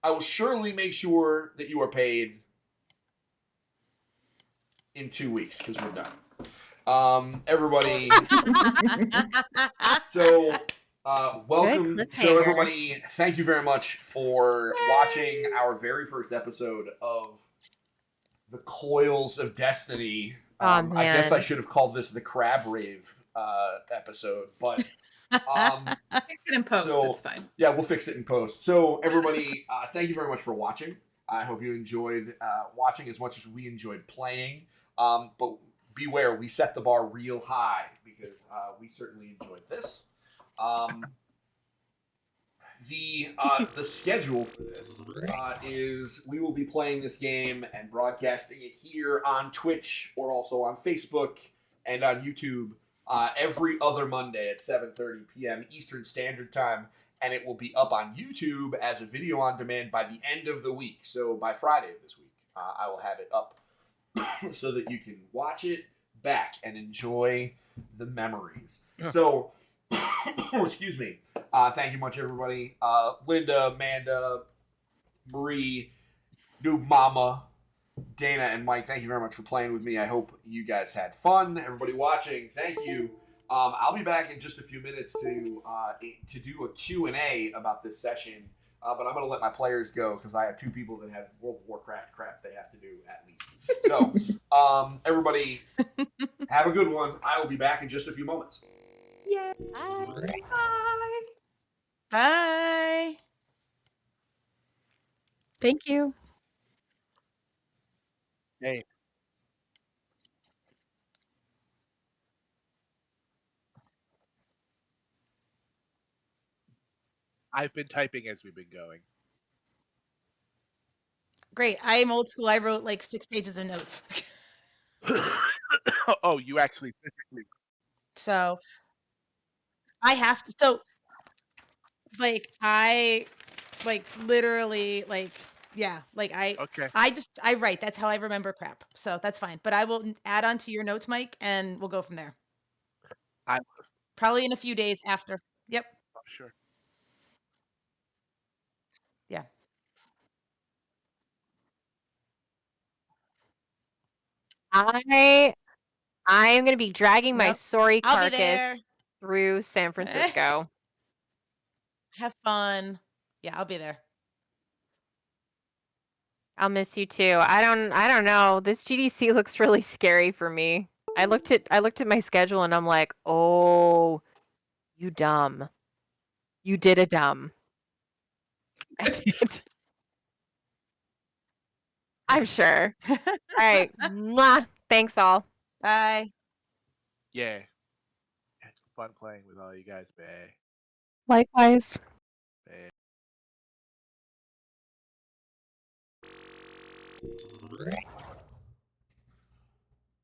I will surely make sure that you are paid in 2 weeks, because we're done. Everybody. So, welcome. Good So, cliffhanger. everybody, thank you very much for watching our very first episode of the Coils of Destiny. I guess I man. should have called this the Crab Rave episode, but Fix it in post. So- It's fine. yeah, we'll fix it in post. So, everybody, thank you very much for watching. I hope you enjoyed watching as much as we enjoyed playing. But beware, we set the bar real high because we certainly enjoyed this. The schedule for this is we will be playing this game and broadcasting it here on Twitch or also on Facebook and on YouTube every other Monday at 7:30 p.m. Eastern Standard Time, and it will be up on YouTube as a video on demand by the end of the week. So by Friday of this week, I will have it up so that you can watch it back and enjoy the memories. So, excuse me. Thank you much, everybody. Linda, Amanda, Marie, new mama, Dana, and Mike, thank you very much for playing with me. I hope you guys had fun. Everybody watching, thank you. I'll be back in just a few minutes to do a Q&A about this session, but I'm going to let my players go because I have two people that have World of Warcraft crap they have to do at least. So, everybody, have a good one. I will be back in just a few moments. Yeah. Bye. Bye. Bye. Thank you. hey, I've been typing as we've been going. Great. I am old school. I wrote like 6 pages of notes. Oh, you actually physically. So I have to. So, like, I, like, literally, like, yeah, like, Okay. I write. That's how I remember crap. So that's fine. But I will add on to your notes, Mike, and we'll go from there. I- Probably in a few days after. Yep. Oh, sure. Yeah. I am gonna be dragging my Yep. sorry I'll be there. carcass through San Francisco. Have fun. Yeah, I'll be there. I'll miss you too. I don't know. This GDC looks really scary for me. I looked at my schedule and I'm like, oh, you dumb. You did a dumb. I did. I'm sure. All right. Mwah. Thanks all. Bye. Yeah. It's fun playing with all you guys, bae. Likewise. Bae.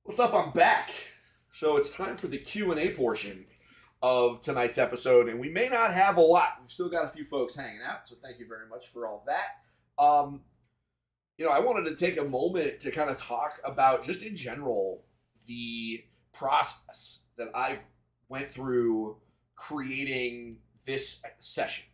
What's up? I'm back. So it's time for the Q&A portion of tonight's episode, and we may not have a lot. We've still got a few folks hanging out, so thank you very much for all that. I wanted to take a moment to kind of talk about, just in general, the process that I went through creating this session,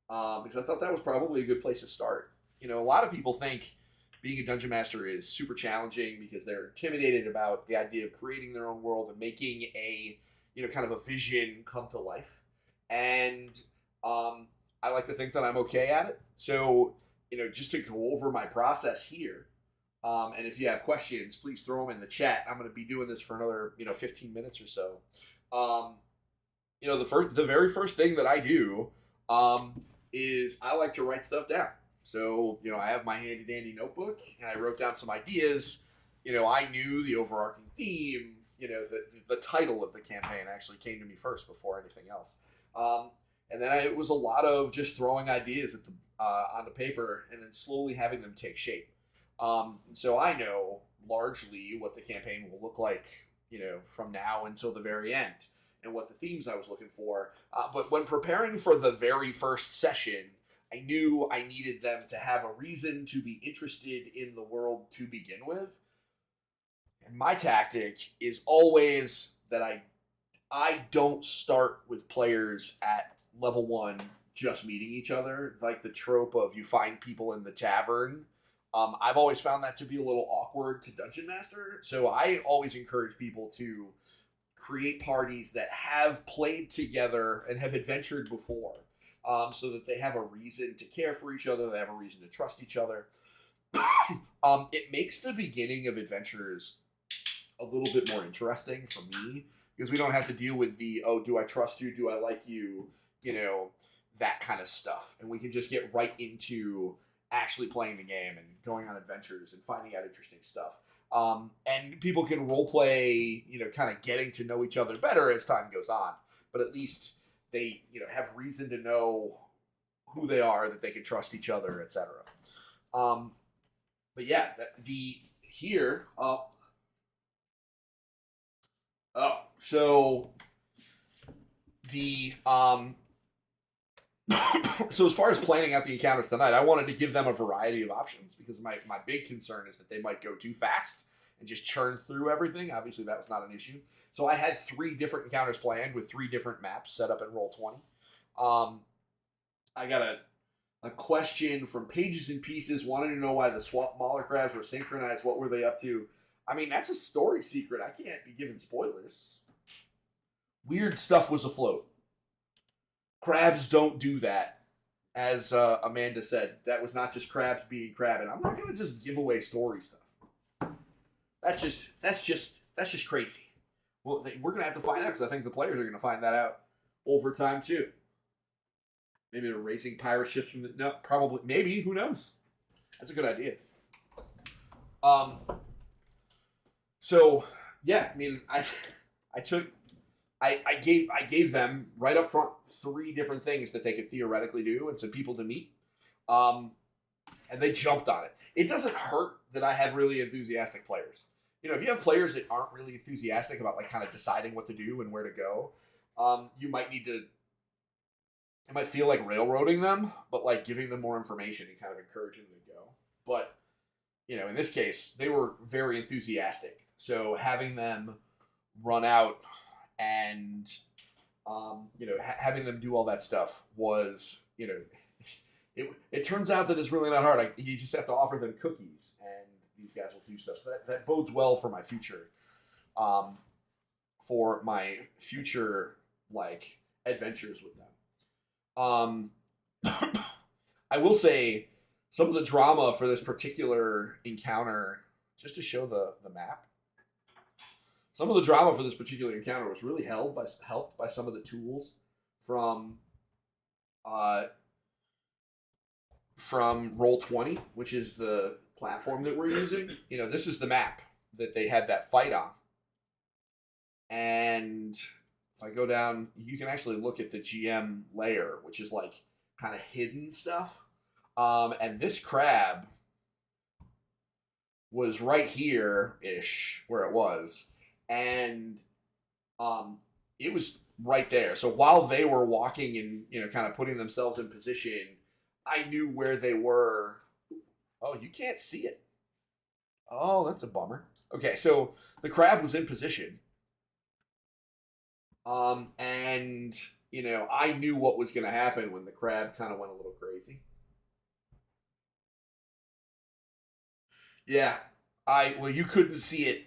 because I thought that was probably a good place to start. A lot of people think being a dungeon master is super challenging because they're intimidated about the idea of creating their own world and making a kind of a vision come to life. And I like to think that I'm okay at it. So, just to go over my process here, and if you have questions, please throw them in the chat. I'm going to be doing this for another, 15 minutes or so. The very first thing that I do is I like to write stuff down. So, I have my handy dandy notebook and I wrote down some ideas. I knew the overarching theme, the title of the campaign actually came to me first before anything else. And then it was a lot of just throwing ideas at the on the paper and then slowly having them take shape. So I know largely what the campaign will look like, from now until the very end, and what the themes I was looking for. But when preparing for the very first session, I knew I needed them to have a reason to be interested in the world to begin with. And my tactic is always that I don't start with players at level 1 just meeting each other, like the trope of you find people in the tavern. I've always found that to be a little awkward to Dungeon Master, so I always encourage people to create parties that have played together and have adventured before, so that they have a reason to care for each other, they have a reason to trust each other. It makes the beginning of adventures a little bit more interesting for me, because we don't have to deal with the, oh, do I trust you, do I like you, that kind of stuff. And we can just get right into actually playing the game and going on adventures and finding out interesting stuff. And people can role play, kind of getting to know each other better as time goes on. But at least they, have reason to know who they are, that they can trust each other, etc. But yeah, so as far as planning out the encounters tonight, I wanted to give them a variety of options, because my big concern is that they might go too fast and just churn through everything. Obviously, that was not an issue. So I had 3 different encounters planned with 3 different maps set up in Roll20. I got a question from Pages and Pieces, wanting to know why the Mauler crabs were synchronized. What were they up to? I mean, that's a story secret. I can't be giving spoilers. Weird stuff was afloat. Crabs don't do that, as Amanda said. That was not just crabs being crab, and I'm not gonna just give away story stuff. That's just crazy. Well, we're gonna have to find out, because I think the players are gonna find that out over time too. Maybe they're racing pirate ships from the probably, maybe, who knows? That's a good idea. So yeah, I mean, I gave them right up front 3 different things that they could theoretically do and some people to meet, and they jumped on it. It doesn't hurt that I have really enthusiastic players. If you have players that aren't really enthusiastic about kind of deciding what to do and where to go, you might need to. It might feel like railroading them, but giving them more information and kind of encouraging them to go. But in this case, they were very enthusiastic, so having them run out and having them do all that stuff was, it turns out that it's really not hard. You just have to offer them cookies, and these guys will do stuff. So that bodes well for my future, adventures with them. I will say some of the drama for this particular encounter, just to show the map. Some of the drama for this particular encounter was really helped by some of the tools from Roll20, which is the platform that we're using, this is the map that they had that fight on. And if I go down, you can actually look at the GM layer, which is like kind of hidden stuff. And this crab was right here-ish where it was. And it was right there. So while they were walking and, kind of putting themselves in position, I knew where they were. Oh, you can't see it. Oh, that's a bummer. Okay, so the crab was in position. And, I knew what was going to happen when the crab kind of went a little crazy. Yeah, well, you couldn't see it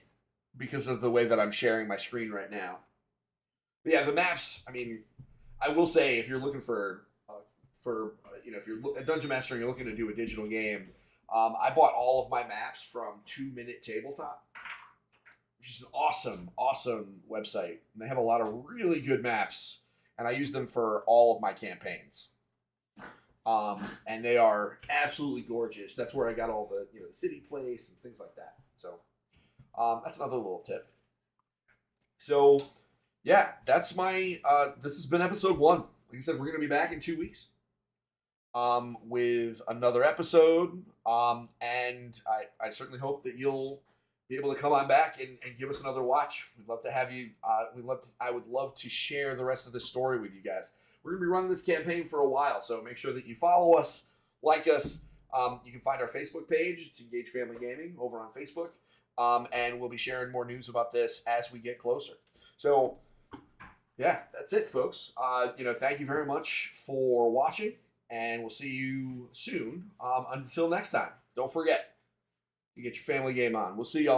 because of the way that I'm sharing my screen right now. But yeah, the maps, I will say if you're looking for if you're a dungeon master and you're looking to do a digital game, I bought all of my maps from 2 Minute Tabletop, which is an awesome website. And they have a lot of really good maps, and I use them for all of my campaigns. And they are absolutely gorgeous. That's where I got all the, the city place and things like that. So that's another little tip. So yeah, that's my, this has been episode 1. Like I said, we're going to be back in 2 weeks with another episode. And I certainly hope that you'll be able to come on back and give us another watch. We'd love to have you. I would love to share the rest of this story with you guys. We're going to be running this campaign for a while, so make sure that you follow us, like us. You can find our Facebook page. It's Engage Family Gaming over on Facebook. And we'll be sharing more news about this as we get closer. So, yeah, that's it, folks. Thank you very much for watching, and we'll see you soon. Until next time, don't forget, you get your family game on. We'll see y'all.